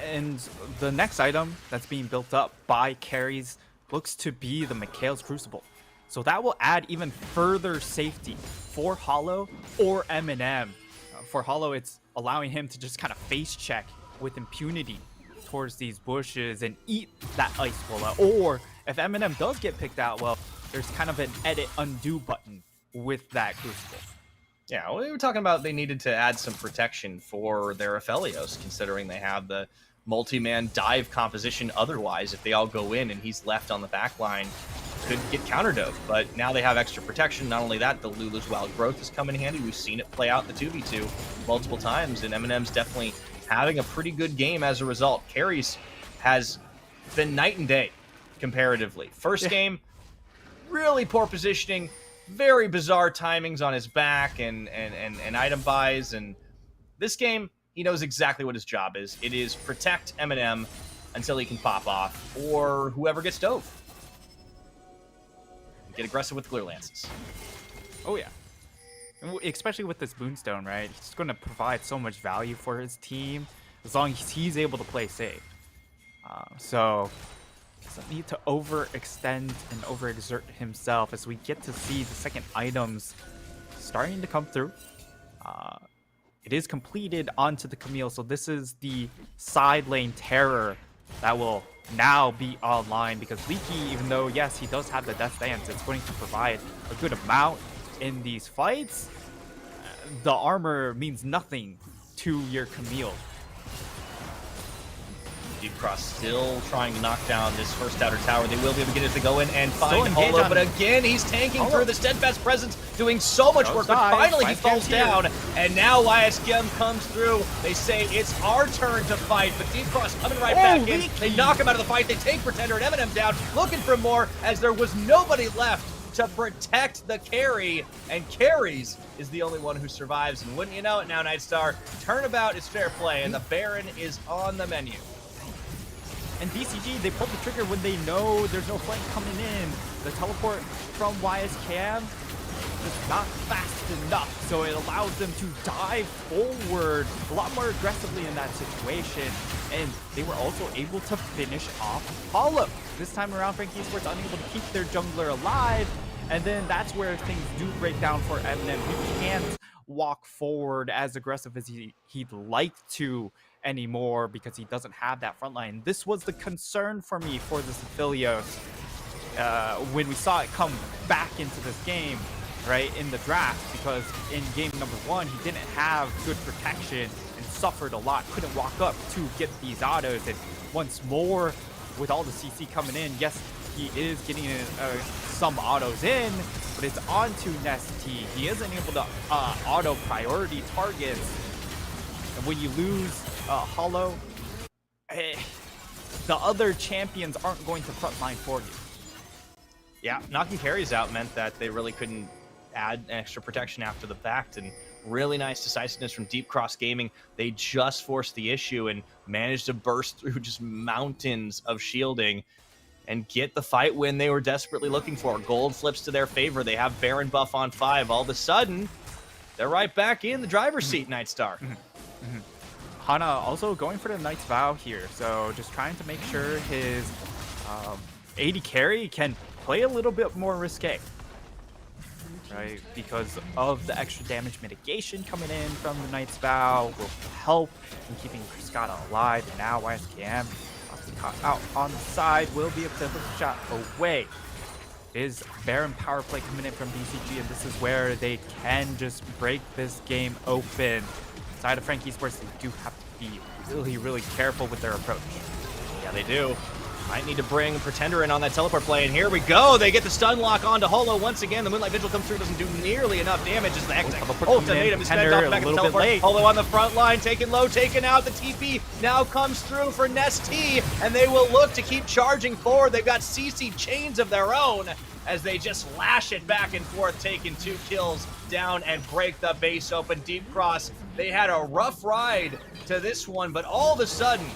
And the next item that's being built up by carries looks to be the Mikhail's Crucible. So that will add even further safety for Hollow or Eminem. For Hollow, it's allowing him to just kind of face check with impunity towards these bushes and eat that Ice Bullet. Or if Eminem does get picked out, well, there's kind of an edit undo button with that Crucible. Yeah, well, we were talking about they needed to add some protection for their Aphelios, considering they have the multi-man dive composition. Otherwise, if they all go in and he's left on the back line, could get counter-dove. But now they have extra protection. Not only that, the Lulu's Wild Growth has come in handy. We've seen it play out in the 2v2 multiple times, and Eminem's definitely having a pretty good game as a result. Carries has been night and day comparatively. First game, really poor positioning, very bizarre timings on his back and item buys. And this game, he knows exactly what his job is. It is protect Eminem until he can pop off, or whoever gets dove. Get aggressive with Clear Lances. Oh yeah. Especially with this Boonstone, right? He's going to provide so much value for his team as long as he's able to play safe. So doesn't need to overextend and overexert himself as we get to see the second items starting to come through. It is completed onto the Camille, so this is the side lane terror that will now be online, because Leaky, even though yes he does have the Death Dance, it's going to provide a good amount in these fights. The armor means nothing to your Camille. Deep Cross still trying to knock down this first outer tower. They will be able to get it to go in and find Holo, but again, he's tanking through the Steadfast Presence, doing so much work, but finally he falls down, and now YSGM comes through. They say it's our turn to fight, but Deep Cross coming right back in. They knock him out of the fight. They take Pretender and Eminem down, looking for more, as there was nobody left to protect the carry, and Carries is the only one who survives. And wouldn't you know it now, Nightstar, turnabout is fair play, and the Baron is on the menu. And BCG, they pulled the trigger when they know there's no flank coming in. The teleport from YSKM is not fast enough, so it allows them to dive forward a lot more aggressively in that situation. And they were also able to finish off Hollow. This time around, Frankie Esports unable to keep their jungler alive. And then that's where things do break down for Eminem. He can't walk forward as aggressive as he'd like to anymore because he doesn't have that front line. This was the concern for me for this Aphelios when we saw it come back into this game, right, in the draft, because in game number 1 he didn't have good protection and suffered a lot, couldn't walk up to get these autos. And once more with all the CC coming in, yes, he is getting some autos in, but it's on to Nesty. He isn't able to auto priority targets. And when you lose Hollow, the other champions aren't going to frontline for you. Yeah, knocking Carries out meant that they really couldn't add extra protection after the fact, and really nice decisiveness from Deep Cross Gaming. They just forced the issue and managed to burst through just mountains of shielding and get the fight win they were desperately looking for. Gold flips to their favor. They have Baron buff on 5. All of a sudden, they're right back in the driver's seat, Nightstar. Hana also going for the Knight's Vow here, so just trying to make sure his AD carry can play a little bit more risque, right? Because of the extra damage mitigation coming in from the Knight's Vow will help in keeping Frescata alive. And now YSKM out on the side will be able to hook the shot away. Is Baron power play coming in from BCG, and this is where they can just break this game open. Side of Frankie Esports, they do have to be really, really careful with their approach. Yeah, they do. Might need to bring Pretender in on that teleport play, and here we go. They get the stun lock onto Holo once again. The Moonlight Vigil comes through, doesn't do nearly enough damage as the Hextech ultimatum is fed off back at the teleport. Holo on the front line, taken low, taken out. The TP now comes through for Nesty, and they will look to keep charging forward. They've got CC chains of their own as they just lash it back and forth, taking 2 kills down and break the base open. Deep Cross, they had a rough ride to this one, but all of a sudden,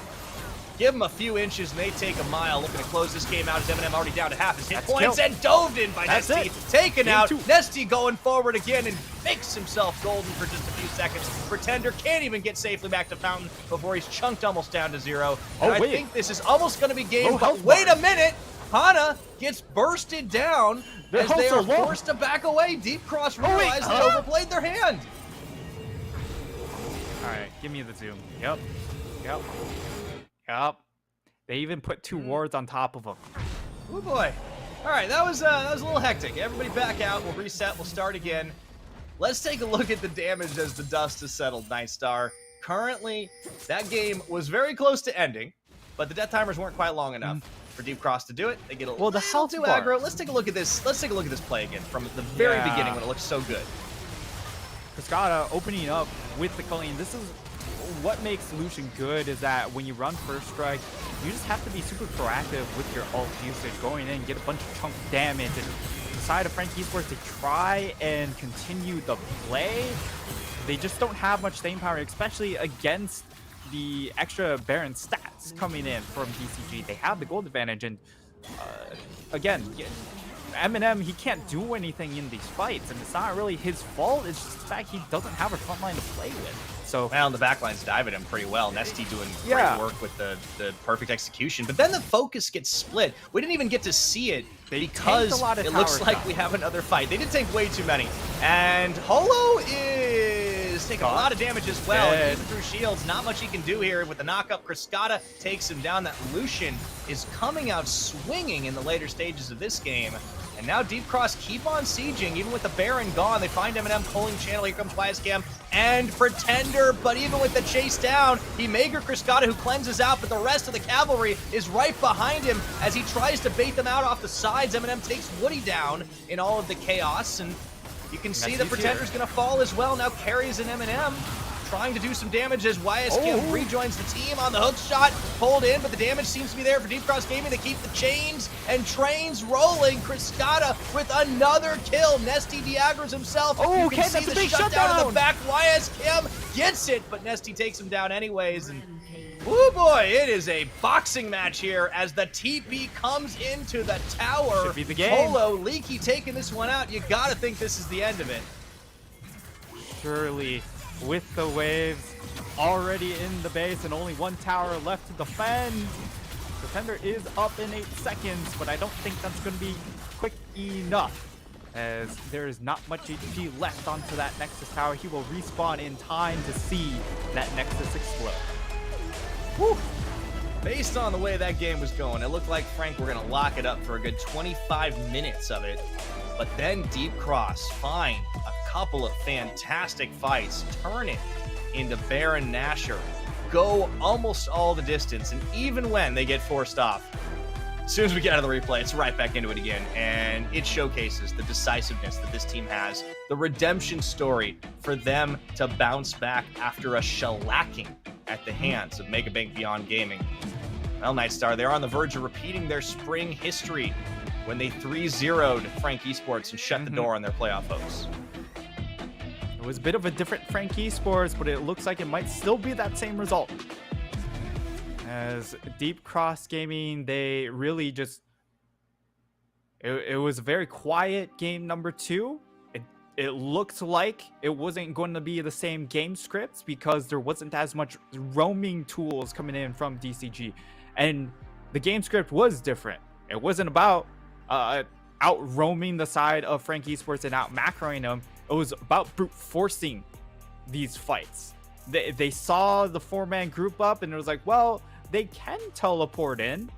Give them a few inches, and they take a mile. Looking to close this game out as Eminem already down to half his hit That's points kill. and dove in by That's Nesty. it. Taken Game out. 2. Nesty going forward again and makes himself golden for just a few seconds. Pretender can't even get safely back to Fountain before he's chunked almost down to 0. And I wait. think this is almost going to be game. Low But health wait a bars. minute. Hana gets bursted down Their as they healths are are low. forced to back away. Deep Cross wait, realized they huh? overplayed their hand. All right, give me the zoom. Yep. They even put 2 wards on top of them. Oh boy. All right, that was a little hectic. Everybody back out. We'll reset. We'll start again. Let's take a look at the damage as the dust has settled, Night Star. Currently, that game was very close to ending, but the death timers weren't quite long enough for Deep Cross to do it. They get a Well, the little health too bar. aggro. Let's take a look at this. Let's take a look at this play again from the very Yeah. beginning when it looked so good. Cascada opening up with the Colleen. This is what makes Lucian good, is that when you run first strike, you just have to be super proactive with your ult usage, going in, get a bunch of chunk damage, and decide of Frank Esports to try and continue the play. They just don't have much staying power, especially against the extra Baron stats coming in from DCG. They have the gold advantage, and again, Eminem, he can't do anything in these fights, and it's not really his fault. It's just the fact he doesn't have a front line to play with. So, Well, the backline's diving him pretty well. Nesty doing Yeah. great work with the perfect execution. But then the focus gets split. We didn't even get to see it because tanked a lot of it looks tower like shots. we have another fight. They did take way too many. And Holo is taking a lot of damage as well. Dead. Even through shields, not much he can do here with the knockup. Cascada takes him down. That Lucian is coming out swinging in the later stages of this game. And now Deep Cross keep on sieging, even with the Baron gone. They find Eminem pulling channel. Here comes Biascam and Pretender, but even with the chase down, he Mager Cascada, who cleanses out, but the rest of the cavalry is right behind him as he tries to bait them out off the sides. Eminem takes Woody down in all of the chaos, and you can see the Nestty's Pretender's here. going to fall as well. Now carries an Eminem, trying to do some damage as YSKM rejoins the team on the hook shot, pulled in, but the damage seems to be there for Deep Cross Gaming. They keep the chains and trains rolling. Cascada with another kill. Nesty Diagras himself. Oh, You okay, can see that's a the big shutdown in shutdown. the back. YSKM gets it, but Nesty takes him down anyways. And oh boy, it is a boxing match here as the TP comes into the tower. Should be the game. Polo, Leaky taking this one out. You gotta think this is the end of it. surely, with the waves already in the base and only 1 tower left to defend, Defender is up in 8 seconds, but I don't think that's going to be quick enough, as there is not much HP left onto that Nexus tower. He will respawn in time to see that Nexus explode. Whew. Based on the way that game was going, it looked like Frank were going to lock it up for a good 25 minutes of it. But then Deep Cross find a couple of fantastic fights, turn it into Baron Nashor, go almost all the distance, and even when they get forced off, as soon as we get out of the replay, it's right back into it again, and it showcases the decisiveness that this team has, the redemption story for them to bounce back after a shellacking at the hands of Mega Bank Beyond Gaming. Well, Nightstar, they're on the verge of repeating their spring history when they 3-0'd Frank Esports and shut the door on their playoff hopes. It was a bit of a different Frank Esports, but it looks like it might still be that same result. As Deep Cross Gaming, they really just... It was a very quiet game number 2. It looked like it wasn't going to be the same game scripts because there wasn't as much roaming tools coming in from DCG. And the game script was different. It wasn't about out roaming the side of Frank Esports and out macroing them. It was about brute forcing these fights. They saw the 4-man group up and it was like, well, they can teleport in,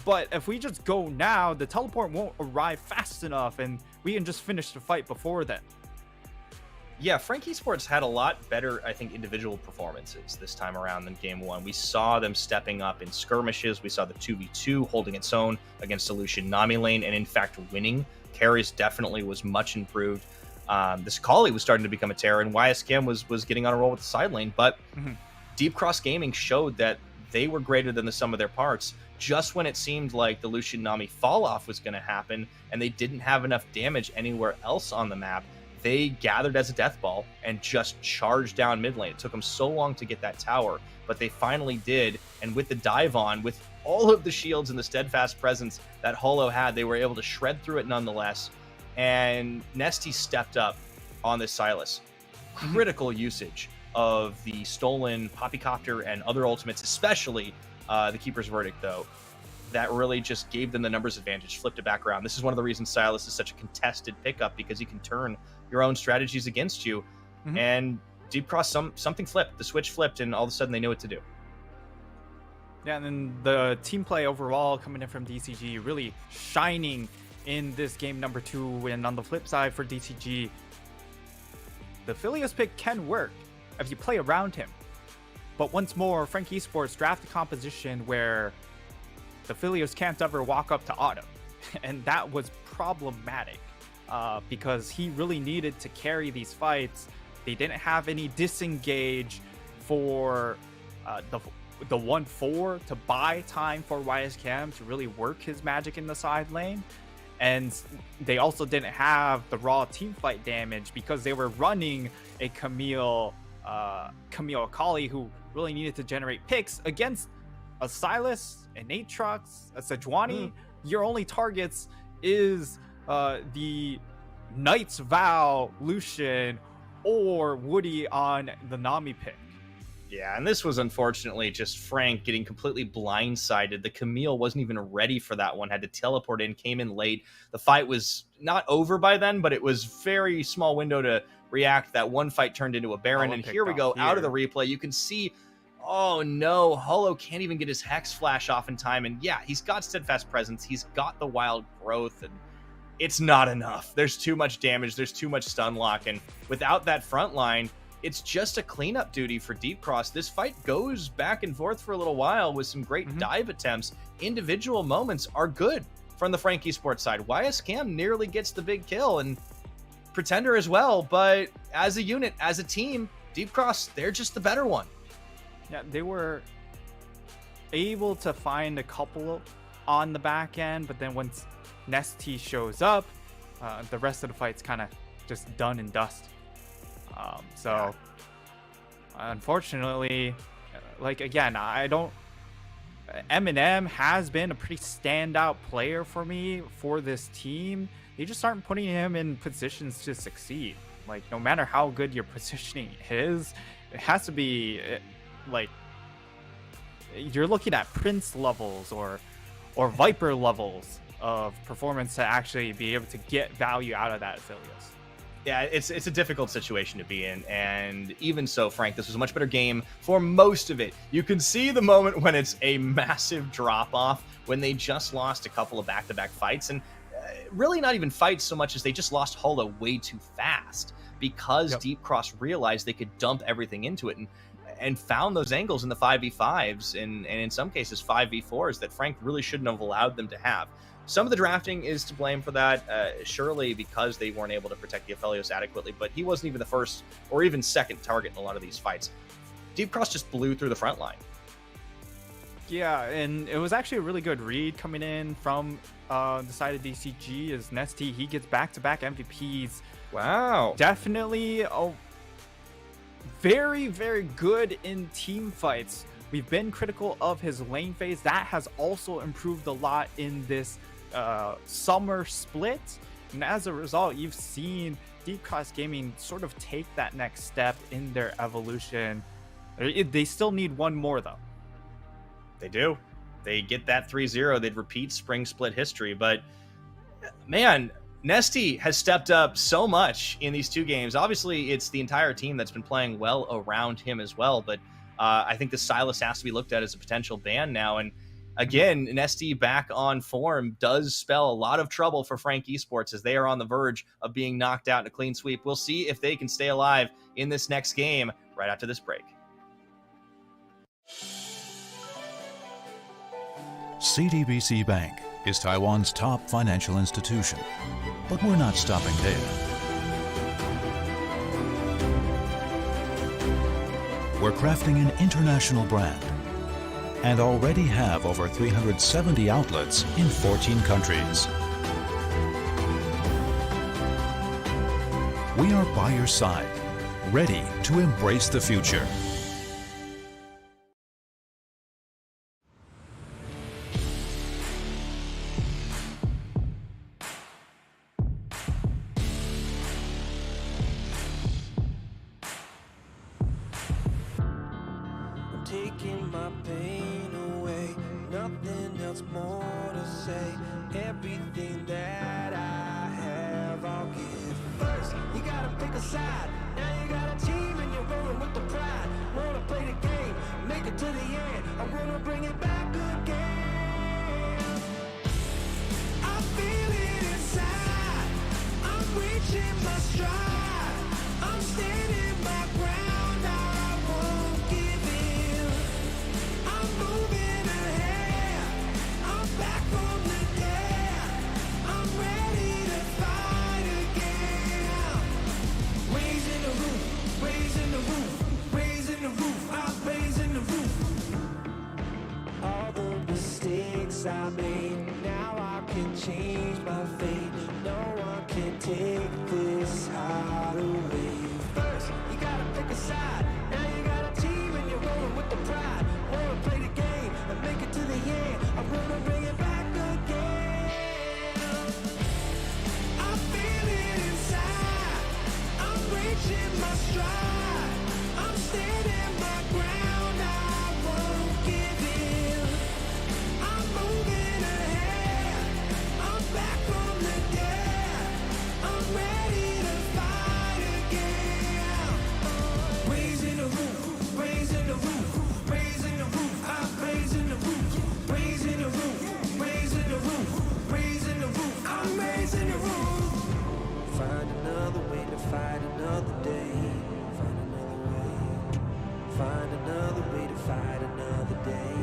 but if we just go now, the teleport won't arrive fast enough and we can just finish the fight before then. Yeah, Frank Esports had a lot better, I think, individual performances this time around than Game 1. We saw them stepping up in skirmishes. We saw the 2v2 holding its own against Solution Nami lane and, in fact, winning. Carries definitely was much improved. This Kali was starting to become a terror, and YSKM was getting on a roll with the side lane. But Deep Cross Gaming showed that they were greater than the sum of their parts just when it seemed like the Lucian Nami fall-off was going to happen and they didn't have enough damage anywhere else on the map. they gathered as a death ball and just charged down mid lane. It took them so long to get that tower, but they finally did. And with the dive on, with all of the shields and the steadfast presence that Holo had, they were able to shred through it nonetheless. And Nesty stepped up on this Sylas. Critical usage of the stolen Poppycopter and other ultimates, especially the Keeper's Verdict, though. That really just gave them the numbers advantage, flipped it back around. This is one of the reasons Sylas is such a contested pickup, because you can turn your own strategies against you. And Deep Cross, something flipped. The switch flipped, and all of a sudden they knew what to do. Yeah, and then the team play overall coming in from DCG really shining in this game number 2. And on the flip side for DCG, the Philios pick can work if you play around him. But once more, Frank Esports draft a composition where the Philios can't ever walk up to auto. And that was problematic because he really needed to carry these fights. They didn't have any disengage for the 1-4 to buy time for YSCam to really work his magic in the side lane. And they also didn't have the raw team fight damage because they were running a Camille Akali, who really needed to generate picks against a Sylas, an Aatrox, a Sejuani. Your only targets is the Knight's Vow, Lucian, or Woody on the Nami pick. Yeah, and this was unfortunately just Frank getting completely blindsided. The Camille wasn't even ready for that one, had to teleport in, came in late. The fight was not over by then, but it was very small window to react. That one fight turned into a Baron, and here we go, out of the replay. You can see, oh no, Holo can't even get his Hex Flash off in time. And yeah, he's got Steadfast Presence, he's got the Wild Growth, and it's not enough. There's too much damage, there's too much stun lock, and without that front line, it's just a cleanup duty for Deep Cross. This fight goes back and forth for a little while with some great dive attempts. Individual moments are good from the Frank Esports side. YSCam nearly gets the big kill, and Pretender as well, but as a unit, as a team, Deep Cross, they're just the better one. Yeah, they were able to find a couple on the back end, but then once Nesty shows up, the rest of the fight's kind of just done and dust. Unfortunately, like, again, Eminem has been a pretty standout player for me for this team. They just aren't putting him in positions to succeed. Like, no matter how good your positioning is, it has to be like you're looking at Prince levels or Viper levels of performance to actually be able to get value out of that Philios. Yeah, it's a difficult situation to be in, and even so, Frank, this was a much better game for most of it. You can see the moment when it's a massive drop-off, when they just lost a couple of back-to-back fights, and really not even fights so much as they just lost Holo way too fast, because Deep Cross realized they could dump everything into it, and found those angles in the 5v5s, and in some cases 5v4s that Frank really shouldn't have allowed them to have. Some of the drafting is to blame for that, surely because they weren't able to protect the Aphelios adequately, but he wasn't even the first or even second target in a lot of these fights. Deep Cross just blew through the front line. Yeah, and it was actually a really good read coming in from the side of DCG as Nesty, he gets back-to-back MVPs. Wow. Definitely very, very good in team fights. We've been critical of his lane phase. That has also improved a lot in this summer split. And as a result, you've seen Deep Cross Gaming sort of take that next step in their evolution. They still need one more, though. They do. They get that 3-0. They'd repeat spring split history. But, man, Nesty has stepped up so much in these two games. Obviously, it's the entire team that's been playing well around him as well. But I think the Sylas has to be looked at as a potential ban now. And again, Nesty back on form does spell a lot of trouble for Frank Esports as they are on the verge of being knocked out in a clean sweep. We'll see if they can stay alive in this next game right after this break. CTBC Bank is Taiwan's top financial institution, but we're not stopping there. We're crafting an international brand and already have over 370 outlets in 14 countries. we are by your side, ready to embrace the future. I'm taking my pain away, nothing else more to say. Everything that I have, I'll give. First, you gotta pick a side. Now you got a team and you're rolling with the pride. Wanna play the game, make it to the end. I wanna bring it back again. I feel it inside. I'm reaching my stride. I'm standing my ground. I won't give in. I'm moving ahead. I'm back from the dead. I'm ready to fight again. Raising the roof, raising the roof, raising the roof. I'm raising the roof. All the mistakes I made, now I can change my fate. No one can take this heart away. First, you gotta pick a side. Now you got a team and you're rolling with the pride. Wanna play the game and make it to the end. I wanna bring it back again. I feel it inside. I'm reaching my stride. I'm standing my ground. I won't give in. I'm moving ahead. I'm back from the dead. I'm ready to fight again. Raising the roof, raising the roof, raising the roof. I'm raising the roof, raising the roof, raising the roof, raising the roof. I'm raising the roof. Find another way to fight another day. Find another way. Find another way to fight another day.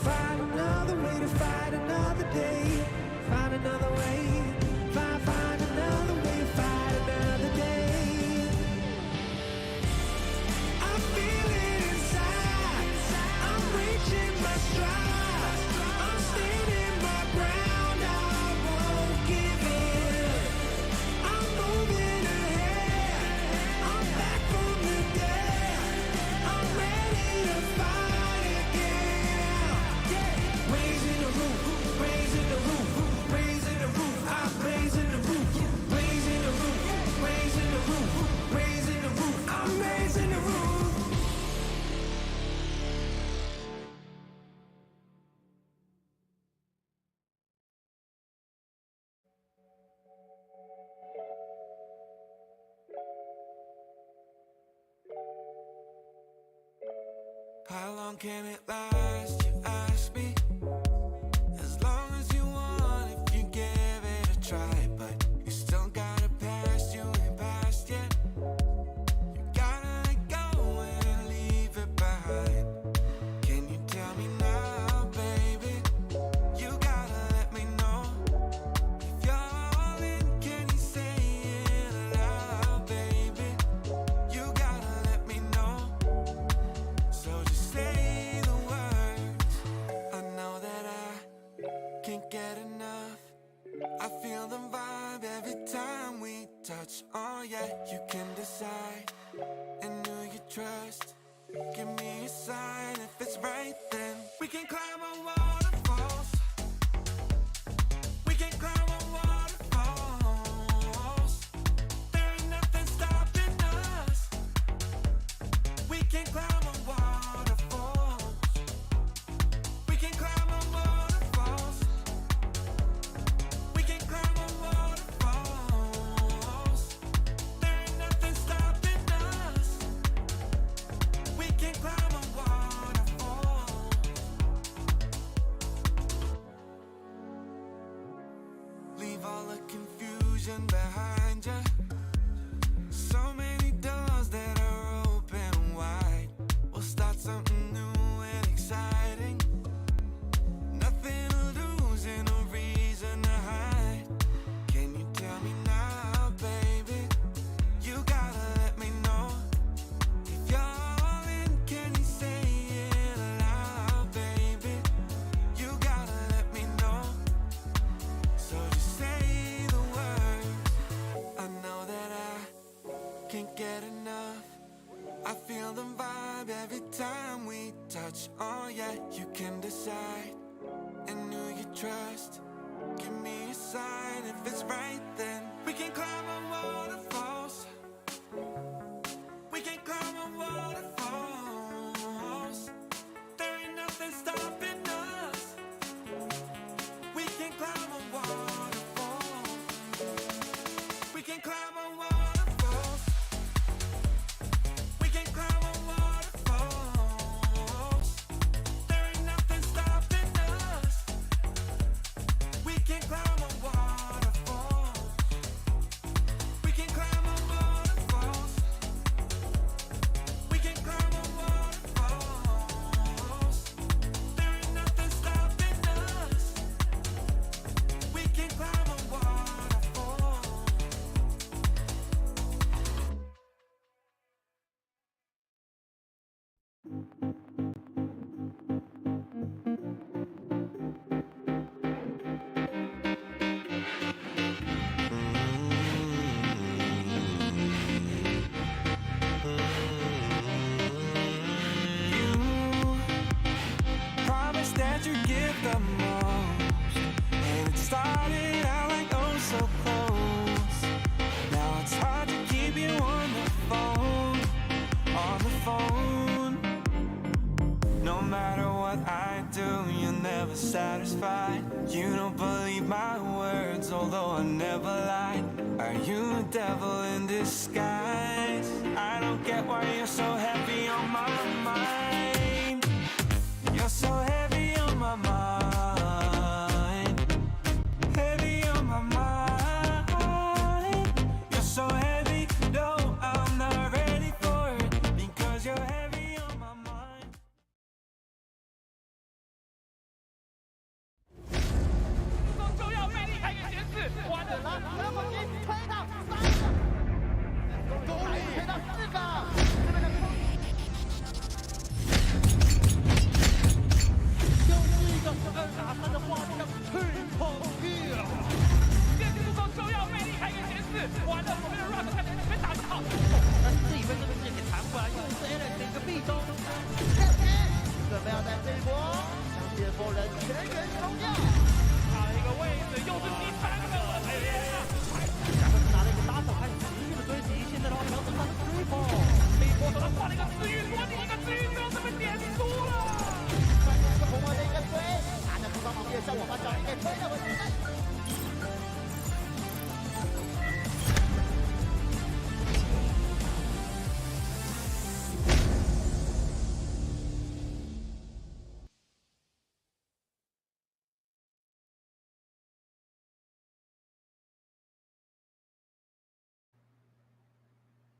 Find another way to fight another day. Find another way. Find another way to fight another day. I feel it inside. I'm reaching my stride. I'm standing my ground. I won't give in. I'm moving ahead. I'm back from the dead. I'm ready to fight again. Raising the roof, raising the roof, raising the roof. I'm raising the roof, raising the roof, raising the roof, raising the roof. I'm raising the roof. How long can it last, you ask me? As long as you want, if you give it a try. But you still got a past, you ain't past yet. You gotta let go and leave it behind. Can you tell me now, baby? You gotta let me know. If you're all in, can you say it aloud, baby? You gotta let me know. So just say the words. I know that I can't get enough. I feel the vibe every time we touch. Oh yeah, you can decide. And who you trust. Give me a sign if it's right, then we can climb on waterfalls. We can climb on waterfalls. There ain't nothing stopping us. We can climb on waterfalls. We can climb on waterfalls. We can climb on waterfalls. There ain't nothing stopping us. We can climb on waterfalls. Leave all the confusion behind you. So many doors that are open wide. We'll start something new and exciting. Nothing to lose and no reason to hide. Can you tell me now, baby? You gotta let me know. If you're all in, can you say it aloud, baby? You gotta let me know. So just say the words. feel the vibe every time we touch. Oh yeah, you can decide and who you trust. Give me a sign if it's right, then we can climb our waterfalls. We can climb our waterfalls. There ain't nothing stopping us. We can climb a waterfall. We can climb a waterfalls. We can climb a waterfalls. There ain't nothing stopping us. We can climb a waterfall. We can climb a waterfalls. We can climb a waterfalls. There ain't nothing stopping us. We can climb a waterfall. Promise that you give the most, and it started out like oh so close. Now it's hard to keep you on the phone, on the phone. No matter what I do, you're never satisfied. You don't believe my words, although I never lied. Are you a devil in disguise? I don't get why you're so heavy on my mind. You're so heavy on my mind. Heavy on my mind. You're so heavy, no, I'm not ready for it. Because you're heavy on my mind. 就要被离开给显示，完了，德国军推到3个，都推到4个，这边的就是一个2打3的画面的 triple kill。电子助攻就要被离开给显示，完了，我们的 Rush 看起来被打得好。但是自己被这个线给弹回来，又是 Allen 整个壁咚，准备要在这一波将这波人全员冲掉。差了一个位置，又是第3个，我的天啊！咱们拿了一个搭手，开始持续的追击，现在的话瞄准他的 triple。被波手他换了一个治愈，多你一个治愈之后就被点输了。一个红魔的一个推，拿着扶桑毛病向我把小林给推了回来。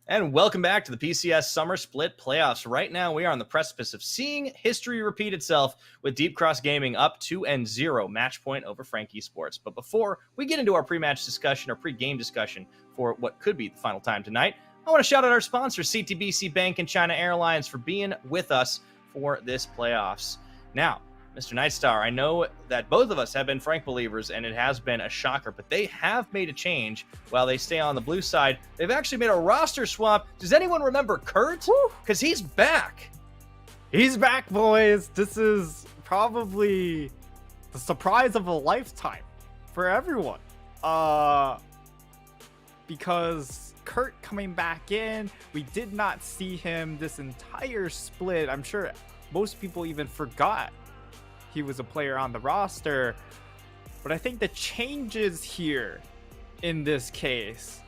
And welcome back to the PCS Summer Split Playoffs. Right now, we are on the precipice of seeing history repeat itself with Deep Cross Gaming up 2-0, match point over Frank Esports. But before we get into our pre-match discussion or pre-game discussion for what could be the final time tonight, I want to shout out our sponsors, CTBC Bank and China Airlines, for being with us for this playoffs. Now, Mr. Nightstar, I know that both of us have been Frank believers, and it has been a shocker, but they have made a change while they stay on the blue side. They've actually made a roster swap. Does anyone remember Kurt? Because he's back. He's back, boys. This is probably the surprise of a lifetime for everyone. Because Kurt coming back in, we did not see him this entire split. I'm sure most people even forgot he was a player on the roster. But I think the changes here in this case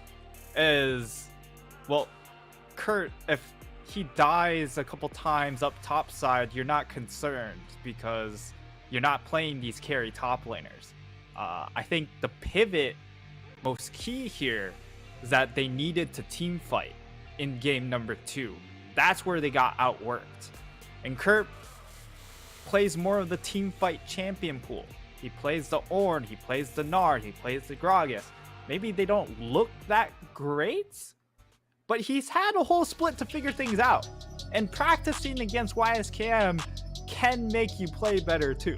is, well, Kurt, if he dies a couple times up top side, you're not concerned because you're not playing these carry top laners. I think the pivot most key here is that they needed to team fight in game number 2. That's where they got outworked. And Kurt plays more of the team fight champion pool. He plays the Ornn, he plays the Nard, he plays the Gragas. Maybe they don't look that great, but he's had a whole split to figure things out. And practicing against YSKM can make you play better too.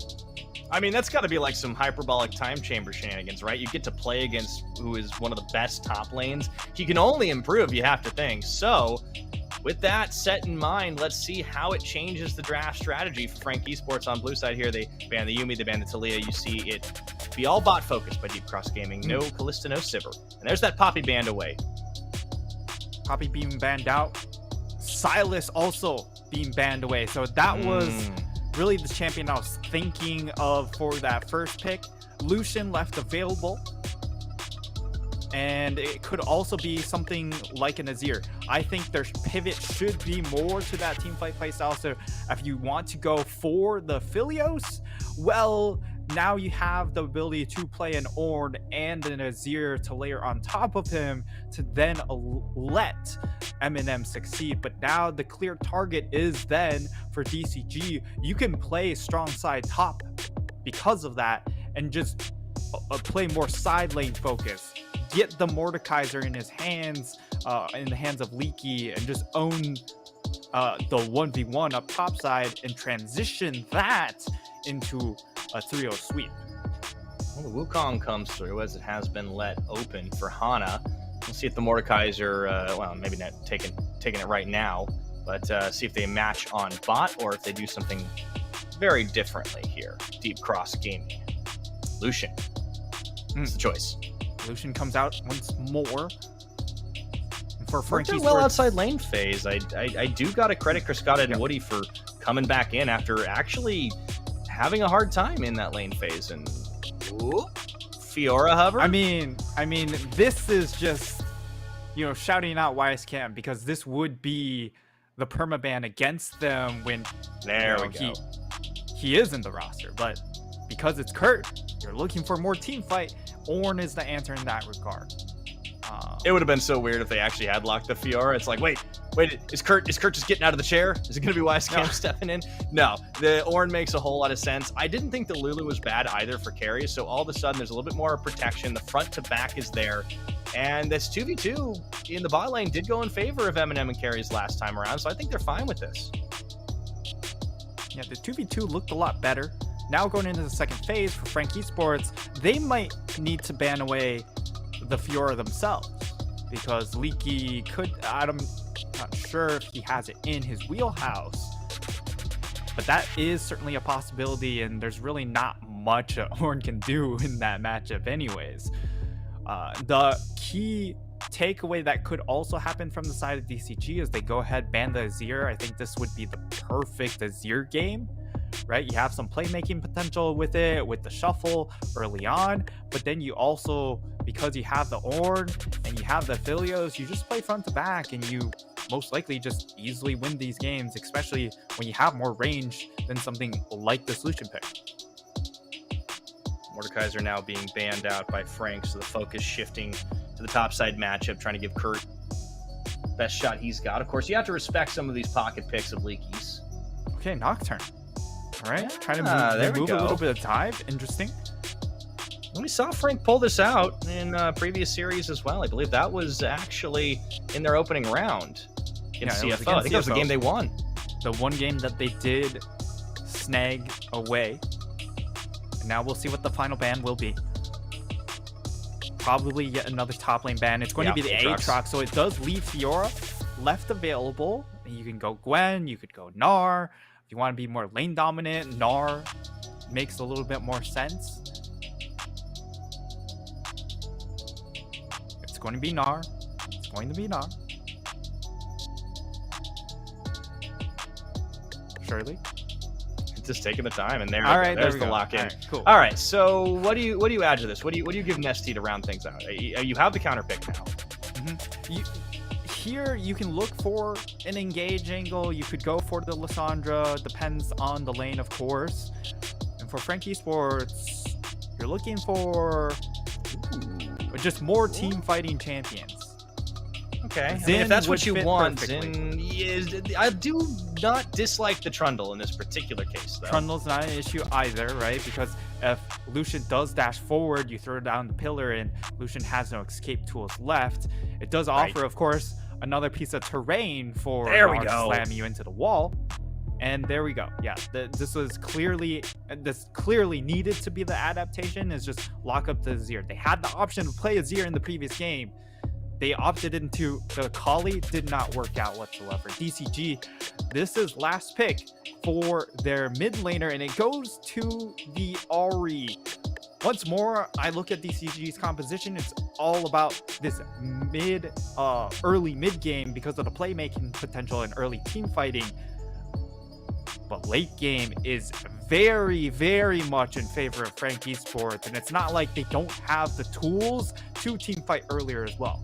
I mean, that's got to be like some hyperbolic time chamber shenanigans, right? You get to play against who is one of the best top lanes. He can only improve, you have to think. So, with that set in mind, let's see how it changes the draft strategy for Frank Esports on blue side here. They ban the Yumi, they ban the Talia. You see it be all bot focused by Deep Cross Gaming. No Callista, no Sivir. And there's that Poppy banned away. Poppy being banned out. Silas also being banned away. So that was really the champion I was thinking of for that first pick. Lucian left available. And it could also be something like an Azir. I think their pivot should be more to that teamfight playstyle. So if you want to go for the Philios, well, now you have the ability to play an Ornn and an Azir to layer on top of him to then let Eminem succeed. But now the clear target is then for DCG. You can play strong side top because of that and just play more side lane focus. Get the Mordekaiser in his hands, in the hands of Leaky, and just own the 1v1 up top side and transition that into a 3-0 sweep. Well, the Wukong comes through as it has been let open for Hana. We'll see if the Mordekaiser, well, maybe not taking it right now, but see if they match on bot or if they do something very differently here. Deep Cross Gaming. Lucian. That's the choice. Lucian comes out once more. For Frankie's well outside lane phase. I do got to credit Kriskata and Woody for coming back in after actually having a hard time in that lane phase. And Fiora hover. I mean, this is just, shouting out YSCam because this would be the permaban against them when he is in the roster. But because it's Kurt, you're looking for more team fight. Ornn is the answer in that regard. It would have been so weird if they actually had locked the Fiora. It's like, wait, is Kurt just getting out of the chair? Is it going to be YSCam stepping in? No, the Ornn makes a whole lot of sense. I didn't think the Lulu was bad either for carries, so all of a sudden there's a little bit more protection. The front to back is there, and this 2v2 in the bot lane did go in favor of Eminem and carries last time around, so I think they're fine with this. Yeah, the 2v2 looked a lot better. Now going into the second phase for Frank Esports, they might need to ban away the Fiora themselves because Leaky could, I'm not sure if he has it in his wheelhouse, but that is certainly a possibility, and there's really not much Ornn can do in that matchup anyways. The key takeaway that could also happen from the side of DCG is they go ahead, ban the Azir. I think this would be the perfect Azir game. Right, you have some playmaking potential with it, with the shuffle early on, but then you also, because you have the Ornn and you have the Philios, you just play front to back and you most likely just easily win these games, especially when you have more range than something like the solution pick. Mordekaiser now being banned out by Frank, so the focus shifting to the topside matchup, trying to give Kurt best shot he's got. Of course, you have to respect some of these pocket picks of Leaky's. Okay, Nocturne. All right, trying to move a little bit of dive. Interesting. And we saw Frank pull this out in previous series as well. I believe that was actually in their opening round against CFO. I think that was the game they won. The one game that they did snag away. And now we'll see what the final ban will be. Probably yet another top lane ban. It's going to be the Aatrox, so it does leave Fiora left available. You can go Gwen, you could go Gnar. If you want to be more lane dominant, Gnar makes a little bit more sense. It's going to be Gnar. It's going to be Gnar. Shirley. Just taking the time, and there's the lock in. All right, cool. All right, so what do you add to this? What do you give Nesty to round things out? You have the counter pick now. Here you can look for an engage angle. You could go for the Lissandra. Depends on the lane, of course. And for Frank Esports, you're looking for just more team fighting champions. Okay, if that's what you want, then I do not dislike the Trundle in this particular case, though. Trundle's not an issue either, right? Because if Lucian does dash forward, you throw down the pillar, and Lucian has no escape tools left. It does offer, of course, another piece of terrain for to slam you into the wall. And there we go. Yeah, this clearly needed to be the adaptation, is just lock up the Azir. They had the option to play Azir in the previous game. They opted into the Kali, did not work out whatsoever. DCG, this is last pick for their mid laner, and it goes to the Ahri. Once more, I look at DCG's composition. It's all about this early mid game because of the playmaking potential and early team fighting. But late game is very, very much in favor of Frank Esports, and it's not like they don't have the tools to team fight earlier as well.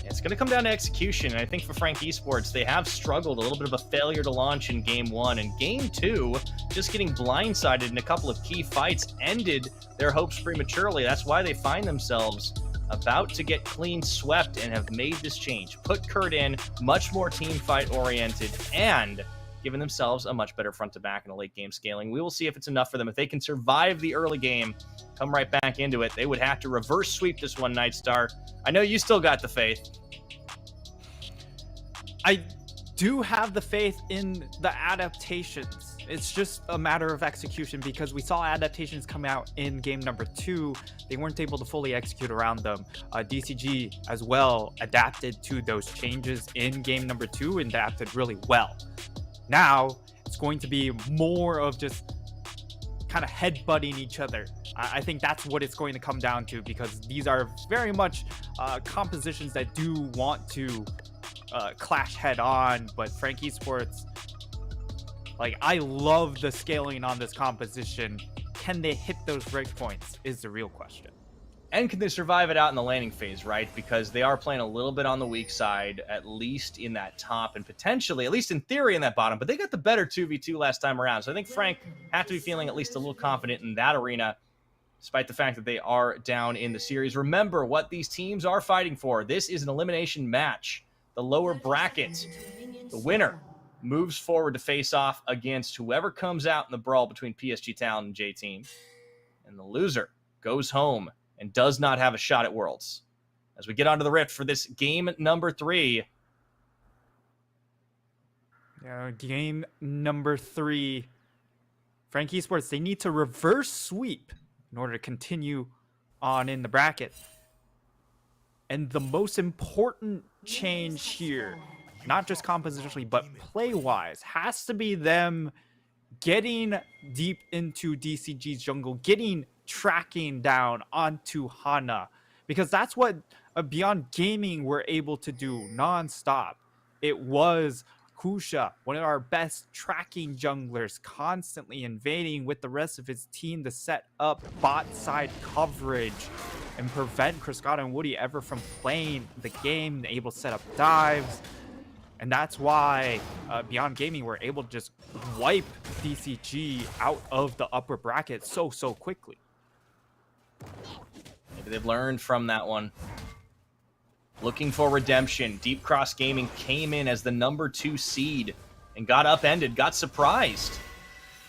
It's going to come down to execution, and I think for Frank Esports, they have struggled. A little bit of a failure to launch in Game 1, and Game 2, just getting blindsided in a couple of key fights, ended their hopes prematurely. That's why they find themselves about to get clean swept and have made this change. Put Kurt in, much more team fight oriented, and giving themselves a much better front to back in a late game scaling. We will see if it's enough for them. If they can survive the early game, come right back into it, they would have to reverse sweep this one, Nightstar. I know you still got the faith. I do have the faith in the adaptations. It's just a matter of execution because we saw adaptations come out in game number 2. They weren't able to fully execute around them. DCG as well adapted to those changes in game number 2 and adapted really well. Now it's going to be more of just kind of headbutting each other. I think that's what it's going to come down to because these are very much compositions that do want to clash head on, but Frank Esports, like, I love the scaling on this composition. Can they hit those breakpoints is the real question. And can they survive it out in the landing phase, right? Because they are playing a little bit on the weak side, at least in that top and potentially, at least in theory, in that bottom. But they got the better 2v2 last time around. So I think Frank have to be feeling at least a little confident in that arena, despite the fact that they are down in the series. Remember what these teams are fighting for. This is an elimination match. The lower bracket, the winner moves forward to face off against whoever comes out in the brawl between PSG Talent and J-Team. And the loser goes home and does not have a shot at Worlds. As we get onto the Rift for this game number 3. Game number 3. Frank Esports, they need to reverse sweep in order to continue on in the bracket. And the most important change here, not just compositionally, but play-wise, has to be them getting deep into DCG's jungle, getting tracking down onto Hana, because that's what Beyond Gaming were able to do non-stop. It was Kusha, one of our best tracking junglers, constantly invading with the rest of his team to set up bot side coverage and prevent Cruscata and Woody ever from playing the game, able to set up dives. And that's why Beyond Gaming were able to just wipe DCG out of the upper bracket so quickly. Maybe they've learned from that one. Looking for redemption. Deep Cross Gaming came in as the number 2 seed and got upended, got surprised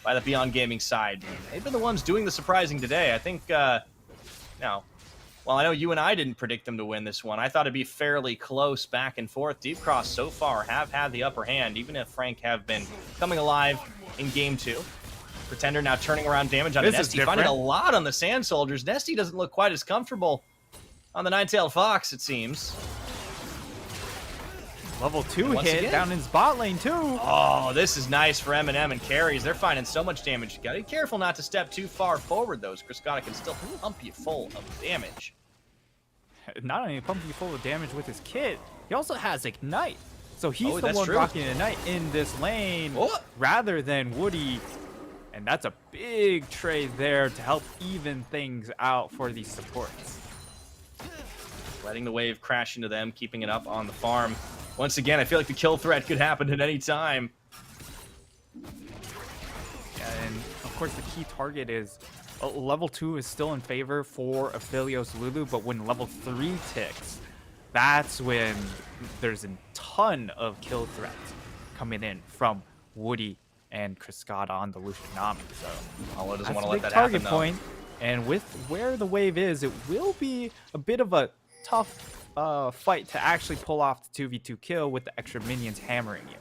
by the Beyond Gaming side. They've been the ones doing the surprising today. I think, now, well, I know you and I didn't predict them to win this one. I thought it'd be fairly close back and forth. Deep Cross so far have had the upper hand, even if Frank have been coming alive in game 2. Pretender now turning around damage on Nesty, finding a lot on the Sand Soldiers. Nesty doesn't look quite as comfortable on the Nine-Tailed Fox, it seems. Level 2 hit again down in bot lane too. Oh, this is nice for M&M and carries. They're finding so much damage. You gotta be careful not to step too far forward, though. Cruscata can still pump you full of damage. Not only pump you full of damage with his kit, he also has Ignite. So he's the one true. rocking Ignite in this lane rather than Woody. And that's a big trade there to help even things out for these supports. Letting the wave crash into them, keeping it up on the farm. Once again, I feel like the kill threat could happen at any time. Yeah, and of course the key target is level 2 is still in favor for Aphelios Lulu, but when level 3 ticks, that's when there's a ton of kill threats coming in from Woody and Cruscata on the Lucian Nami. So Olo doesn't that's want to a let big that target happen, point. And with where the wave is, it will be a bit of a tough fight to actually pull off the 2v2 kill with the extra minions hammering you.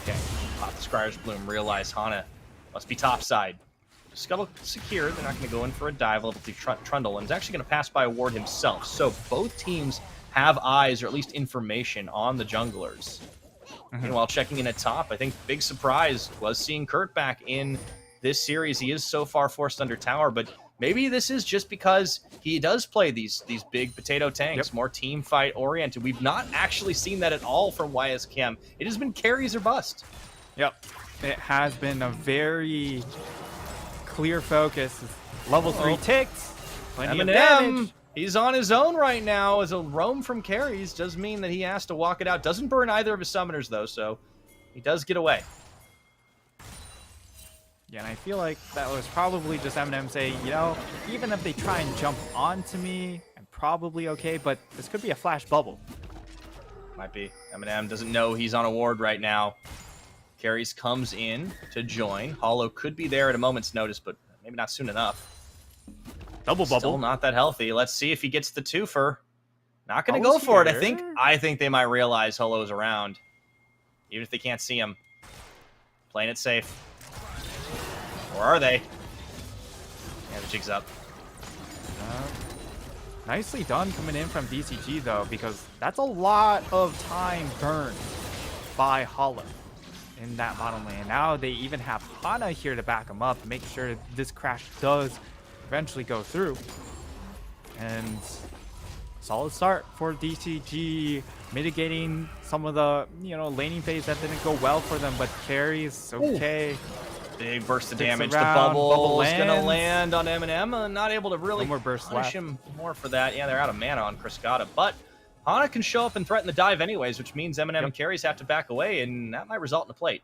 Okay, pop the Scryer's Bloom, realize Hana must be topside. Scuttle secured. They're not going to go in for a dive level to Trundle, and is actually going to pass by Ward himself. So both teams have eyes, or at least information, on the junglers. Meanwhile, checking in at top, I think big surprise was seeing Kurt back in this series. He is so far forced under tower, but maybe this is just because he does play these big potato tanks, more team fight oriented. We've not actually seen that at all from YSKM. It has been carries or bust. Yep, it has been a very clear focus. Level 3 ticks, plenty of damage. He's on his own right now as a roam from carries. Does mean that he has to walk it out. Doesn't burn either of his summoners, though, so he does get away. Yeah, and I feel like that was probably just Eminem saying, you know, even if they try and jump onto me, I'm probably okay, but this could be a flash bubble. Might be. Eminem doesn't know he's on a ward right now. Carries comes in to join. Hollow could be there at a moment's notice, but maybe not soon enough. Double bubble. Still not that healthy. Let's see if he gets the twofer. Not going to go for it. I think they might realize Holo's around, even if they can't see him. Playing it safe. Or are they? Yeah, the jig's up. Nicely done coming in from DCG, though, because that's a lot of time burned by Hollow in that bottom lane. Now they even have Hana here to back him up and make sure this crash does eventually go through. And solid start for DCG, mitigating some of the, you know, laning phase that didn't go well for them, but carries okay. Big burst of damage. The bubble is going to land on Eminem. Not able to really punish him more for that. Yeah, they're out of mana on Cascada, but Hana can show up and threaten the dive anyways, which means Eminem and carries have to back away, and that might result in a plate.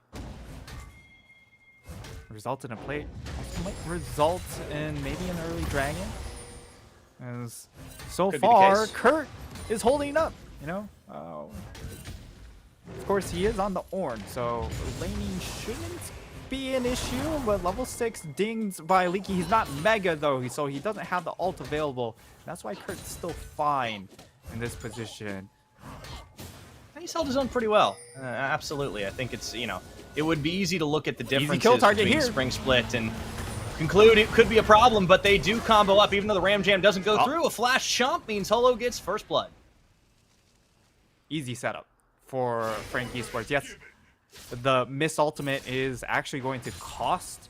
Result in a plate. Also might result in maybe an early dragon. As so far, Kurt is holding up, you know. Of course, he is on the Ornn, so laning shouldn't be an issue, but level 6 dinged by Leaky. He's not mega, though, so he doesn't have the ult available. That's why Kurt's still fine in this position. He's held his own pretty well. Absolutely. I think it's, you know, it would be easy to look at the differences kill target between here. Spring Split and conclude it could be a problem, but they do combo up. Even though the Ram Jam doesn't go through, a flash chomp means Holo gets first blood. Easy setup for Frank Esports. Yes, the miss ultimate is actually going to cost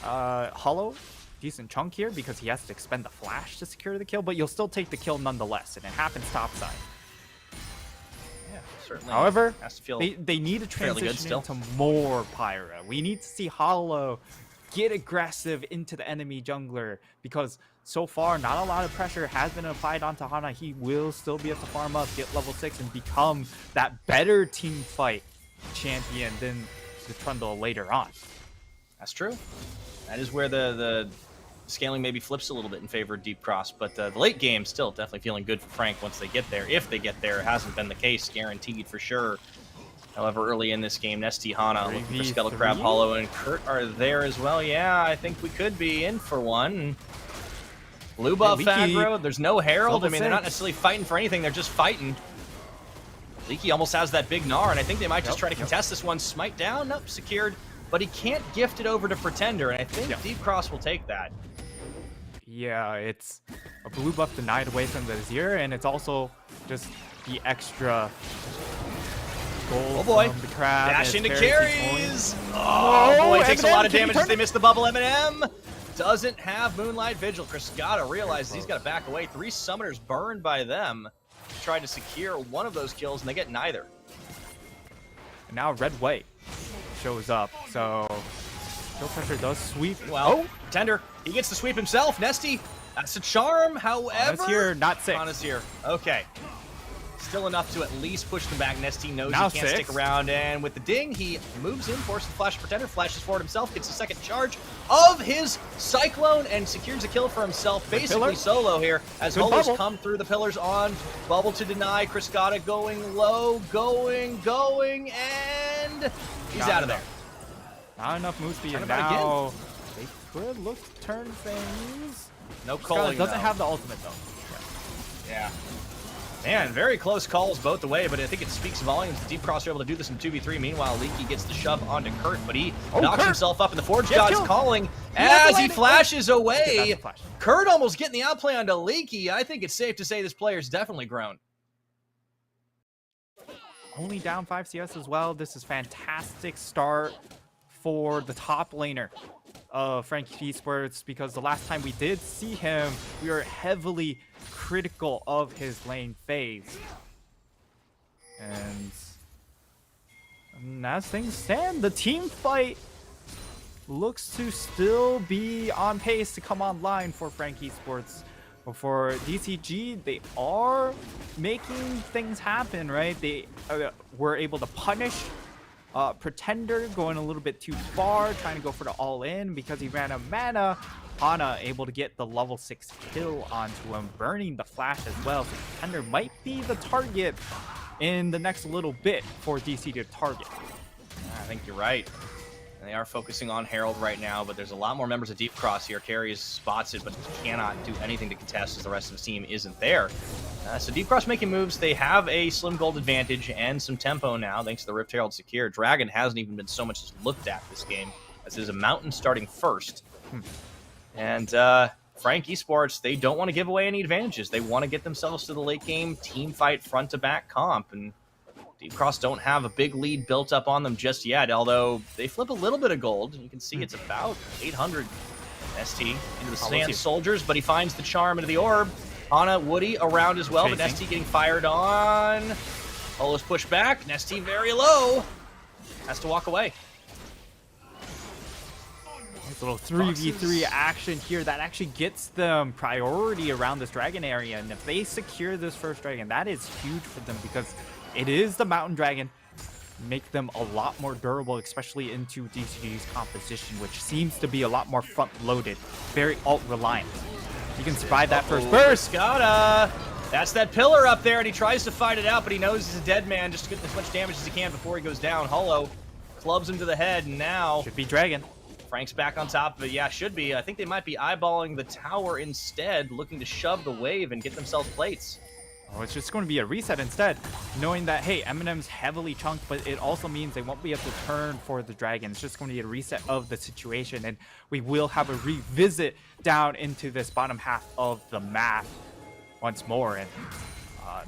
Hollow decent chunk here because he has to expend the flash to secure the kill, but you'll still take the kill nonetheless, and it happens topside. Yeah, certainly. However, has to feel they need to transition into more Pyra. We need to see Hollow get aggressive into the enemy jungler because so far not a lot of pressure has been applied onto Hana. He will still be able to farm up, get level 6, and become that better team fight champion than the Trundle later on. That's true. That is where the scaling maybe flips a little bit in favor of Deep Cross, but the late game still definitely feeling good for Frank once they get there. If they get there, it hasn't been the case, guaranteed for sure. However, early in this game, Nesty, Hana, looking for Scuttle Crab, Hollow, and Kurt are there as well. Yeah, I think we could be in for one. Blue buff aggro, there's no Herald. I mean, they're not necessarily fighting for anything, they're just fighting. Leaky almost has that big Gnar, and I think they might just try to contest this one. Smite down, nope, secured. But he can't gift it over to Pretender, and I think Deep Cross will take that. Yeah, it's a blue buff denied away from the Azir, and it's also just the extra gold from the crab. Dash into carries! Oh boy, takes a lot of damage as they miss the bubble. Eminem doesn't have Moonlight Vigil. Cascada realizes he's got to back away. 3 summoners burned by them. Tried to secure one of those kills, and they get neither. And now Red White shows up, so kill pressure does sweep. Well, Pretender, he gets to sweep himself. Nesty, that's a charm. However, Hana's here, not 6. Hana's here. Okay. Still enough to at least push them back. Nesty knows now he can't stick around, and with the ding, he moves in, forces the flash. Pretender flashes forward himself, gets a second charge of his Cyclone, and secures a kill for himself, basically solo here, as Holo's come through the pillars on bubble to deny. Cascada going low, going, and he's out of there. Not enough move speed, and now they could look to turn things. No calling, doesn't have the ultimate, though. Yeah. Man, very close calls both the way, but I think it speaks volumes. Deep Cross are able to do this in 2v3. Meanwhile, Leaky gets the shove onto Kurt, but he knocks himself up, and the Forge God's calling as he flashes away. Kurt almost getting the outplay onto Leaky. I think it's safe to say this player's definitely grown. Only down 5 CS as well. This is fantastic start for the top laner of Frankie Esports, because the last time we did see him, we were heavily critical of his lane phase. And as things stand, the team fight looks to still be on pace to come online for Frankie Esports. For DCG, they are making things happen, right? They were able to punish Pretender going a little bit too far, trying to go for the all-in because he ran out of mana. Hana able to get the level 6 kill onto him, burning the flash as well. So Pretender might be the target in the next little bit for DC to target. I think you're right. And they are focusing on Herald right now, but there's a lot more members of Deep Cross here. Carries spots it, but cannot do anything to contest as the rest of the team isn't there. So Deep Cross making moves. They have a slim gold advantage and some tempo now, thanks to the Rift Herald secure. Dragon hasn't even been so much as looked at this game, as there's a Mountain starting first. And Frank Esports, they don't want to give away any advantages. They want to get themselves to the late game team fight front-to-back comp, and Deep Cross don't have a big lead built up on them just yet, although they flip a little bit of gold. You can see it's about 800 ST into the Sand Soldiers, but he finds the charm into the orb. Hana, Woody around as well, but ST getting fired on. Polo's pushed back. ST very low. Has to walk away. Nice little 3v3 action here that actually gets them priority around this dragon area. And if they secure this first dragon, that is huge for them because it is the Mountain Dragon. Make them a lot more durable, especially into DCG's composition, which seems to be a lot more front-loaded, very ult-reliant. You can survive that first burst. That's that pillar up there, and he tries to fight it out, but he knows he's a dead man just to get as much damage as he can before he goes down. Hollow clubs him to the head, and now should be Dragon. Frank's back on top of it. Yeah, should be. I think they might be eyeballing the tower instead, looking to shove the wave and get themselves plates. Oh, it's just going to be a reset instead, knowing that, hey, Eminem's heavily chunked, but it also means they won't be able to turn for the dragon. It's just going to be a reset of the situation, and we will have a revisit down into this bottom half of the map once more. And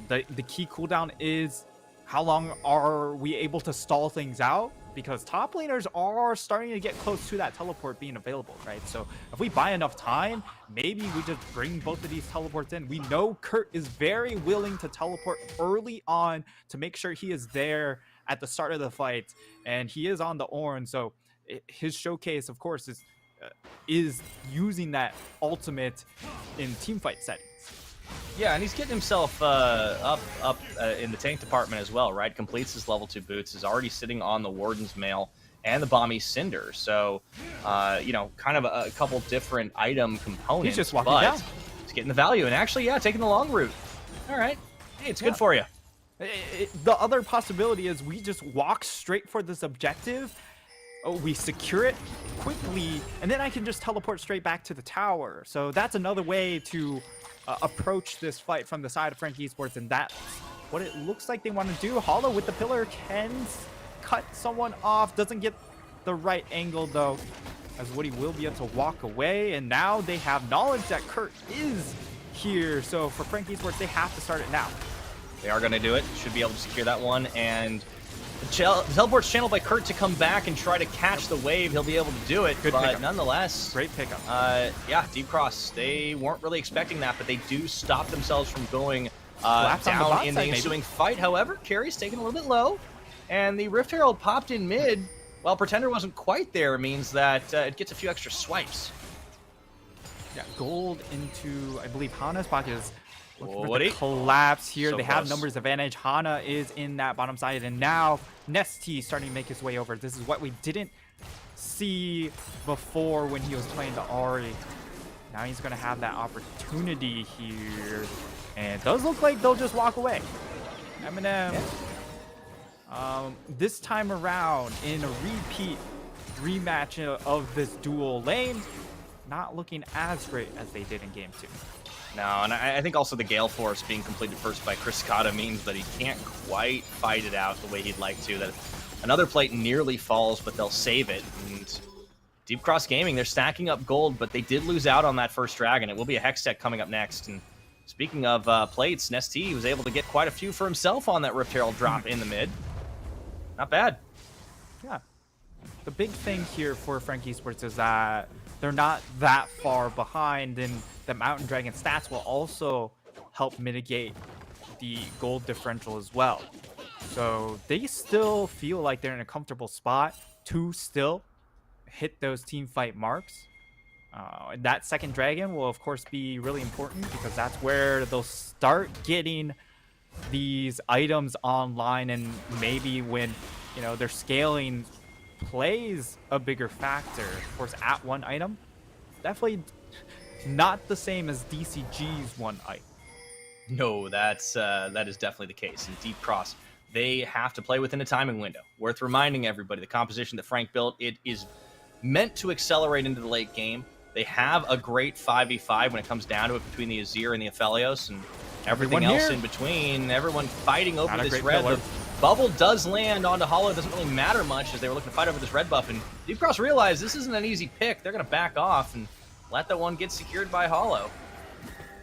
the key cooldown is how long are we able to stall things out? Because top laners are starting to get close to that teleport being available, right? So if we buy enough time, maybe we just bring both of these teleports in. We know Kurt is very willing to teleport early on to make sure he is there at the start of the fight, and he is on the Ornn. So his showcase, of course, is using that ultimate in teamfight settings. Yeah, and he's getting himself up in the tank department as well, right? Completes his level 2 boots, is already sitting on the Warden's Mail and the Bomby Cinder. So, you know, kind of a couple different item components. He's just walking down. He's getting the value, and actually, yeah, taking the long route. All right. Hey, it's good for you. The other possibility is we just walk straight for this objective. Oh, we secure it quickly, and then I can just teleport straight back to the tower. So that's another way to approach this fight from the side of Frankie Esports, and that's what it looks like they want to do. Hollow with the pillar can cut someone off, doesn't get the right angle though, as Woody will be able to walk away. And now they have knowledge that Kurt is here, so for Frankie Esports, they have to start it now. They are going to do it. Should be able to secure that one, and the teleport's channeled by Kurt to come back and try to catch the wave. He'll be able to do it, but pickup. Nonetheless, great pickup. Yeah, Deep Cross, they weren't really expecting that, but they do stop themselves from going down in the ensuing fight. However, Carry's taken a little bit low, and the Rift Herald popped in mid. While Pretender wasn't quite there, it means that it gets a few extra swipes. Yeah, gold into, I believe, Hana's pocket is looking for the collapse here. So they have numbers advantage. Hana is in that bottom side, and now Nesty starting to make his way over. This is what we didn't see before when he was playing the Ahri. Now he's going to have that opportunity here, and it does look like they'll just walk away. Eminem, this time around in a repeat rematch of this dual lane, not looking as great as they did in game 2. No, and I think also the Gale Force being completed first by Criscata means that he can't quite fight it out the way he'd like to. That another plate nearly falls, but they'll save it. And Deep Cross Gaming, they're stacking up gold, but they did lose out on that first dragon. It will be a Hex Tech coming up next. And speaking of plates, Nesty was able to get quite a few for himself on that Rift Herald drop in the mid. Not bad. Yeah. The big thing here for Frank Esports is that they're not that far behind, and the Mountain Dragon stats will also help mitigate the gold differential as well. So they still feel like they're in a comfortable spot to still hit those team fight marks. That second dragon will of course be really important because that's where they'll start getting these items online, and maybe when their scaling plays a bigger factor. Of course, at one item, definitely not the same as DCG's one item. No, that is definitely the case. In Deep Cross, they have to play within a timing window. Worth reminding everybody, the composition that Frank built, it is meant to accelerate into the late game. They have a great 5v5 when it comes down to it between the Azir and the Aphelios, and everything else in between. Everyone fighting over this red. The bubble does land onto Hollow. It doesn't really matter much as they were looking to fight over this red buff. And Deep Cross realized this isn't an easy pick. They're going to back off and let that one get secured by Hollow.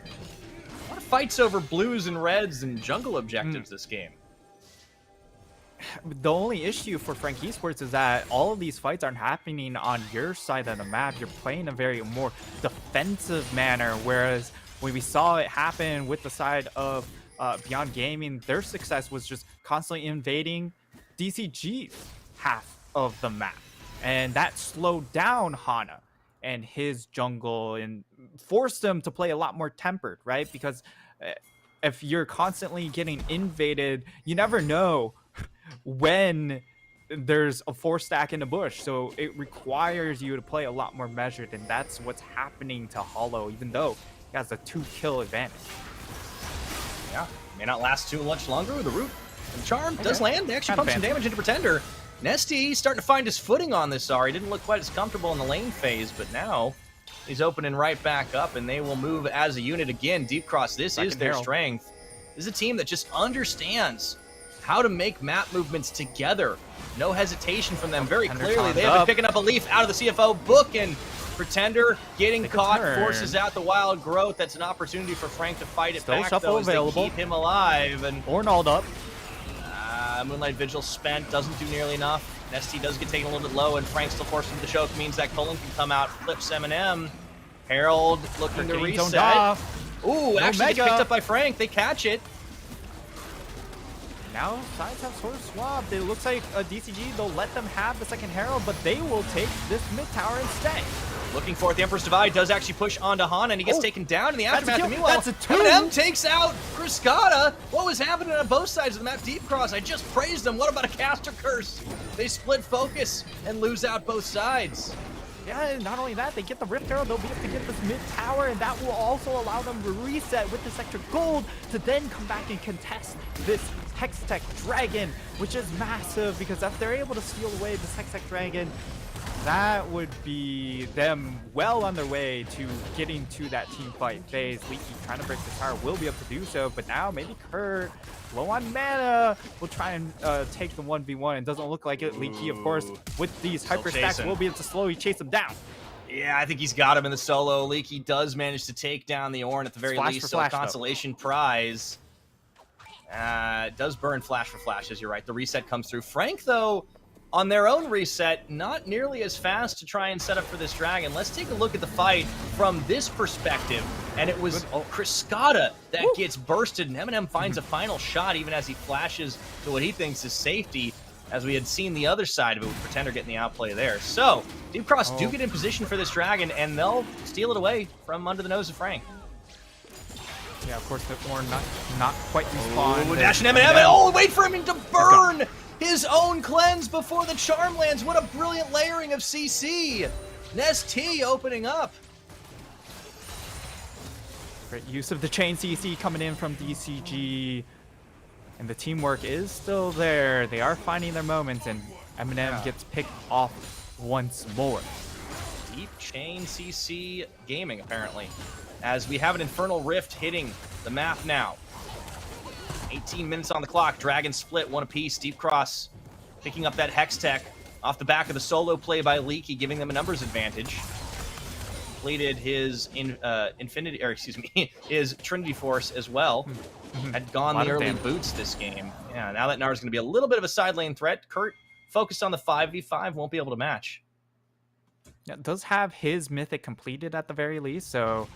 A lot of fights over blues and reds and jungle objectives this game. The only issue for Frank Esports is that all of these fights aren't happening on your side of the map. You're playing a very more defensive manner, whereas when we saw it happen with the side of Beyond Gaming, their success was just constantly invading DCG's half of the map. And that slowed down Hana and his jungle and forced them to play a lot more tempered, right? Because if you're constantly getting invaded, you never know when there's a 4-stack in the bush. So it requires you to play a lot more measured, and that's what's happening to Hollow, even though he has a 2-kill advantage. Yeah, may not last too much longer. The root and charm does land. They actually pump some damage into Pretender. Nesty starting to find his footing on this Ari. Didn't look quite as comfortable in the lane phase, but now he's opening right back up, and they will move as a unit again. Deep Cross, this is their strength. This is a team that just understands how to make map movements together. No hesitation from them. Very clearly, they have been picking up a leaf out of the CFO book, and Pretender getting caught forces out the wild growth. That's an opportunity for Frank to fight it back, though, as they keep him alive. And Ornald up. Moonlight Vigil spent, doesn't do nearly enough. Nesty does get taken a little bit low, and Frank still forced him to choke. Means that Cullen can come out, flips M&M. Herald looking to reset. Ooh, actually gets picked up by Frank. They catch it. Now sides have sort of swapped. It looks like a DCG, they'll let them have the second Herald, but they will take this mid tower and stay. Looking for it. The Emperor's Divide does actually push onto Han, and he gets taken down in the aftermath. Meanwhile, that's a 2. M&M takes out Criscata. What was happening on both sides of the map? Deep Cross, I just praised them. What about a caster curse? They split focus and lose out both sides. Yeah, not only that, they get the Rift Herald, they'll be able to get this mid tower, and that will also allow them to reset with this extra gold to then come back and contest this Hextech Dragon, which is massive, because if they're able to steal away this Hextech Dragon, that would be them well on their way to getting to that team fight phase. Leaky trying to break the tower will be able to do so, but now maybe Kurt, low on mana, will try and take the 1v1. It doesn't look like it. Leaky, of course, with these hyper stacks, will be able to slowly chase him down. Yeah, I think he's got him in the solo. Leaky does manage to take down the Ornn at the very least, so a consolation prize. Does burn flash for flash, as you're right. The reset comes through. Frank, though, on their own reset, not nearly as fast to try and set up for this dragon. Let's take a look at the fight from this perspective. And it was Criscata that gets bursted, and M&M finds a final shot even as he flashes to what he thinks is safety, as we had seen the other side of it with Pretender getting the outplay there. So, Deep Cross do get in position for this dragon, and they'll steal it away from under the nose of Frank. Yeah, of course, the Ornn not quite respawn. Oh, dash and M&M. Oh, wait for him to burn his own cleanse before the charm lands. What a brilliant layering of CC. Nesty opening up. Great use of the chain CC coming in from DCG. And the teamwork is still there. They are finding their moments, and M&M gets picked off once more. Deep Chain CC Gaming, apparently. As we have an Infernal Rift hitting the map now. 18 minutes on the clock. Dragon split, one apiece. Deep Cross picking up that Hex Tech off the back of the solo play by Leaky, giving them a numbers advantage. Completed his his Trinity Force as well. Had gone the early boots this game. Yeah, now that Nar's going to be a little bit of a side lane threat. Kurt focused on the 5v5, won't be able to match. Yeah, does have his mythic completed at the very least, so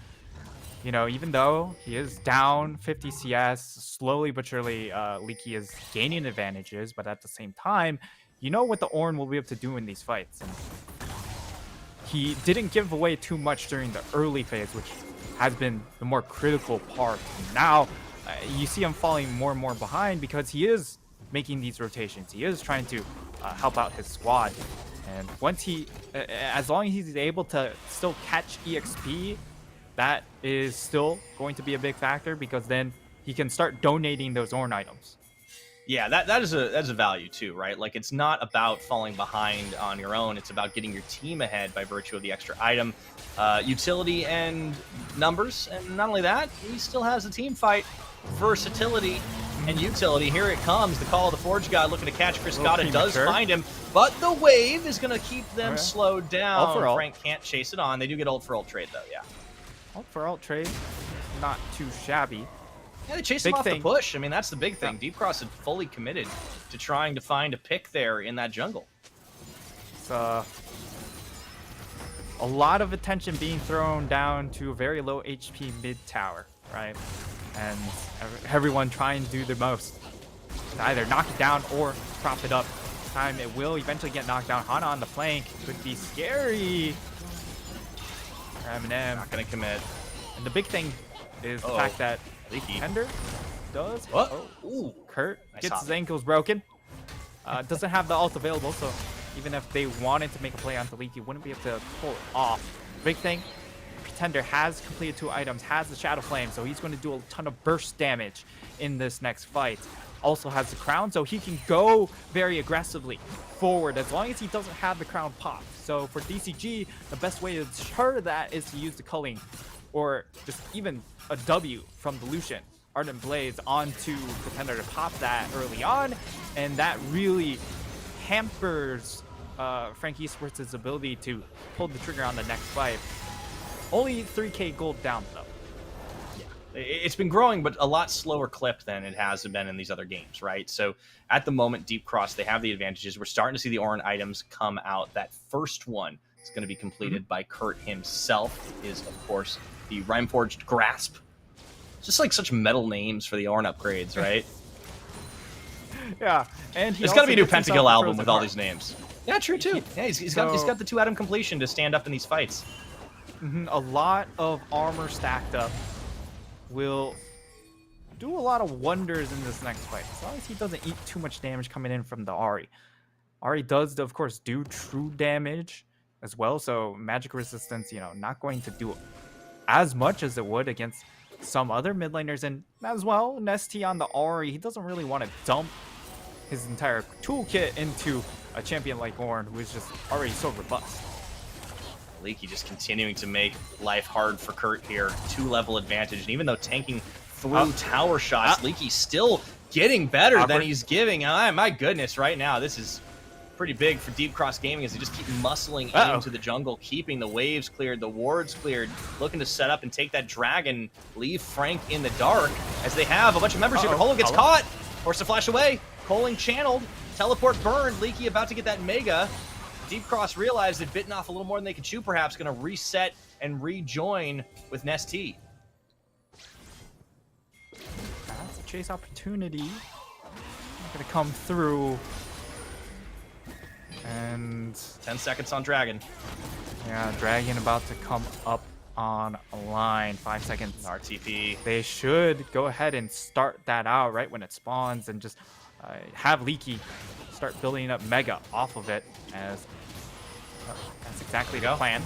you know, even though he is down 50 CS, slowly but surely Leaky is gaining advantages, but at the same time, you know what the Ornn will be able to do in these fights. And he didn't give away too much during the early phase, which has been the more critical part. Now, you see him falling more and more behind because he is making these rotations. He is trying to help out his squad. And once he, as long as he's able to still catch EXP, that is still going to be a big factor because then he can start donating those Ornn items. Yeah, that is a value too, right? Like, it's not about falling behind on your own. It's about getting your team ahead by virtue of the extra item, utility, and numbers. And not only that, he still has the team fight versatility and utility. Here it comes. The Call of the Forge God looking to catch Criscata. Does find him, but the wave is going to keep them slowed down. Ult for ult. Frank can't chase it on. They do get ult for ult trade, though, yeah. Ult for ult trade, not too shabby. Yeah, they chase him off the push. I mean, that's the big thing. Deep Cross had fully committed to trying to find a pick there in that jungle. It's a lot of attention being thrown down to a very low HP mid tower, right? And everyone trying to do their most to either knock it down or prop it up. Time it will eventually get knocked down. Hana on the flank could be scary. Eminem not gonna commit. And the big thing is the fact that Tender does. Ooh. Kurt gets his ankles broken. Doesn't have the ult available, so even if they wanted to make a play onto Leaky, wouldn't be able to pull it off. Big thing, Pretender has completed 2 items, has the Shadow Flame, so he's going to do a ton of burst damage in this next fight. Also has the crown, so he can go very aggressively forward as long as he doesn't have the crown pop. So for DCG, the best way to ensure that is to use the culling or just even a W from the Lucian Ardent Blaze onto Pretender to pop that early on, and that really hampers Frank Esports' ability to pull the trigger on the next fight. Only 3k gold down though. It's been growing, but a lot slower clip than it has been in these other games, right? So at the moment, Deep Cross, they have the advantages. We're starting to see the Ornn items come out. That first one is going to be completed by Kurt himself. Is, of course, the Rhymeforged Grasp. Just like such metal names for the Ornn upgrades, right? Yeah, and there's got to be a new Pentakill album with all these names. Yeah, true too. Yeah, he's got the 2 item completion to stand up in these fights. A lot of armor stacked up will do a lot of wonders in this next fight, as long as he doesn't eat too much damage coming in from the Ahri. Ahri does, of course, do true damage as well, so magic resistance, you know, not going to do as much as it would against some other mid laners. And as well, Nesty on the Ahri, he doesn't really want to dump his entire toolkit into a champion like Ornn, who is just already so robust. Leaky just continuing to make life hard for Kurt here. 2-level advantage. And even though tanking through tower shots, Leaky's still getting better than he's giving. My goodness, right now, this is pretty big for Deep Cross Gaming as they just keep muscling into the jungle, keeping the waves cleared, the wards cleared, looking to set up and take that dragon, leave Frank in the dark, as they have a bunch of members here. But Holo gets caught, forced to flash away. Coling channeled, teleport burned. Leaky about to get that mega. Deep Cross realized they'd bitten off a little more than they could chew, perhaps. Going to reset and rejoin with Nesty. That's a chase opportunity. Going to come through. And 10 seconds on Dragon. Yeah, Dragon about to come up on a line. 5 seconds. RTP. They should go ahead and start that out right when it spawns and just have Leaky start building up Mega off of it, as that's exactly the plan.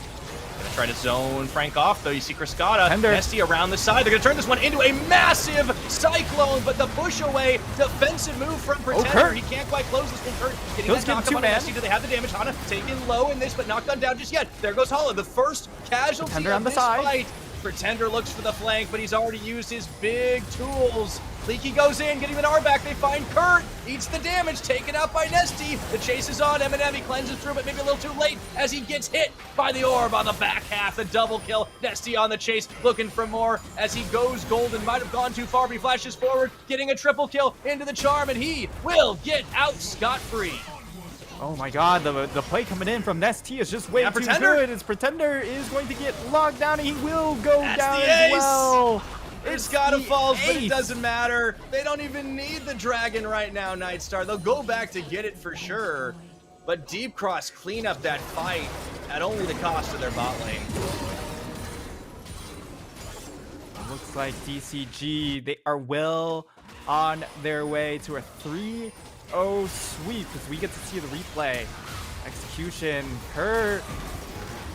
Gonna try to zone Frank off, though. You see Criscata, Nesty around the side. They're gonna turn this one into a massive cyclone, but the push away defensive move from Pretender. He can't quite close this one. Kurt getting Let's that get knocked up on two-man. Nesty. Do they have the damage? Hana taken low in this, but not gone down just yet. There goes Hollow, the first casualty Pretender of on the this side. fight. Pretender looks for the flank, but he's already used his big tools. Leaky goes in, getting the R back. They find Kurt. Eats the damage, taken out by Nesty. The chase is on. Eminem, he cleanses through, but maybe a little too late as he gets hit by the orb on the back half. The double kill. Nesty on the chase, looking for more as he goes golden. Might have gone too far, but he flashes forward, getting a triple kill into the charm, and he will get out scot-free. Oh my god, the play coming in from Nesty is just way too Pretender. good. His Pretender is going to get locked down, and he will go That's down the as ace. well. It's gotta the fall, but it ace. doesn't matter. They don't even need the dragon right now, Nightstar. They'll go back to get it for sure. But Deep Cross clean up that fight at only the cost of their bot lane. Looks like DCG, they are well on their way to a 3-0 sweep as we get to see the replay. Execution, Kurt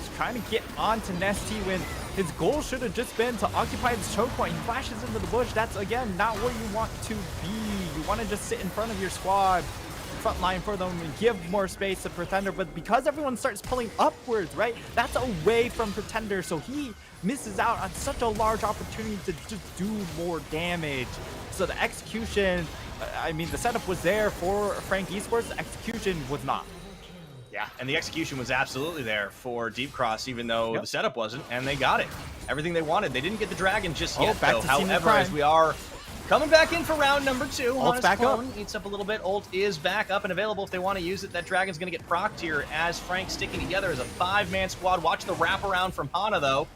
is trying to get onto Nesty when his goal should have just been to occupy this choke point. He flashes into the bush. That's, again, not where you want to be. You want to just sit in front of your squad, front line for them, and give more space to Pretender. But because everyone starts pulling upwards, right, that's away from Pretender. So he misses out on such a large opportunity to just do more damage. So the execution, I mean, the setup was there for Frank Esports. The execution was not. Yeah, and the execution was absolutely there for Deep Cross, even though the setup wasn't, and they got it. Everything they wanted. They didn't get the dragon just yet, back though. to Cena However, Prime. as we are coming back in for round number 2, Ult's back up. Eats up a little bit. Ult is back up and available if they want to use it. That dragon's going to get procced here as Frank's sticking together as a 5-man squad. Watch the wraparound from Hana, though.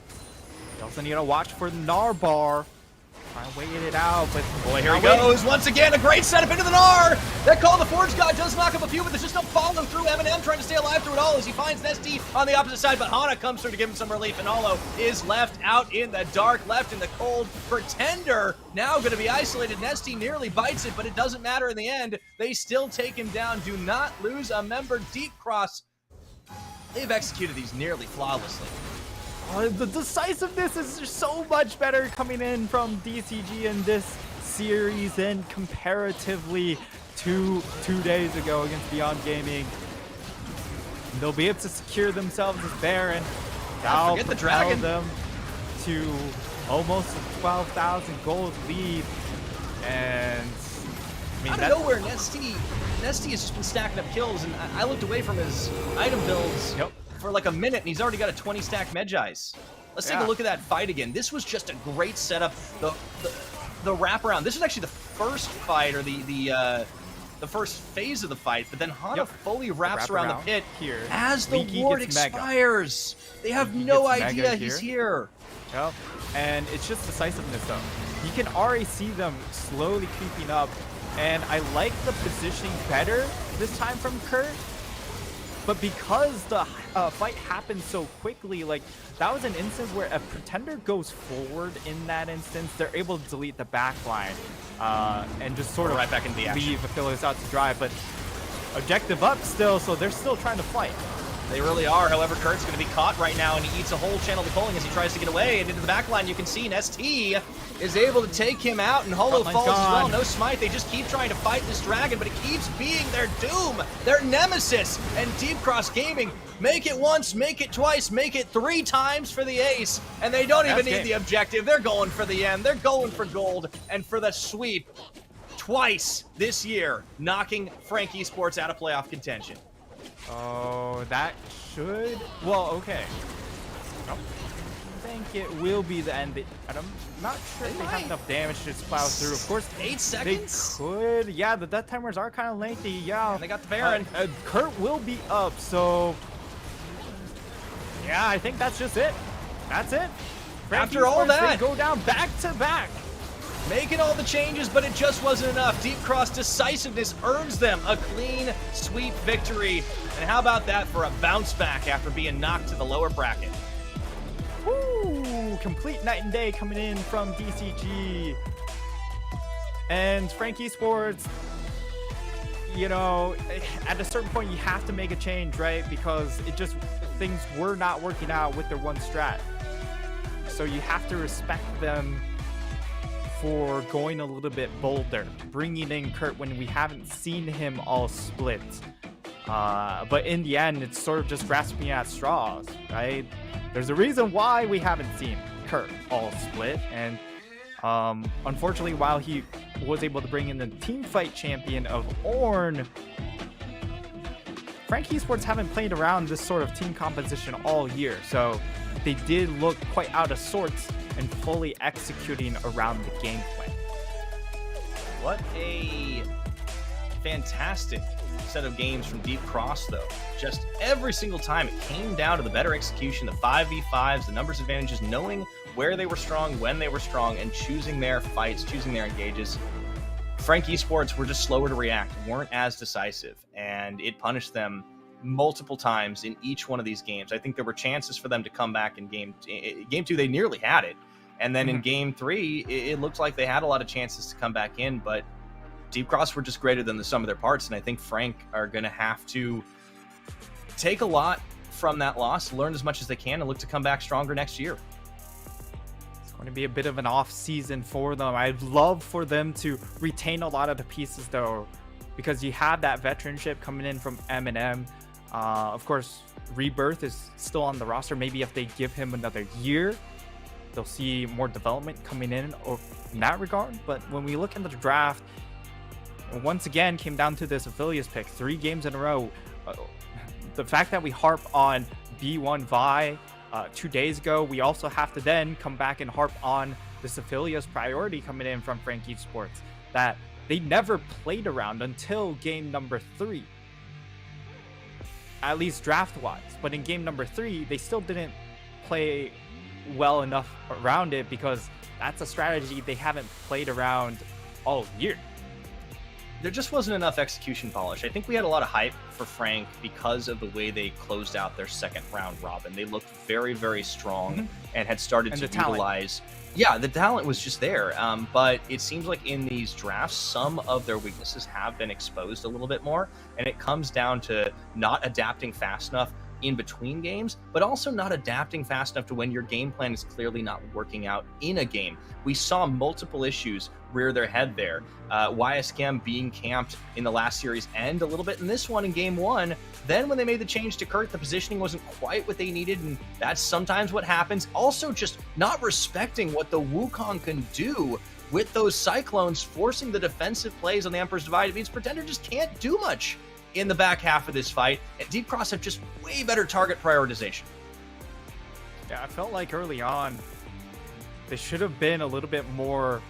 You also need to watch for Narbar. Trying to wait it out, but Boy, here he goes. Once again, a great setup into the Gnar. That call, the Forge God does knock up a few, but there's just no follow through. Eminem trying to stay alive through it all as he finds Nesty on the opposite side, but Hana comes through to give him some relief, and Olo is left out in the dark, left in the cold. Pretender now going to be isolated. Nesty nearly bites it, but it doesn't matter in the end. They still take him down. Do not lose a member. Deep Cross, they've executed these nearly flawlessly. the decisiveness is just so much better coming in from DCG in this series than comparatively to 2 days ago against Beyond Gaming. They'll be able to secure themselves as Baron. Don't forget the dragon. Them to almost a 12,000 gold lead. And I mean, Out of nowhere, Nesty has just been stacking up kills, and I looked away from his item builds for like a minute, and he's already got a 20-stack Medjais. Let's take a look at that fight again. This was just a great setup. The wraparound. This was actually the first fight, or the first phase of the fight, but then Hana fully wraps around the pit here as the Leaky ward gets mega. expires. They have Leaky no gets idea mega he's here. Yep. And it's just decisiveness, though. You can already see them slowly creeping up, and I like the positioning better this time from Kurt. But because the fight happened so quickly, like, that was an instance where a Pretender goes forward in that instance, they're able to delete the back line and just sort of right back into the action. leave Phyllis out to dry. But objective up still, so they're still trying to fight. They really are. However, Kurt's going to be caught right now, and he eats a whole channel to Culling as he tries to get away. And into the back line, you can see ST is able to take him out, and Holo Frontline's falls as well. gone. No smite. They just keep trying to fight this dragon, but it keeps being their doom, their nemesis. And Deep Cross Gaming, make it once, make it twice, make it 3 times for the ace. And they don't even need the objective. They're going for the end. They're going for gold and for the sweep twice this year, knocking Frank Esports out of playoff contention. Oh, that should... Well, okay. I think it will be the end. I'm not sure if they have enough damage to just plow through. Of course, 8 seconds? they could. Yeah, the death timers are kind of lengthy. Yeah. And they got the Baron. Kurt will be up, so... Yeah, I think that's just it. That's it. After all that, they go down back to back. Making all the changes, but it just wasn't enough. Deep Cross decisiveness earns them a clean sweep victory. And how about that for a bounce back after being knocked to the lower bracket? Woo! Complete night and day coming in from DCG. And Frank Esports, you know, at a certain point you have to make a change, right? Because things were not working out with their one strat. So you have to respect them for going a little bit bolder, bringing in Kurt when we haven't seen him all split. But in the end, it's sort of just grasping at straws, right? There's a reason why we haven't seen Kurt all split, and unfortunately, while he was able to bring in the team fight champion of Ornn, Frank Esports haven't played around this sort of team composition all year, so they did look quite out of sorts and fully executing around the gameplay. What a fantastic set of games from Deep Cross, though. Just every single time it came down to the better execution, the 5v5s, the numbers advantages, knowing where they were strong, when they were strong, and choosing their fights, choosing their engages. Frank Esports were just slower to react, weren't as decisive, and it punished them multiple times in each one of these games. I think there were chances for them to come back in game 2. They nearly had it, and then in game 3 it looked like they had a lot of chances to come back in, but Deep Cross were just greater than the sum of their parts, and I think Frank are going to have to take a lot from that loss, learn as much as they can, and look to come back stronger next year. Going to be a bit of an off season for them. I'd love for them to retain a lot of the pieces, though, because you have that veteranship coming in from M&M. Of course, Rebirth is still on the roster. Maybe if they give him another year, they'll see more development coming in that regard. But when we look into the draft, once again came down to this affiliates pick 3 games in a row. The fact that we harp on B1 Vi 2 days ago, we also have to then come back and harp on this affiliates priority coming in from Frank Esports, that they never played around until game number 3, at least draft wise. But in game number 3, they still didn't play well enough around it, because that's a strategy they haven't played around all year. There just wasn't enough execution polish. I think we had a lot of hype for Frank because of the way they closed out their second round robin. They looked very, very strong and had started to utilize. Yeah, the talent was just there. But it seems like in these drafts, some of their weaknesses have been exposed a little bit more. And it comes down to not adapting fast enough in between games, but also not adapting fast enough to when your game plan is clearly not working out in a game. We saw multiple issues rear their head there. YSCM being camped in the last series and a little bit in this one in game 1. Then when they made the change to Kurt, the positioning wasn't quite what they needed, and that's sometimes what happens. Also just not respecting what the Wukong can do with those Cyclones, forcing the defensive plays on the Emperor's Divide. It means Pretender just can't do much in the back half of this fight, and Deep Cross have just way better target prioritization. Yeah, I felt like early on they should have been a little bit more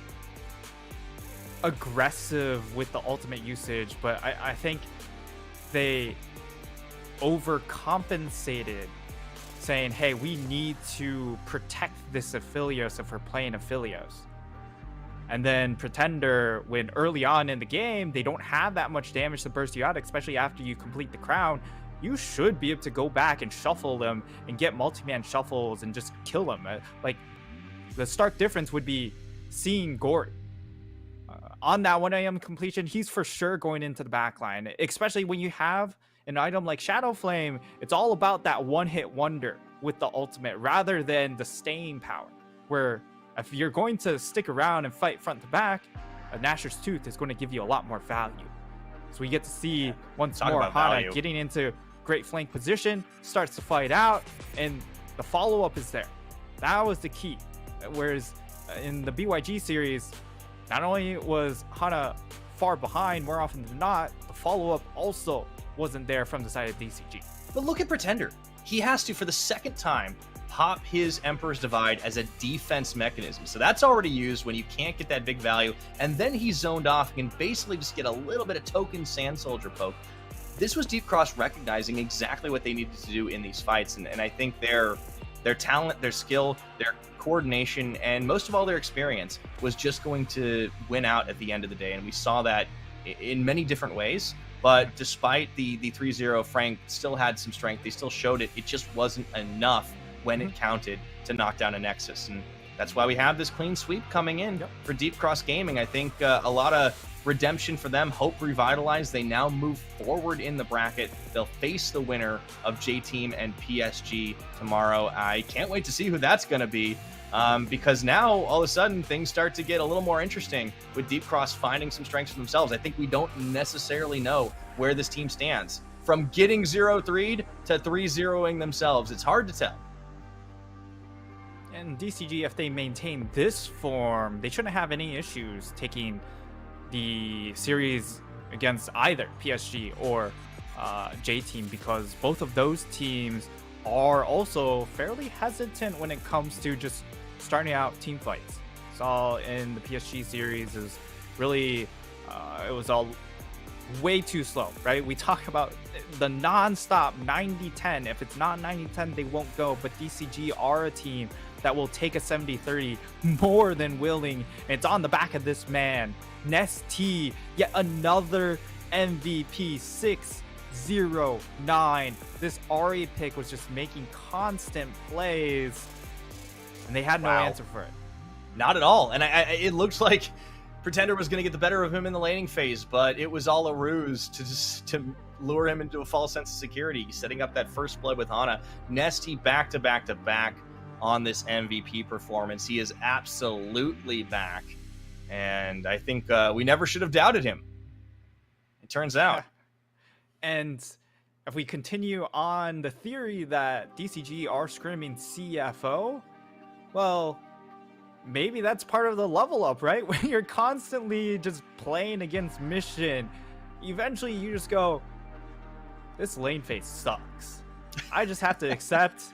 aggressive with the ultimate usage, but I think they overcompensated, saying, hey, we need to protect this Aphelios if we're playing Aphelios. And then Pretender, when early on in the game, they don't have that much damage to burst you out, especially after you complete the crown, you should be able to go back and shuffle them and get multi-man shuffles and just kill them. Like, the stark difference would be seeing Gort. On that 1 AM completion, he's for sure going into the backline, especially when you have an item like Shadow Flame. It's all about that one-hit wonder with the ultimate rather than the staying power, where if you're going to stick around and fight front to back, a Gnasher's Tooth is going to give you a lot more value. So we get to see once more Hana getting into great flank position, starts to fight out, and the follow-up is there. That was the key. Whereas in the BYG series, not only was Hana far behind more often than not, the follow-up also wasn't there from the side of DCG. But look at Pretender. He has to, for the second time, pop his Emperor's Divide as a defense mechanism. So that's already used when you can't get that big value, and then he's zoned off and can basically just get a little bit of token Sand Soldier poke. This was Deep Cross recognizing exactly what they needed to do in these fights, and I think their talent, their skill, their coordination, and most of all their experience was just going to win out at the end of the day, and we saw that in many different ways. But despite the 3-0, Frank still had some strength. They still showed it. It just wasn't enough when it counted to knock down a Nexus, and that's why we have this clean sweep coming in for Deep Cross Gaming. I think a lot of redemption for them, hope revitalized. They now move forward in the bracket. They'll face the winner of J-Team and PSG tomorrow. I can't wait to see who that's going to be. because now all of a sudden things start to get a little more interesting with Deep Cross finding some strengths for themselves. I think we don't necessarily know where this team stands. From getting 0-3'd to 3-0ing themselves, it's hard to tell. And DCG, if they maintain this form, they shouldn't have any issues taking the series against either PSG or J Team, because both of those teams are also fairly hesitant when it comes to just starting out team fights. Saw in the PSG series is really it was all way too slow, right? We talk about the non-stop 90-10. If it's not 90-10, they won't go. But DCG are a team that will take a 70-30 more than willing. And it's on the back of this man, Nest T, yet another MVP, 6-0-9. This Ari pick was just making constant plays, and they had no answer for it. Not at all. And it looks like Pretender was going to get the better of him in the laning phase, but it was all a ruse to lure him into a false sense of security, setting up that first blood with Hana. Nesty back to back to back on this MVP performance. He is absolutely back, and I think we never should have doubted him. It turns out. And if we continue on the theory that DCG are screaming CFO, well, maybe that's part of the level up, right? When you're constantly just playing against Mission, eventually you just go, this lane phase sucks. I just have to accept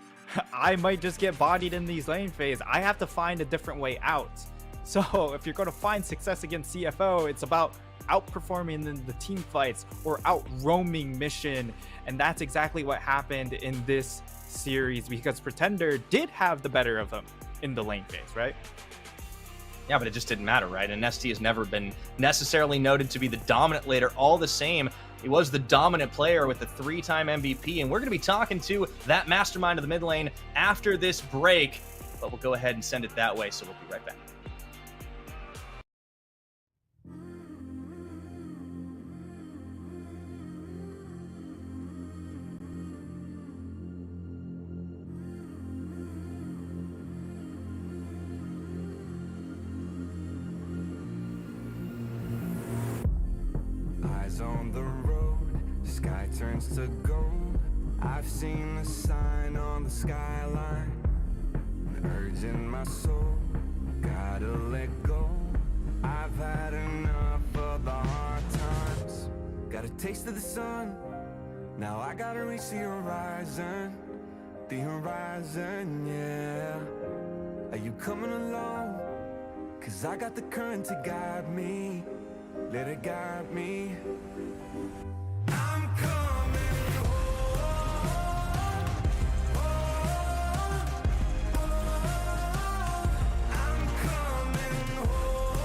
I might just get bodied in these lane phase. I have to find a different way out. So if you're going to find success against CFO, it's about outperforming in the team fights or out roaming Mission. And that's exactly what happened in this series, because Pretender did have the better of them in the lane phase, right? Yeah, but it just didn't matter, right? And ST has never been necessarily noted to be the dominant later. All the same, he was the dominant player with the 3-time MVP, and we're going to be talking to that mastermind of the mid lane after this break, but we'll go ahead and send it that way, so we'll be right back. Eyes on the road, sky turns to gold. I've seen the sign on the skyline. The urge in my soul, gotta let go. I've had enough of the hard times. Got a taste of the sun, now I gotta reach the horizon. The horizon, yeah. Are you coming along? 'Cause I got the current to guide me. Let it guide me. I'm coming home. I'm coming home.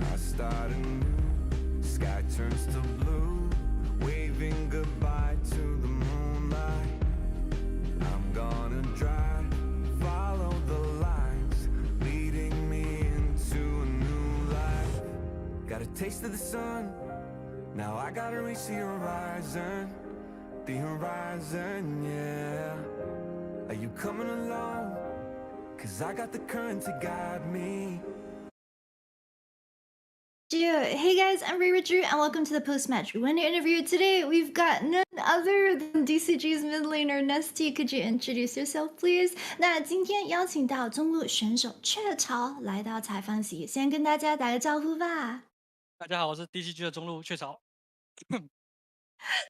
I start anew. Sky turns to blue, waving goodbye to the moonlight. I'm gonna drive, follow the lines, leading me into a new life. Got a taste of the sun, now I gotta reach the horizon. The horizon, yeah. Are you coming along? 'Cause I got the current to guide me. Hey guys, I'm Ray Richard and welcome to the post-match winner interview. Today we've got none other than DCG's mid laner Nesty. Could you introduce yourself, please? 那今天邀请到中路选手雀巢来到采访席，先跟大家打个招呼吧。大家好，我是 DCG 的中路雀巢。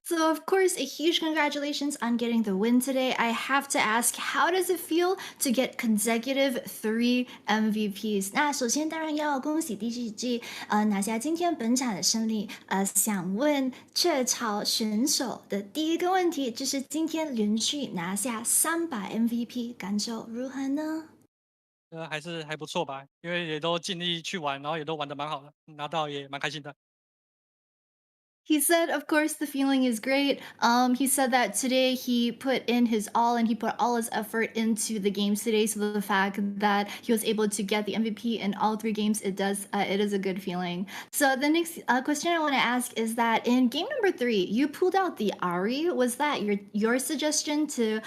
So of course, a huge congratulations on getting the win today. I have to ask, how does it feel to get consecutive 3 MVPs? 那首先当然要恭喜 DCG 拿下今天本场的胜利。想问雀巢选手的第一个问题，就是今天连续拿下300 MVP， 感受如何呢？还是还不错吧，因为也都尽力去玩，然后也都玩得蛮好的，拿到也蛮开心的。He said, of course, the feeling is great. He said that today he put in his all and he put all his effort into the games today. So the fact that he was able to get the MVP in all 3 games, it is a good feeling. So the next question I want to ask is that in game number 3, you pulled out the Ari. Was that your suggestion to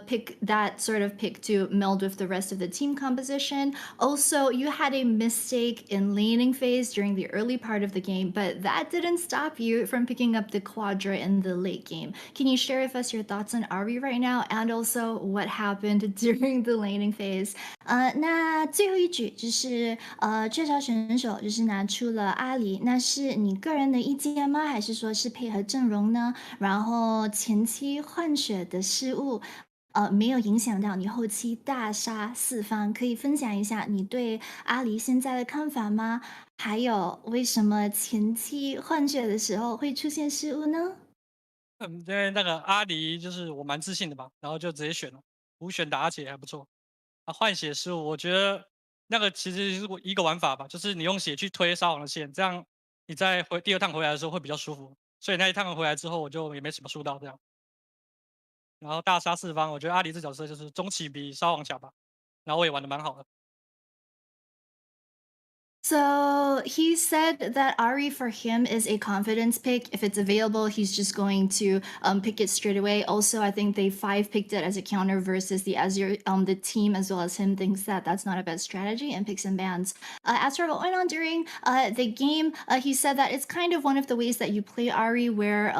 pick that sort of pick to meld with the rest of the team composition? Also, you had a mistake in laning phase during the early part of the game, but that didn't stop you from picking up the Quadra in the late game. Can you share with us your thoughts on Ari right now, and also what happened during the laning phase? 那最后一局就是雀巢选手就是拿出了阿里，那是你个人的意见吗？还是说是配合阵容呢？然后前期换血的失误。没有影响到你后期大杀四方，可以分享一下你对阿离现在的看法吗？还有为什么前期换血的时候会出现失误呢？因为那个阿离就是我蛮自信的吧，然后就直接选了，五选打起还不错。啊，换血失误，我觉得那个其实是一个玩法吧，就是你用血去推沙皇的线，这样你在第二趟回来的时候会比较舒服。所以那一趟回来之后，我就也没什么输到这样。然后大杀四方，我觉得阿离这角色就是中期比沙皇强吧，然后我也玩的蛮好的。So he said that Ari for him is a confidence pick. If it's available, he's just going to pick it straight away. Also, I think they 5-picked it as a counter versus the Azure, the team as well as him thinks that that's not a bad strategy and picks and bans. As for what went on during the game, he said that it's kind of one of the ways that you play Ari, where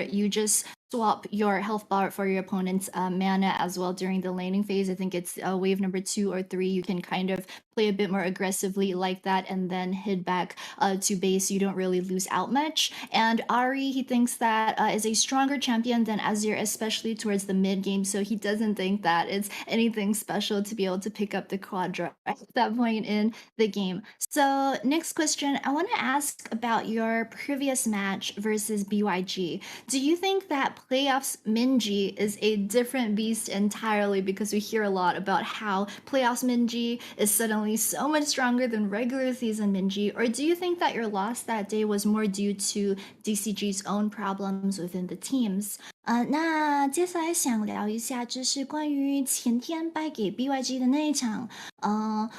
you just swap your health bar for your opponent's mana as well during the laning phase. I think it's wave number 2 or 3. You can kind of play a bit more aggressively like that and then head back to base so you don't really lose out much. And Ari, he thinks that is a stronger champion than Azir, especially towards the mid game. So he doesn't think that it's anything special to be able to pick up the Quadra at that point in the game. So next question, I want to ask about your previous match versus BYG. Do you think that playoffs Minji is a different beast entirely, because we hear a lot about how playoffs Minji is suddenly so much stronger than regular season Minji? Or do you think that your loss that day was more due to DCG's own problems within the teams? 那接下来想聊一下，就是关于前天败给 BYG 的那一场，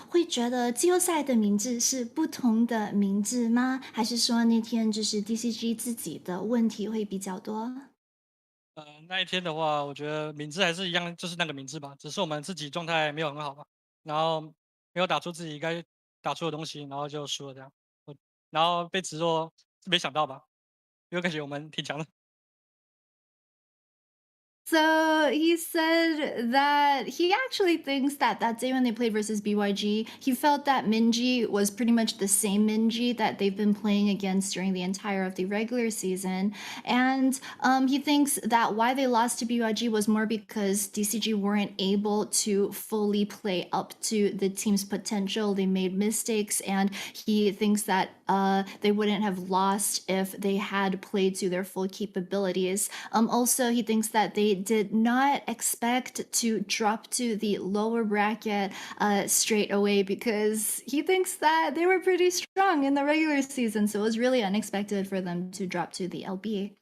会觉得季后赛的名字是不同的名字吗？还是说那天就是 DCG 自己的问题会比较多？那一天的话，我觉得名字还是一样，就是那个名字吧，只是我们自己状态没有很好吧，然后没有打出自己该打出的东西，然后就输了这样。然后被直落是没想到吧，因为感觉我们挺强的。So he said that he actually thinks that that day when they played versus BYG, he felt that Minji was pretty much the same Minji that they've been playing against during the entire of the regular season. And he thinks that why they lost to BYG was more because DCG weren't able to fully play up to the team's potential. They made mistakes, and he thinks that they wouldn't have lost if they had played to their full capabilities. Also, he thinks that they did not expect to drop to the lower bracket straight away, because he thinks that they were pretty strong in the regular season, so it was really unexpected for them to drop to the LB.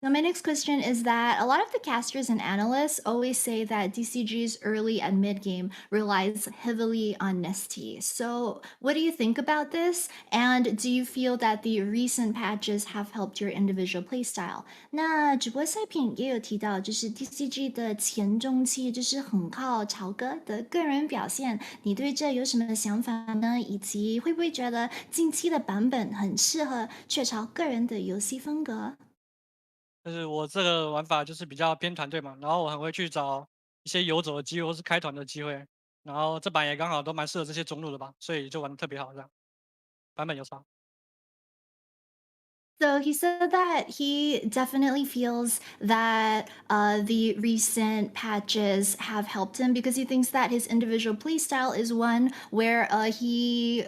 Now, my next question is that a lot of the casters and analysts always say that DCG's early and mid game relies heavily on Nesty. So, what do you think about this? And do you feel that the recent patches have helped your individual playstyle? 那直播赛品也有提到，就是 DCG 的前中期就是很靠朝哥的个人表现，你对这有什么想法呢？以及会不会觉得近期的版本很适合雀巢个人的游戏风格？就是我这个玩法就是比较偏团队嘛，然后我很会去找一些游走的机会或是开团的机会，然后这版也刚好都蛮适合这些中路的吧，所以就玩的特别好这样。版本有差。So he said that he definitely feels that the recent patches have helped him, because he thinks that his individual playstyle is one where he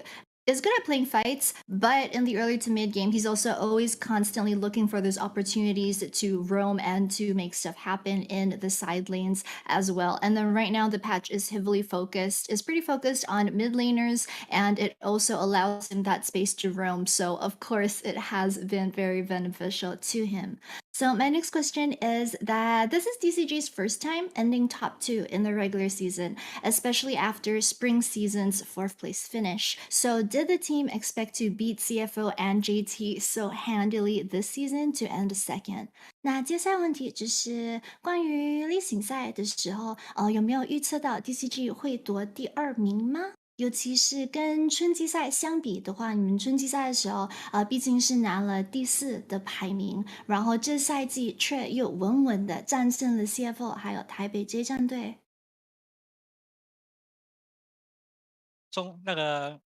is good at playing fights, but in the early to mid game, he's also always constantly looking for those opportunities to roam and to make stuff happen in the side lanes as well. And then right now, the patch is pretty focused on mid laners, and it also allows him that space to roam. So, of course, it has been very beneficial to him. So my next question is that this is DCG's first time ending top 2 in the regular season, especially after spring season's 4th place finish. So did the team expect to beat CFO and JT so handily this season to end second? 那接下来问题就是关于例行赛的时候，有没有预测到 DCG 会夺第2名吗？尤其是跟春季赛相比的话，你们春季赛的时候，毕竟是拿了第4的排名，然后这赛季却又稳稳的战胜了 CFO 还有台北 J 战队。那个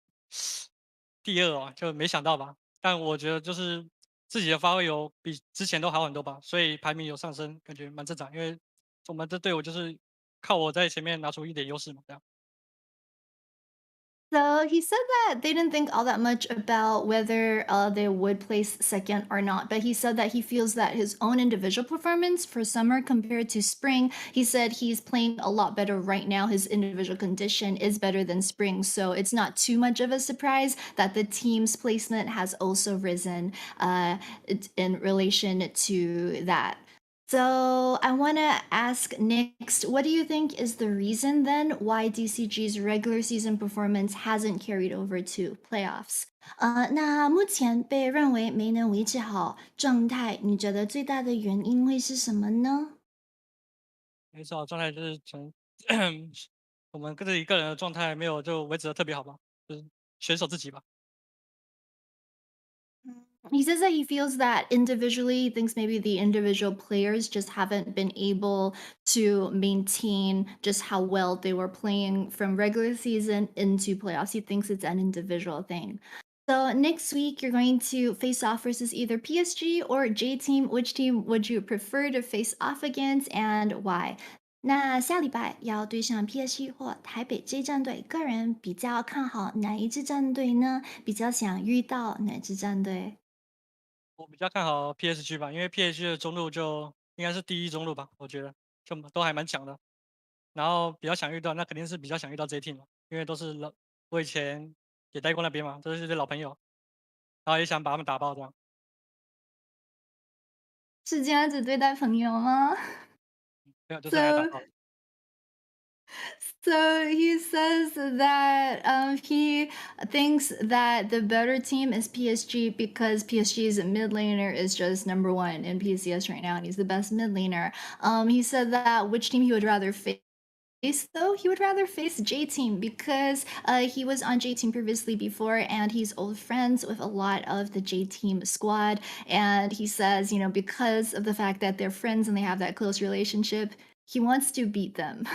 第2哦，就没想到吧。但我觉得就是自己的发挥有比之前都好很多吧，所以排名有上升，感觉蛮正常。因为我们这队伍就是靠我在前面拿出一点优势嘛，这样。So he said that they didn't think all that much about whether they would place second or not, but he said that he feels that his own individual performance for summer compared to spring, he said he's playing a lot better right now. His individual condition is better than spring, so it's not too much of a surprise that the team's placement has also risen in relation to that. So I want to ask next, what do you think is the reason then why DCG's regular season performance hasn't carried over to playoffs? 那目前被认为没能维持好状态，你觉得最大的原因会是什么呢？没错，状态就是从我们自己个人的状态没有就维持的特别好吧，就是选手自己吧。He says that he feels that individually, he thinks maybe the individual players just haven't been able to maintain just how well they were playing from regular season into playoffs. He thinks it's an individual thing. So next week, you're going to face off versus either PSG or J Team. Which team would you prefer to face off against and why? 那下礼拜要对上 PSG 或台北 J 战队，个人比较看好哪一支战队呢？比较想遇到哪支战队？我比较看好 PSG 吧，因为 PSG 的中路就应该是第1中路吧，我觉得就都还蛮强的。然后比较想遇到，那肯定是比较想遇到 J Team 嘛，因为都是我以前也待过那边嘛，都是些老朋友，然后也想把他们打爆这样。是这样子对待朋友吗？没有，就是来打 So 爆。So he says that he thinks that the better team is PSG because PSG's mid laner is just number 1 in PCS right now, and he's the best mid laner. He said that which team he would rather face. Though he would rather face J Team because he was on J Team previously before, and he's old friends with a lot of the J Team squad. And he says, you know, because of the fact that they're friends and they have that close relationship, he wants to beat them.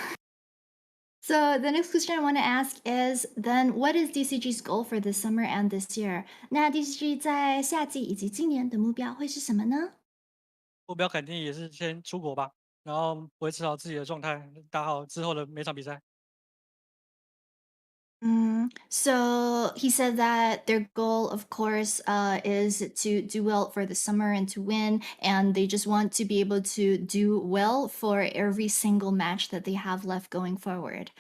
So the next question I want to ask is then what is DCG's goal for this summer and this year? 那 DCG 在夏季以及今年的目标会是什么呢？目标肯定也是先出国吧，然后维持好自己的状态，打好之后的每场比赛。So he said that their goal, of course, is to do well for the summer and to win, and they just want to be able to do well for every single match that they have left going forward.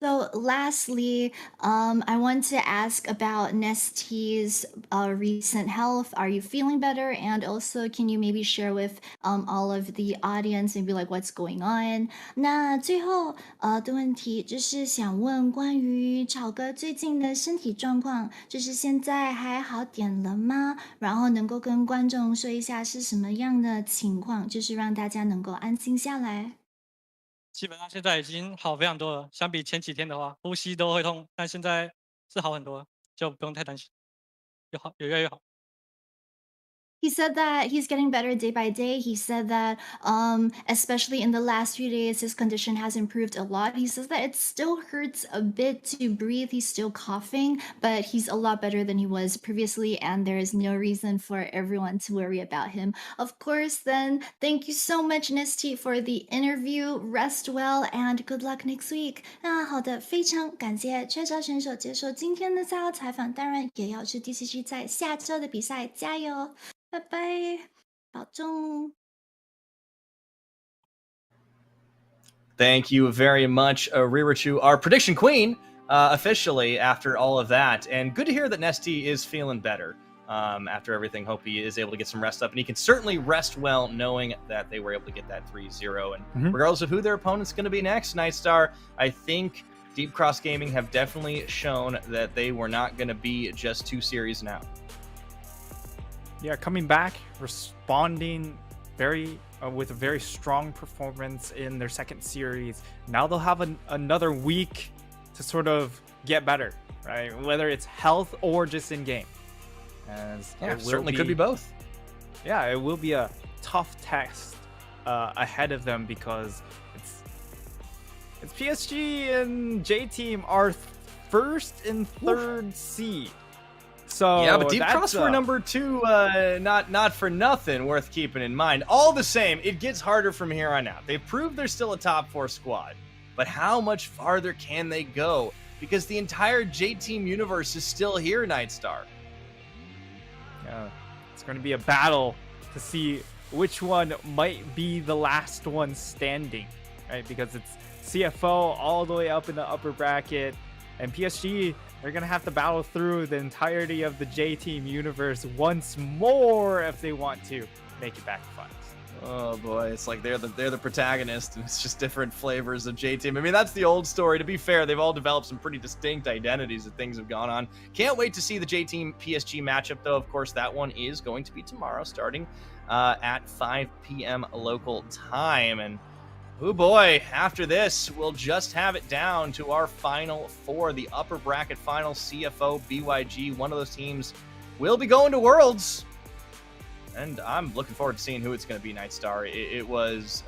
So, lastly, I want to ask about Nestie's recent health. Are you feeling better? And also, can you maybe share with all of the audience, maybe like what's going on? 那最后的问题就是想问关于草哥最近的身体状况，就是现在还好点了吗？然后能够跟观众说一下是什么样的情况，就是让大家能够安心下来。基本上现在已经好非常多了，相比前几天的话，呼吸都会痛，但现在是好很多了，就不用太担心，有越来越好。He said that he's getting better day by day. He said that, especially in the last few days, his condition has improved a lot. He says that it still hurts a bit to breathe. He's still coughing, but he's a lot better than he was previously, and there is no reason for everyone to worry about him. Of course, then, thank you so much, Nesty, for the interview. Rest well, and good luck next week. 那好的，非常感谢雀巢选手接受今天的赛后采访，当然也要去 DCG 在下周的比赛加油。拜拜，保重。Thank you very much, Ririchu, our prediction queen, officially after all of that. And good to hear that Nesty is feeling better after everything. Hope he is able to get some rest up. And he can certainly rest well knowing that they were able to get that 3-0. And regardless of who their opponent's going to be next, Nightstar, I think Deep Cross Gaming have definitely shown that they were not going to be just 2 series now. Yeah, coming back, responding very with a very strong performance in their second series. Now they'll have another week to sort of get better, right? Whether it's health or just in game. As yeah, certainly could be both. Yeah, it will be a tough test ahead of them because it's PSG and J Team are first and third seed. So yeah, but Deep Cross were number 2, not for nothing, worth keeping in mind. All the same, it gets harder from here on out. They've proved they're still a top 4 squad, but how much farther can they go? Because the entire J-Team universe is still here, Nightstar. Yeah, it's going to be a battle to see which one might be the last one standing, right? Because it's CFO all the way up in the upper bracket, and PSG, they're going to have to battle through the entirety of the J-Team universe once more if they want to make it back to finals. Oh boy, it's like they're the protagonist, and it's just different flavors of J-Team. I mean, that's the old story. To be fair, they've all developed some pretty distinct identities as things have gone on. Can't wait to see the J-Team PSG matchup, though. Of course, that one is going to be tomorrow, starting at 5 p.m. local time. And oh boy, after this, we'll just have it down to our final 4, the upper bracket final, CFO, BYG. One of those teams will be going to Worlds. And I'm looking forward to seeing who it's going to be, Nightstar. It was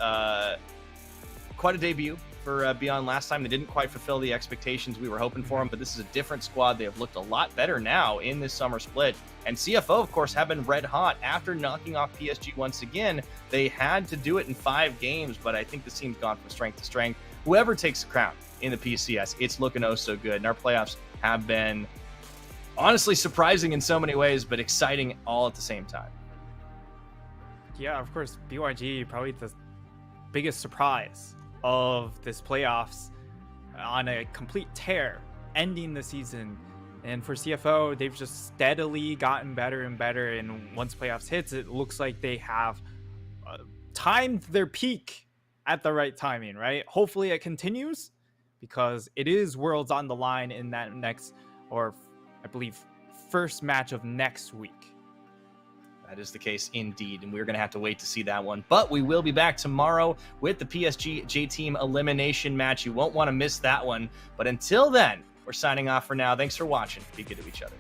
quite a debut for Beyond last time. They didn't quite fulfill the expectations we were hoping for them, but this is a different squad. They have looked a lot better now in this summer split. And CFO, of course, have been red hot after knocking off PSG once again. They had to do it in 5 games, but I think this team's gone from strength to strength. Whoever takes the crown in the PCS, it's looking oh so good. And our playoffs have been honestly surprising in so many ways, but exciting all at the same time. Yeah, of course, BYG probably the biggest surprise of this playoffs on a complete tear, ending the season. And for CFO, they've just steadily gotten better and better. And once playoffs hits, it looks like they have timed their peak at the right timing, right? Hopefully it continues because it is Worlds on the line in that next, or I believe, first match of next week. That is the case indeed, and we're going to have to wait to see that one. But we will be back tomorrow with the PSG J-Team elimination match. You won't want to miss that one. But until then, we're signing off for now. Thanks for watching. Be good to each other.